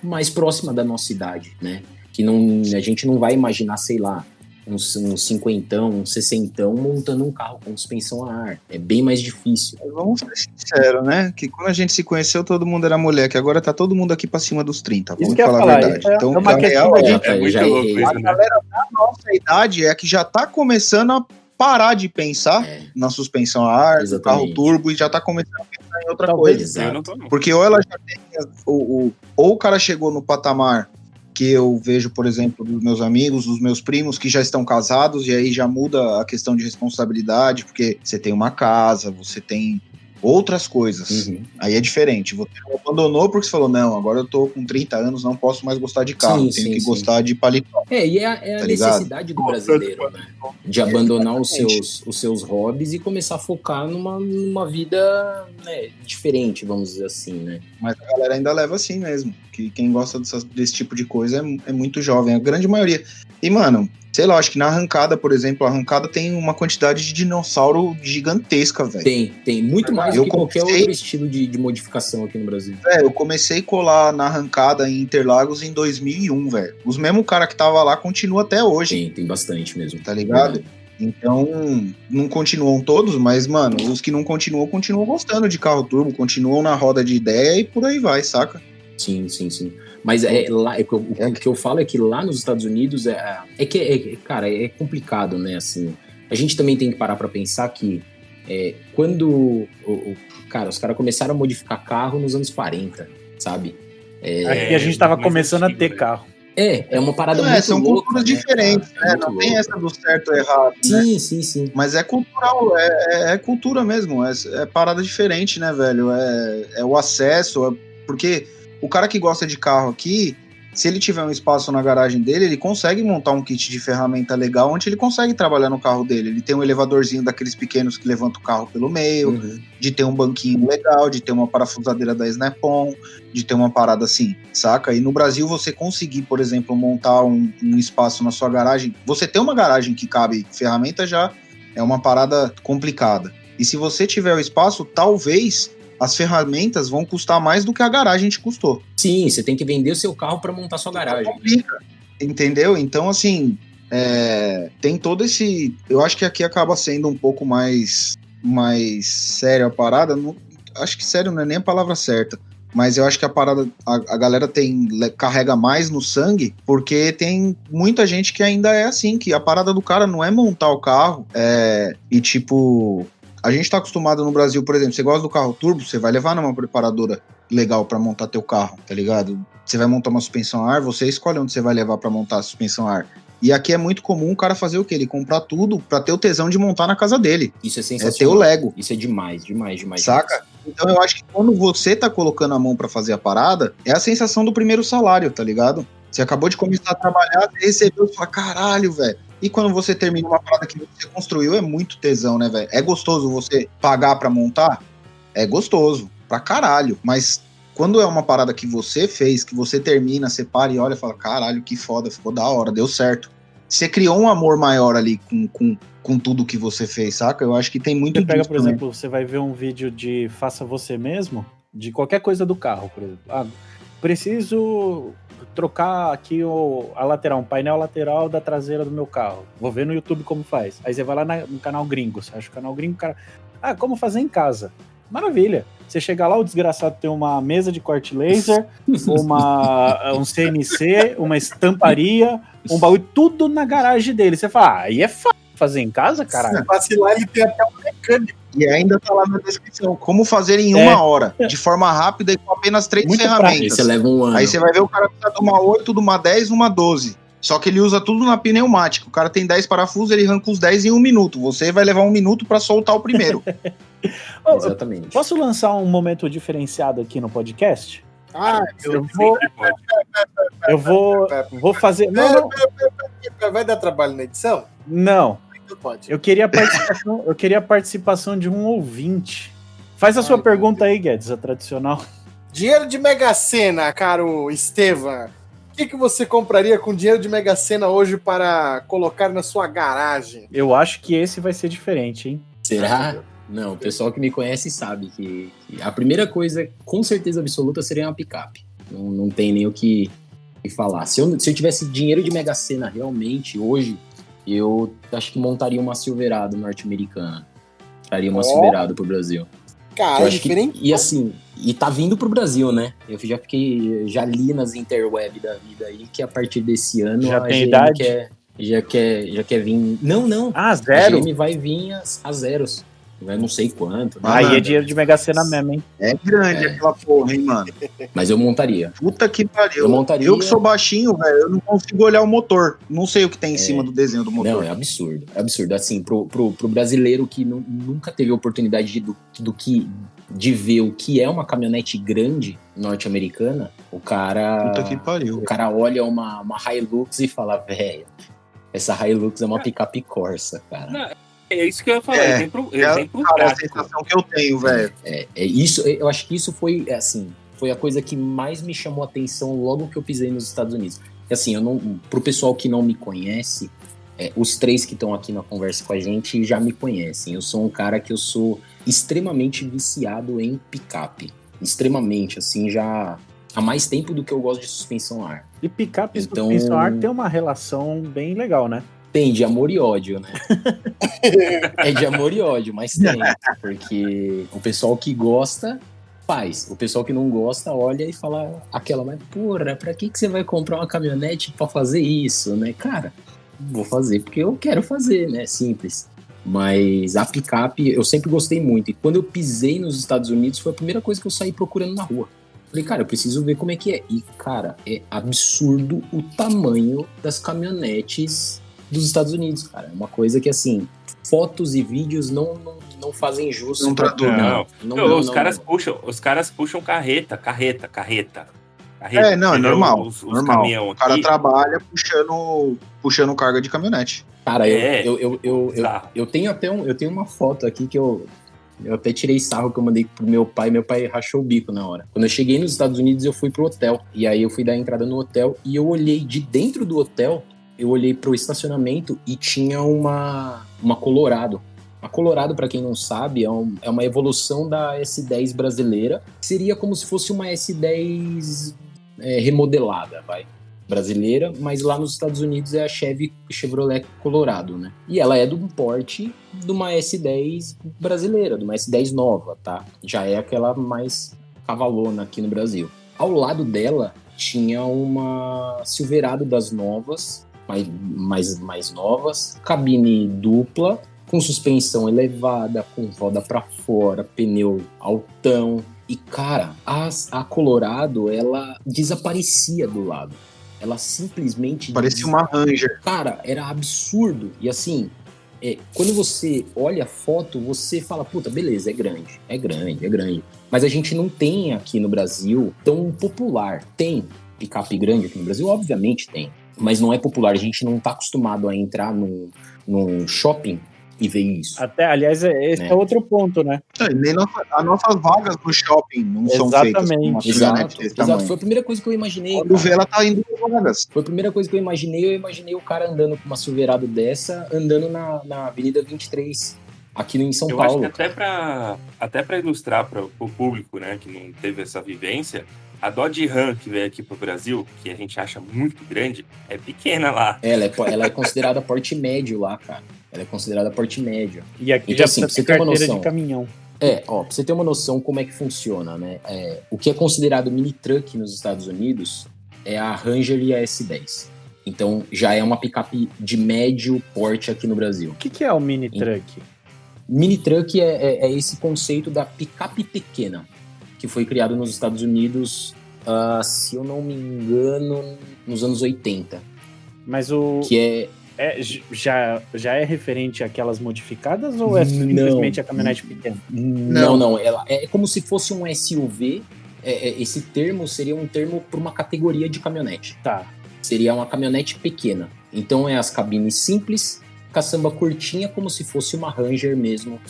mais próxima da nossa idade, né? Que a gente não vai imaginar, sei lá, uns 50, uns 60 montando um carro com suspensão a ar. É bem mais difícil. Vamos ser sinceros, né? Que quando a gente se conheceu, todo mundo era mulher, que agora tá todo mundo aqui pra cima dos 30. Vamos falar a verdade. Então, uma questão a galera da nossa idade é que já tá começando a parar de pensar na suspensão a ar, no carro turbo, e já tá começando a pensar em outra coisa. Porque ou ela já tem ou o cara chegou no patamar que eu vejo, por exemplo, dos meus amigos, dos meus primos que já estão casados, e aí já muda a questão de responsabilidade, porque você tem uma casa, você tem outras coisas. Uhum. Aí é diferente. Você abandonou porque você falou, não, agora eu tô com 30 anos, não posso mais gostar de carro, tenho que gostar de paletó. E é a necessidade do brasileiro, né? De abandonar os seus hobbies e começar a focar numa vida, né, diferente, vamos dizer assim, né? Mas a galera ainda leva assim mesmo, que quem gosta desse tipo de coisa é muito jovem, a grande maioria. E, mano, sei lá, acho que na arrancada, por exemplo, a arrancada tem uma quantidade de dinossauro gigantesca, velho. Tem. Muito mais do que qualquer outro estilo de modificação aqui no Brasil. Eu comecei a colar na arrancada em Interlagos em 2001, velho. Os mesmos cara que tava lá continua até hoje. Tem bastante mesmo. Tá ligado? Então, não continuam todos, mas, mano, os que não continuam gostando de carro turbo, continuam na roda de ideia e por aí vai, saca? Sim. Mas lá, o que eu falo é que lá nos Estados Unidos cara, é complicado, né? Assim, a gente também tem que parar pra pensar que quando cara, os caras começaram a modificar carro nos anos 40, sabe? Aqui a gente tava começando a ter carro. É uma parada muito são louca, culturas diferentes, né? Não tem essa do certo ou errado, né? Sim. Mas é cultural, é cultura mesmo, é parada diferente, né, velho? É o acesso, porque o cara que gosta de carro aqui, se ele tiver um espaço na garagem dele, ele consegue montar um kit de ferramenta legal onde ele consegue trabalhar no carro dele. Ele tem um elevadorzinho daqueles pequenos que levanta o carro pelo meio, de ter um banquinho legal, de ter uma parafusadeira da Snap-on, de ter uma parada assim, saca? E no Brasil você conseguir, por exemplo, montar um espaço na sua garagem, você ter uma garagem que cabe ferramenta já é uma parada complicada. E se você tiver o espaço, talvez as ferramentas vão custar mais do que a garagem te custou. Sim, você tem que vender o seu carro para montar sua garagem. Complica, entendeu? Então, assim, tem todo esse... Eu acho que aqui acaba sendo um pouco mais sério a parada. Não, acho que sério não é nem a palavra certa. Mas eu acho que a parada, a galera carrega mais no sangue, porque tem muita gente que ainda é assim, que a parada do cara não é montar o carro, e tipo... A gente tá acostumado no Brasil, por exemplo, você gosta do carro turbo, você vai levar numa preparadora legal pra montar teu carro, tá ligado? Você vai montar uma suspensão a ar, você escolhe onde você vai levar pra montar a suspensão a ar. E aqui é muito comum o cara fazer o quê? Ele comprar tudo pra ter o tesão de montar na casa dele. Isso é sensacional. É ter o Lego. Isso é demais. Saca? Então eu acho que quando você tá colocando a mão pra fazer a parada, é a sensação do primeiro salário, tá ligado? Você acabou de começar a trabalhar, você recebeu e fala, caralho, velho. E quando você termina uma parada que você construiu, é muito tesão, né, velho? É gostoso você pagar pra montar? É gostoso, pra caralho. Mas quando é uma parada que você fez, que você termina, você para e olha e fala, caralho, que foda, ficou da hora, deu certo. Você criou um amor maior ali com tudo que você fez, saca? Eu acho que tem muito Você pega, disso por também. exemplo, você vai ver um vídeo de faça você mesmo, de qualquer coisa do carro, por exemplo. Preciso trocar aqui a lateral, um painel lateral da traseira do meu carro. Vou ver no YouTube como faz. Aí você vai lá no canal gringo, você acha o canal gringo, o cara... como fazer em casa. Maravilha. Você chega lá, o desgraçado tem uma mesa de corte laser, um CNC, uma estamparia, um bagulho, tudo na garagem dele. Você fala, aí é fácil fazer em casa, caralho. Vacilar, ele tem até um mecânico. E ainda tá lá na descrição, como fazer em uma hora, de forma rápida e com apenas 3 Muito ferramentas. Aí você leva um ano. Aí você vai ver o cara precisa de uma 8, de uma 10, uma 12. Só que ele usa tudo na pneumática. O cara tem 10 parafusos, ele arranca os 10 em 1 minuto. Você vai levar 1 minuto pra soltar o primeiro. Exatamente. Posso lançar um momento diferenciado aqui no podcast? Eu vou fazer... Não. Vai dar trabalho na edição? Não. Pode. Eu queria a participação de um ouvinte. Faz a sua pergunta aí, Guedes, a tradicional. Dinheiro de Mega Sena, caro Estevam. O que você compraria com dinheiro de Mega Sena hoje para colocar na sua garagem? Eu acho que esse vai ser diferente, hein? Será? Não, o pessoal que me conhece sabe que a primeira coisa, com certeza absoluta, seria uma picape. Não tem nem o que falar. Se eu tivesse dinheiro de Mega Sena realmente hoje, eu acho que montaria uma Silverado norte-americana. Traria uma Silverado pro Brasil. Cara, diferente. E assim, e tá vindo pro Brasil, né? Eu já li nas interweb da vida aí que a partir desse ano já a tem GM idade? já quer vir. Não. Zero? A GM vai vir a zeros. Vai não sei quanto. Aí é dinheiro de Mega Sena mesmo, hein? É grande aquela porra, hein, mano? Mas eu montaria. Puta que pariu. Eu montaria. Eu que sou baixinho, velho, eu não consigo olhar o motor. Não sei o que tem em cima do desenho do motor. Não, é absurdo. É absurdo. Assim, pro brasileiro que nunca teve a oportunidade de ver o que é uma caminhonete grande norte-americana, o cara... Puta que pariu. O cara olha uma Hilux e fala, velho, essa Hilux é uma picape Corsa, cara. Não, é isso que eu ia falar. Exemplo cara, é a prático. sensação que eu tenho, velho. Isso, eu acho que isso foi, assim, foi a coisa que mais me chamou a atenção logo que eu pisei nos Estados Unidos. Porque, assim, pro pessoal que não me conhece, os 3 que estão aqui na conversa com a gente já me conhecem. Eu sou um cara que eu sou extremamente viciado em picape. Extremamente, assim, já há mais tempo do que eu gosto de suspensão a ar. E picape e Então... suspensão a ar tem uma relação bem legal, né? Tem de amor e ódio, né? É de amor e ódio, mas tem. Porque o pessoal que gosta faz. O pessoal que não gosta olha e fala aquela, mas porra, pra que você vai comprar uma caminhonete pra fazer isso, né? Cara, vou fazer porque eu quero fazer, né? Simples. Mas a picape eu sempre gostei muito. E quando eu pisei nos Estados Unidos, foi a primeira coisa que eu saí procurando na rua. Falei, cara, eu preciso ver como é que é. E, cara, é absurdo o tamanho das caminhonetes dos Estados Unidos, cara. É uma coisa que, assim, fotos e vídeos não fazem jus. Não traduz. Os caras puxam carreta. É, não, é normal. Os normal. O cara aqui. trabalha puxando carga de caminhonete. Cara, eu tenho uma foto aqui que eu até tirei sarro que eu mandei pro meu pai rachou o bico na hora. Quando eu cheguei nos Estados Unidos, eu fui pro hotel. E aí eu fui dar a entrada no hotel e eu olhei de dentro do hotel, eu olhei pro estacionamento e tinha uma Colorado. A Colorado, pra quem não sabe, é uma evolução da S10 brasileira. Seria como se fosse uma S10 remodelada, brasileira, mas lá nos Estados Unidos é a Chevrolet Colorado, né? E ela é do porte de uma S10 brasileira, de uma S10 nova, tá? Já é aquela mais cavalona aqui no Brasil. Ao lado dela tinha uma Silverado das novas, mais novas, cabine dupla, com suspensão elevada, com roda pra fora, pneu altão. E, cara, a Colorado, ela desaparecia do lado. Ela simplesmente... Parecia uma Ranger. Cara, era absurdo. E assim, quando você olha a foto, você fala, puta, beleza, é grande. Mas a gente não tem aqui no Brasil tão popular. Tem picape grande aqui no Brasil? Obviamente tem. Mas não é popular. A gente não tá acostumado a entrar num shopping e ver isso. Até, aliás, esse é outro ponto, né? Nem as nossas vagas no shopping não são feitas. Exato. Foi a primeira coisa que eu imaginei. Quando vê, ela tá indo nas vagas. Foi a primeira coisa que eu imaginei o cara andando com uma Silverado dessa, andando na Avenida 23, aqui em São Paulo. Eu acho que até pra ilustrar para o público, né, que não teve essa vivência, a Dodge Ram que veio aqui pro Brasil, que a gente acha muito grande, é pequena lá. Ela é considerada porte médio lá, cara. Ela é considerada porte médio. E aqui então, já assim, precisa ter carteira de caminhão. Pra você ter uma noção como é que funciona, né? O que é considerado mini truck nos Estados Unidos é a Ranger e a S10. Então, já é uma picape de médio porte aqui no Brasil. O que é o mini truck? Mini truck é esse conceito da picape pequena, que foi criado nos Estados Unidos, se eu não me engano, nos anos 80. Mas já é referente àquelas modificadas ou é simplesmente a caminhonete pequena? Não. Ela é como se fosse um SUV. Esse termo seria um termo para uma categoria de caminhonete. Tá. Seria uma caminhonete pequena. Então é as cabines simples, caçamba curtinha, como se fosse uma Ranger mesmo,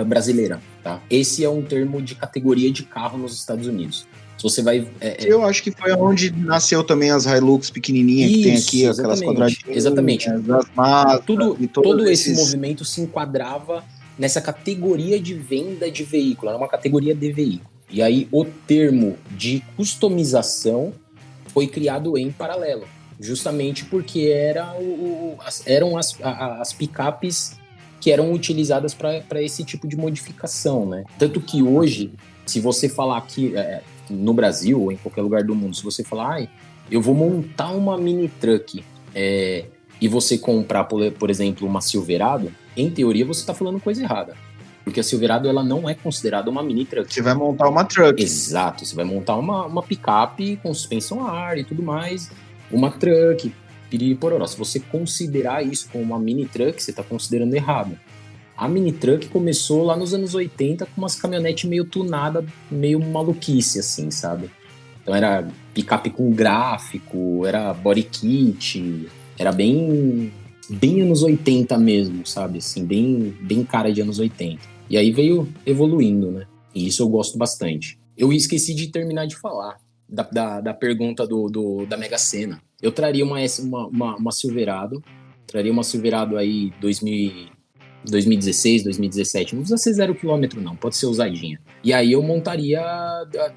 brasileira. Tá? Esse é um termo de categoria de carro nos Estados Unidos. Se você vai... Eu acho que foi onde nasceu também as Hilux pequenininhas que tem aqui, aquelas quadradinhas. Exatamente. As Mazda, todo esse movimento se enquadrava nessa categoria de venda de veículo. Era uma categoria de veículo. E aí o termo de customização foi criado em paralelo. Justamente porque eram as picapes que eram utilizadas para esse tipo de modificação, né? Tanto que hoje, se você falar aqui no Brasil ou em qualquer lugar do mundo, se você falar, eu vou montar uma mini truck e você comprar, por exemplo, uma Silverado, em teoria você está falando coisa errada. Porque a Silverado, ela não é considerada uma mini truck. Você vai montar uma truck. Exato, você vai montar uma picape com suspensão a ar e tudo mais, uma truck, piriri pororó. Se você considerar isso como uma mini truck, você está considerando errado. A mini truck começou lá nos anos 80 com umas caminhonetes meio tunada, meio maluquice, assim, sabe? Então era picape com gráfico, era body kit, era bem anos 80 mesmo, sabe? Assim, bem cara de anos 80. E aí veio evoluindo, né? E isso eu gosto bastante. Eu esqueci de terminar de falar da pergunta da Mega Sena. Eu traria uma Silverado, aí 2016, 2017. Não precisa ser 0 km não, pode ser usadinha. E aí eu montaria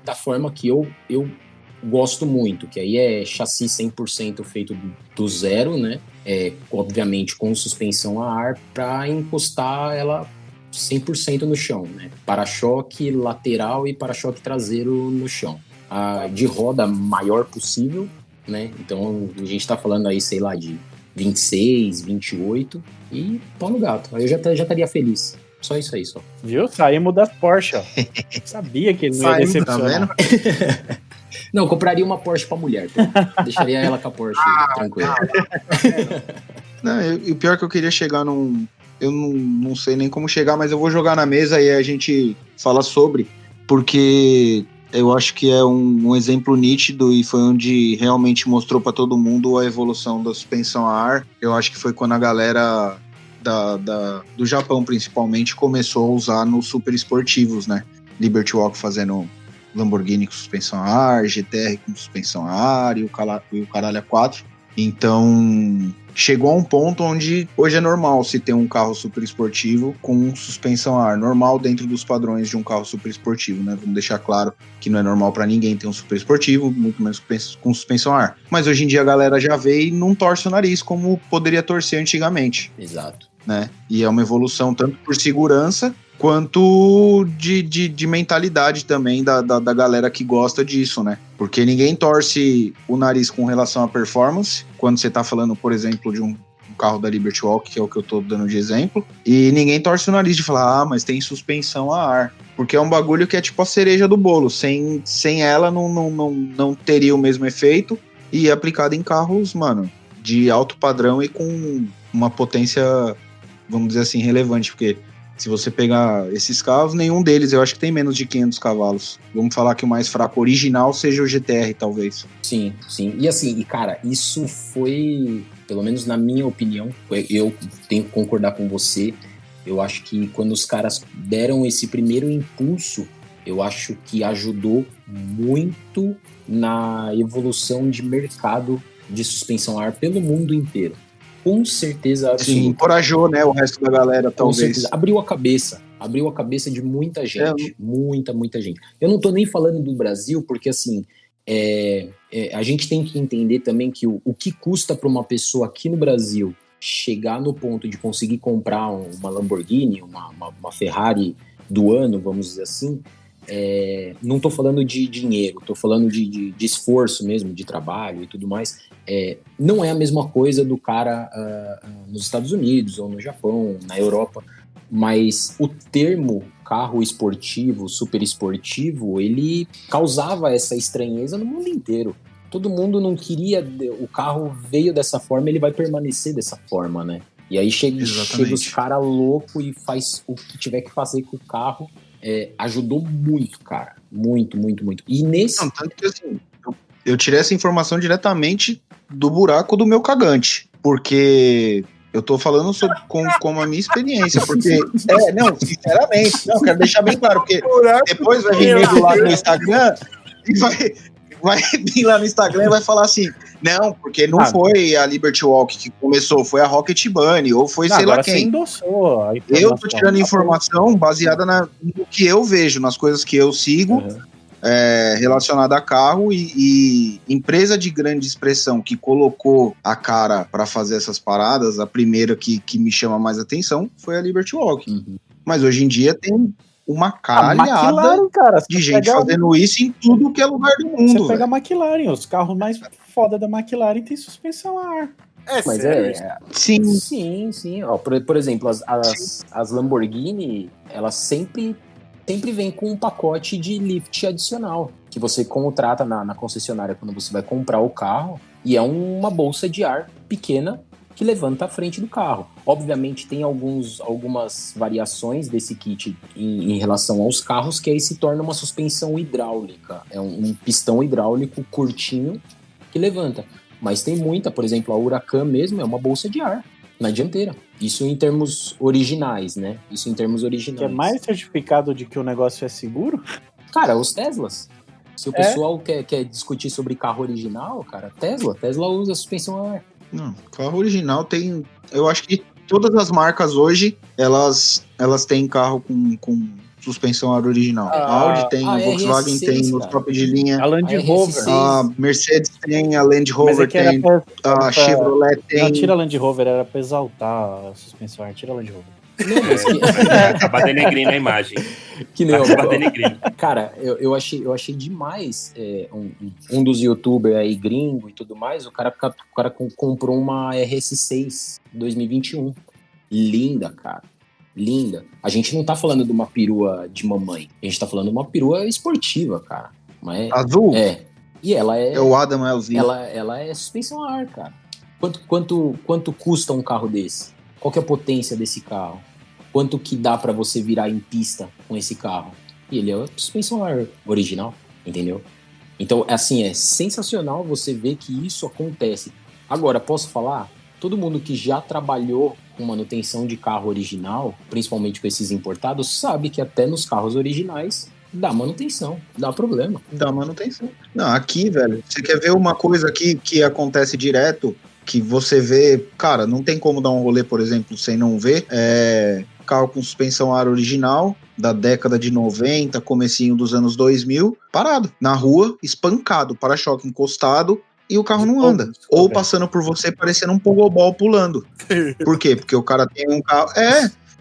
da forma que eu gosto muito, que aí é chassi 100% feito do zero, né? Obviamente com suspensão a ar para encostar ela 100% no chão, né? Para-choque lateral e para-choque traseiro no chão. De roda maior possível, né? Então a gente tá falando aí, sei lá, de 26, 28 e pau no gato. Aí eu já estaria feliz. Só isso aí, só. Viu? Saímos da Porsche, ó. Sabia que ele não ia decepcionar. Tá vendo? Não, eu compraria uma Porsche pra mulher, tá? Deixaria ela com a Porsche, tranquilo. Não, e o pior é que eu queria chegar num... Eu não sei nem como chegar, mas eu vou jogar na mesa e a gente fala sobre, porque eu acho que é um exemplo nítido e foi onde realmente mostrou pra todo mundo a evolução da suspensão a ar. Eu acho que foi quando a galera do Japão, principalmente, começou a usar nos super esportivos, né? Liberty Walk fazendo Lamborghini com suspensão a ar, GTR com suspensão a ar e o caralho a 4. Então, chegou a um ponto onde hoje é normal se ter um carro super esportivo com suspensão a ar. Normal dentro dos padrões de um carro super esportivo, né? Vamos deixar claro que não é normal para ninguém ter um super esportivo, muito menos com suspensão a ar. Mas hoje em dia a galera já vê e não torce o nariz como poderia torcer antigamente. Exato. Né? E é uma evolução tanto por segurança quanto de mentalidade também da galera que gosta disso, né? Porque ninguém torce o nariz com relação à performance, quando você tá falando, por exemplo, de um carro da Liberty Walk, que é o que eu tô dando de exemplo, e ninguém torce o nariz de falar, mas tem suspensão a ar, porque é um bagulho que é tipo a cereja do bolo, sem ela não teria o mesmo efeito, e é aplicado em carros, mano, de alto padrão e com uma potência, vamos dizer assim, relevante, porque se você pegar esses carros, nenhum deles eu acho que tem menos de 500 cavalos. Vamos falar que o mais fraco original seja o GTR, talvez. Sim. E assim, cara, isso foi, pelo menos na minha opinião, eu tenho que concordar com você, eu acho que quando os caras deram esse primeiro impulso, eu acho que ajudou muito na evolução de mercado de suspensão a ar pelo mundo inteiro. Com certeza absoluta. Sim, encorajou, né, o resto da galera, talvez. Com certeza. Abriu a cabeça de muita gente, muita gente. Eu não tô nem falando do Brasil, porque assim, a gente tem que entender também que o que custa para uma pessoa aqui no Brasil chegar no ponto de conseguir comprar uma Lamborghini, uma Ferrari do ano, vamos dizer assim, não tô falando de dinheiro, tô falando de esforço mesmo, de trabalho e tudo mais. Não é a mesma coisa do cara nos Estados Unidos ou no Japão, na Europa, mas o termo carro esportivo, super esportivo, ele causava essa estranheza no mundo inteiro. Todo mundo não queria, o carro veio dessa forma, ele vai permanecer dessa forma, né? E aí chega os caras loucos e faz o que tiver que fazer com o carro. Ajudou muito, cara. Muito. E nesse... Não, tanto que assim, eu tirei essa informação diretamente do buraco do meu cagante, porque eu tô falando com a minha experiência, porque, sinceramente, quero deixar bem claro, porque depois vai vir nego lá no Instagram e vai vir lá no Instagram e vai falar assim, não, porque não foi a Liberty Walk que começou, foi a Rocket Bunny, ou foi sei lá quem. Eu tô tirando informação baseada no que eu vejo, nas coisas que eu sigo, relacionada a carro e empresa de grande expressão que colocou a cara para fazer essas paradas, a primeira que me chama mais atenção foi a Liberty Walk. Uhum. Mas hoje em dia tem uma caralhada de gente fazendo isso em tudo que é lugar do mundo. Você pega a McLaren, os carros mais foda da McLaren tem suspensão a ar. Mas Sim. Ó, por exemplo, as Lamborghini, elas sempre vem com um pacote de lift adicional, que você contrata na concessionária quando você vai comprar o carro, e é uma bolsa de ar pequena que levanta a frente do carro. Obviamente tem algumas variações desse kit em relação aos carros, que aí se torna uma suspensão hidráulica. É um pistão hidráulico curtinho que levanta. Mas tem muita, por exemplo, a Huracan mesmo é uma bolsa de ar na dianteira. Isso em termos originais, né? Que é mais certificado de que o negócio é seguro? Cara, os Teslas. Se o pessoal quer discutir sobre carro original, cara, Tesla usa suspensão a ar. Não, carro original tem... Eu acho que todas as marcas hoje, elas têm carro com suspensão aro original. A Audi tem, a Volkswagen RS6, tem, nos cara. top de linha. A Land A Rover. RS6. A Mercedes tem, a Land Mas Rover é que era tem, pra- a Chevrolet tem. Não, tira a Land Rover, era pra exaltar a suspensão ar, tira a Land Rover. Não, mas que, Acaba denegrindo a imagem. que nem Acaba denegrindo. Cara, eu achei demais um dos youtubers aí gringo e tudo mais, o cara comprou uma RS6 2021. Linda, cara. Linda. A gente não tá falando de uma perua de mamãe. A gente tá falando de uma perua esportiva, cara. Mas Azul? E ela é... É o Adam Elzinho. Ela é suspensão a ar, cara. Quanto custa um carro desse? Qual que é a potência desse carro? Quanto que dá pra você virar em pista com esse carro? E ele é suspensão a ar original, entendeu? Então, assim, é sensacional você ver que isso acontece. Agora, posso falar? Todo mundo que já trabalhou com manutenção de carro original, principalmente com esses importados, sabe que até nos carros originais dá manutenção, dá problema. Da manutenção. Não, aqui, velho, você quer ver uma coisa aqui que acontece direto, que você vê, cara, não tem como dar um rolê, por exemplo, sem não ver, carro com suspensão aro original, da década de 90, comecinho dos anos 2000, parado, na rua, espancado, para-choque encostado, e o carro não anda. Ou passando por você parecendo um pogobol pulando. Por quê? Porque o cara tem um carro...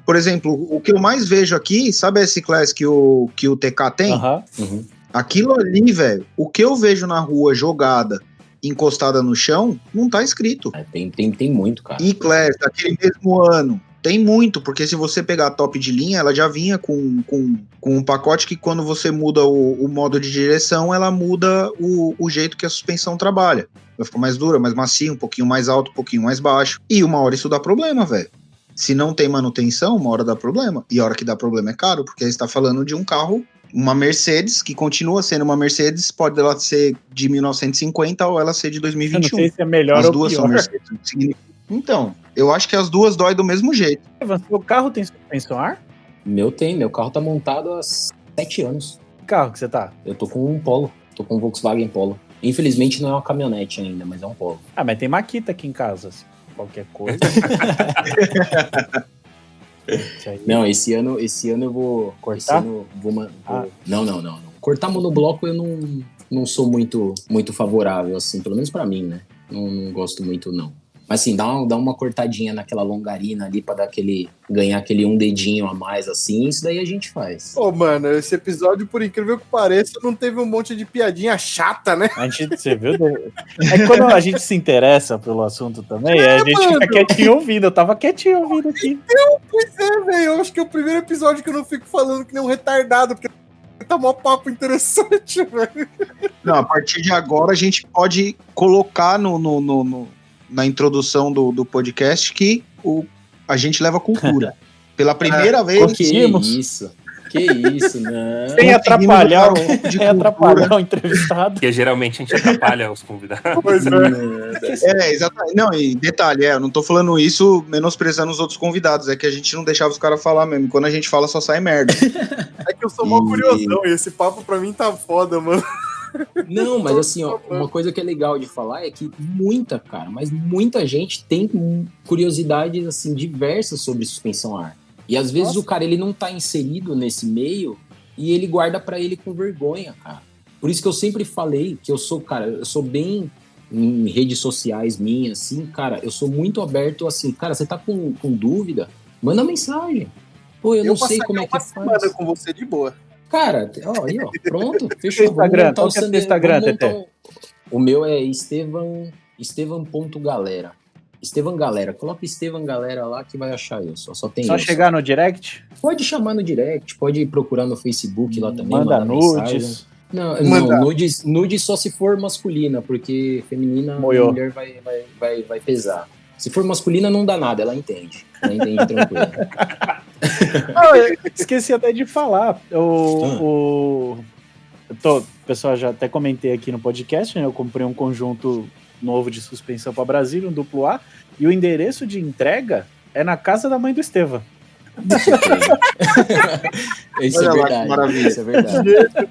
Por exemplo, o que eu mais vejo aqui, sabe a S-Class que o TK tem? Uhum. Aquilo ali, velho, o que eu vejo na rua jogada, encostada no chão, não tá escrito. Tem muito, cara. E-Class, daquele mesmo ano, tem muito, porque se você pegar a top de linha, ela já vinha com um pacote que quando você muda o modo de direção, ela muda o jeito que a suspensão trabalha. Vai ficar mais dura, mais macia, um pouquinho mais alto, um pouquinho mais baixo. E uma hora isso dá problema, velho. Se não tem manutenção, uma hora dá problema. E a hora que dá problema é caro, porque aí você tá falando de um carro, uma Mercedes, que continua sendo uma Mercedes, pode ela ser de 1950 ou ela ser de 2021. Eu não sei se é melhor As ou duas pior. são Mercedes. Então, eu acho que as duas dói do mesmo jeito. Evan, seu carro tem suspensão ar? Meu carro tá montado há 7 anos. Que carro que você tá? Eu tô com um Polo, tô com um Volkswagen Polo. Infelizmente não é uma caminhonete ainda, mas é um Polo. Ah, mas tem Makita aqui em casa. Qualquer coisa. Isso aí. Não, esse ano eu vou Cortar? Não. Cortar monobloco eu não sou muito favorável, assim, pelo menos pra mim, né? Não gosto muito, não. Mas assim, dá uma cortadinha naquela longarina ali pra ganhar aquele um dedinho a mais, assim, isso daí a gente faz. Ô, mano, esse episódio, por incrível que pareça, não teve um monte de piadinha chata, né? Você viu? É quando a gente se interessa pelo assunto também, a gente fica quietinho ouvindo. Eu tava quietinho ouvindo aqui. Pois é, velho. Eu acho que é o primeiro episódio que eu não fico falando que nem um retardado, porque tá mó papo interessante, velho. Não, a partir de agora a gente pode colocar na introdução do podcast que a gente leva cultura. Pela primeira vez. Que isso, não. Sem atrapalhar o entrevistado. Porque geralmente a gente atrapalha os convidados. Pois é. Exatamente. Não, e detalhe, eu não tô falando isso menosprezando os outros convidados, é que a gente não deixava os caras falar mesmo. Quando a gente fala, só sai merda. É que eu sou mó curiosão e esse papo pra mim tá foda, mano. Não, mas assim, ó, uma coisa que é legal de falar é que muita gente tem curiosidades, assim, diversas sobre suspensão a ar. E às vezes o cara, ele não tá inserido nesse meio e ele guarda pra ele com vergonha, cara. Por isso que eu sempre falei que eu sou bem em redes sociais minhas, assim, cara, eu sou muito aberto, assim, cara, você tá com dúvida? Manda mensagem. Pô, eu não sei como é que faz. Semana com você de boa. Cara, aí, ó, pronto, fechou. Instagram, qual que é o teu Instagram, Tete? O meu é Estevan.galera. Estevan Galera, coloca Estevan Galera lá que vai achar eu, só tem Só isso. chegar no direct? Pode chamar no direct, pode procurar no Facebook lá também, Manda nudes. Manda. Não, nudes só se for masculina, porque feminina, Moiou. a mulher vai pesar. Se for masculina não dá nada, ela entende tranquilo. Eu esqueci até de falar. O pessoal, já até comentei aqui no podcast, né? Eu comprei um conjunto novo de suspensão para Brasília, um duplo A, e o endereço de entrega é na casa da mãe do Estevam. Isso é verdade, isso é verdade.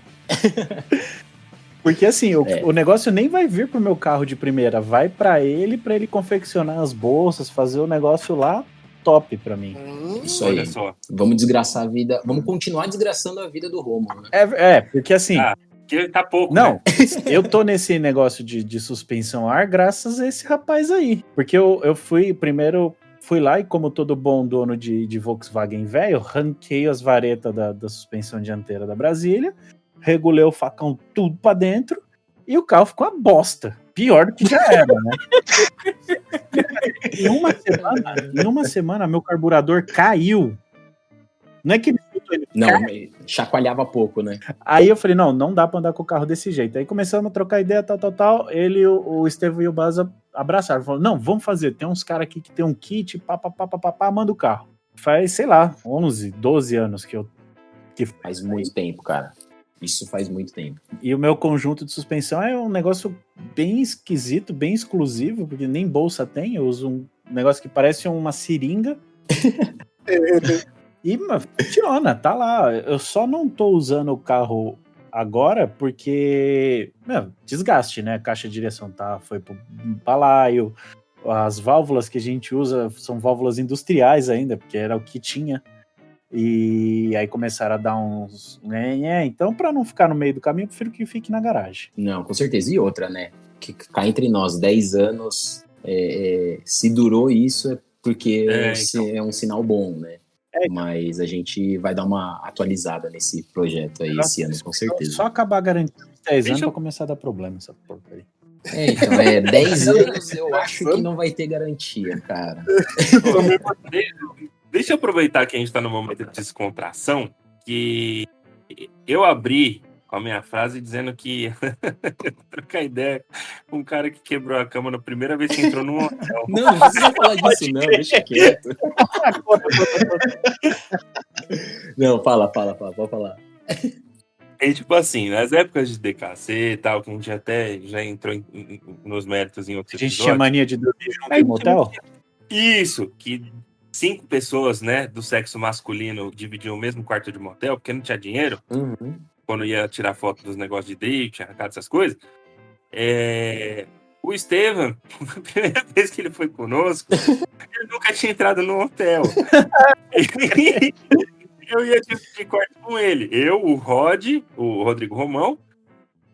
Porque assim, o negócio nem vai vir pro meu carro de primeira, vai para ele confeccionar as bolsas, fazer o negócio lá, top pra mim. Isso aí. Olha só. Vamos desgraçar a vida. Vamos continuar desgraçando a vida do Rômulo, né? Porque assim. Que tá pouco. Não, né? eu tô nesse negócio de suspensão a ar graças a esse rapaz aí. Porque eu fui lá e, como todo bom dono de Volkswagen velho, ranquei as varetas da suspensão dianteira da Brasília, regulei o facão tudo pra dentro e o carro ficou uma bosta. Pior do que já era, né? Em uma semana, meu carburador caiu. Não é que Não, chacoalhava pouco, né? Aí eu falei, não dá pra andar com o carro desse jeito. Aí começamos a trocar ideia, tal. Ele, o Estevão e o Baza abraçaram. Falaram, não, vamos fazer. Tem uns caras aqui que tem um kit, manda o carro. Faz, sei lá, 11, 12 anos que eu... Faz muito tempo, cara. Isso faz muito tempo. E o meu conjunto de suspensão é um negócio bem esquisito, bem exclusivo, porque nem bolsa tem. Eu uso um negócio que parece uma seringa. E funciona, tá lá. Eu só não tô usando o carro agora porque, desgaste, né? A caixa de direção foi pro balaio. As válvulas que a gente usa são válvulas industriais ainda, porque era o que tinha. E aí começaram a dar uns... Então, pra não ficar no meio do caminho, eu prefiro que fique na garagem. Não, com certeza. E outra, né? Que cá entre nós, 10 anos, se durou isso é porque é um sinal bom, né? Mas a gente vai dar uma atualizada nesse projeto aí esse ano, com certeza. Só acabar garantindo 10 anos pra começar a dar problema essa porcaria. Então, 10 anos eu acho que não vai ter garantia, cara. Deixa eu aproveitar que a gente tá no momento de descontração, que eu abri com a minha frase dizendo que trocar ideia com um cara que quebrou a cama na primeira vez que entrou num hotel. Não precisa falar disso, não, deixa quieto. Não, fala, pode falar. É tipo assim, nas épocas de DKC e tal, que a gente até já entrou nos méritos em outros episódios. A gente tinha mania de dormir junto em motel? Isso, que 5 pessoas, né, do sexo masculino dividiam o mesmo quarto de motel, porque não tinha dinheiro. Uhum. Quando ia tirar foto dos negócios de drift, arrancado essas coisas. O Estevam, a primeira vez que ele foi conosco, ele nunca tinha entrado no hotel. Eu ia de quarto com ele. Eu, o Rodrigo Romão,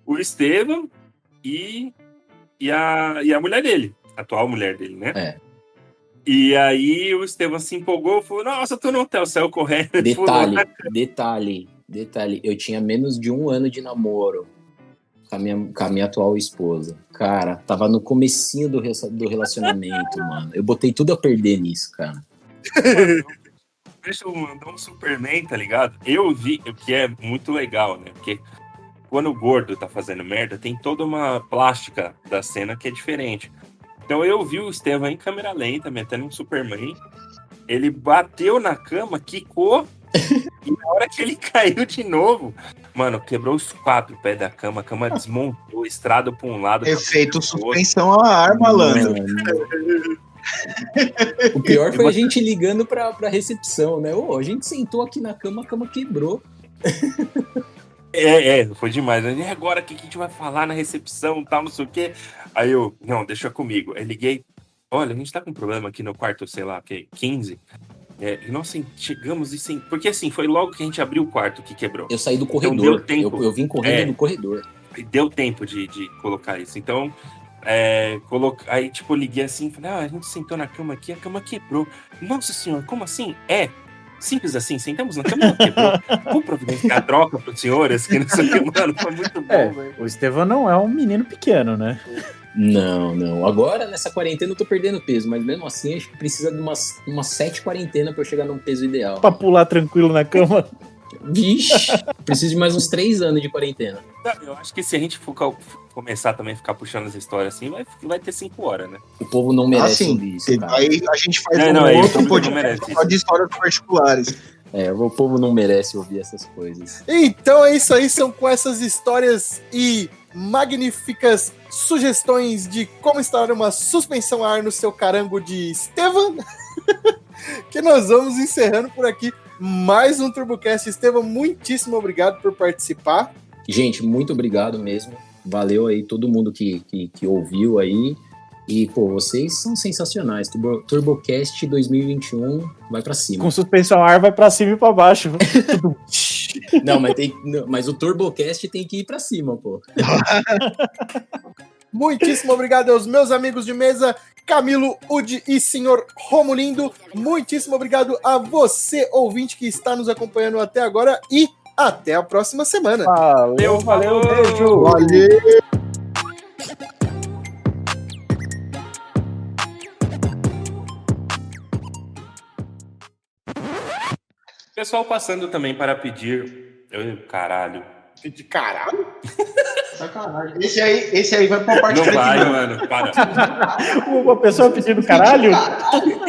o Estevam e a mulher dele, a atual mulher dele, né? E aí o Estevam se empolgou, falou, nossa, eu tô no hotel, saiu correndo. Detalhe, eu tinha menos de 1 ano de namoro com a minha atual esposa. Cara, tava no comecinho do relacionamento, mano. Eu botei tudo a perder nisso, cara. Mano, deixa eu mandar um Superman, tá ligado? Eu vi, o que é muito legal, né? Porque quando o gordo tá fazendo merda, tem toda uma plástica da cena que é diferente. Então eu vi o Estevam em câmera lenta, metendo um Superman. Ele bateu na cama, quicou, e na hora que ele caiu de novo, mano, quebrou os 4 pés da cama, a cama desmontou, estrada pra um lado. Efeito suspensão a ar, malandro. O pior foi a gente ligando pra recepção, né? A gente sentou aqui na cama, a cama quebrou. Foi demais. E agora, o que a gente vai falar na recepção, tal, não sei o quê? Aí eu, não, deixa comigo. Aí liguei, olha, a gente tá com um problema aqui no quarto, sei lá, 15. Nós chegamos e porque assim, foi logo que a gente abriu o quarto que quebrou. Eu saí do corredor, então, deu tempo, eu vim correndo do corredor. Deu tempo de colocar isso. Então, aí tipo, eu liguei assim, falei, a gente sentou na cama aqui, a cama quebrou. Nossa senhora, como assim? Simples assim, sentamos na cama, quebrou. Vou providenciar a troca para os senhores, que não sei o que, mano, foi muito bom, velho. O Estevam não é um menino pequeno, né? Não. Agora, nessa quarentena, eu tô perdendo peso, mas mesmo assim, acho que precisa de umas 7 quarentenas pra eu chegar num peso ideal. Pra pular tranquilo na cama? Vixe, preciso de mais uns 3 anos de quarentena. Eu acho que se a gente for começar também a ficar puxando as histórias assim, vai ter 5 horas, né? O povo não merece ouvir isso, cara. Aí a gente faz outro podcast só de histórias particulares. O povo não merece ouvir essas coisas. Então é isso aí, são com essas histórias e magníficas sugestões de como instalar uma suspensão a ar no seu carango de Estevam, que nós vamos encerrando por aqui mais um TurboCast. Estevam, muitíssimo obrigado por participar. Gente, muito obrigado mesmo. Valeu aí todo mundo que ouviu aí. E, pô, vocês são sensacionais. TurboCast 2021 vai pra cima. Com suspensão ar vai pra cima e pra baixo. Não, mas o TurboCast tem que ir pra cima, pô. Muitíssimo obrigado aos meus amigos de mesa, Camilo, Udi e senhor Romulindo. Muitíssimo obrigado a você, ouvinte, que está nos acompanhando até agora. E até a próxima semana. Valeu, beijo. Valeu! Pessoal passando também para pedir... Caralho. De caralho? Sacanagem. Esse aí vai pra parte Não preta e vai, branca. mano. Para. Uma pessoa pedindo caralho? Caralho.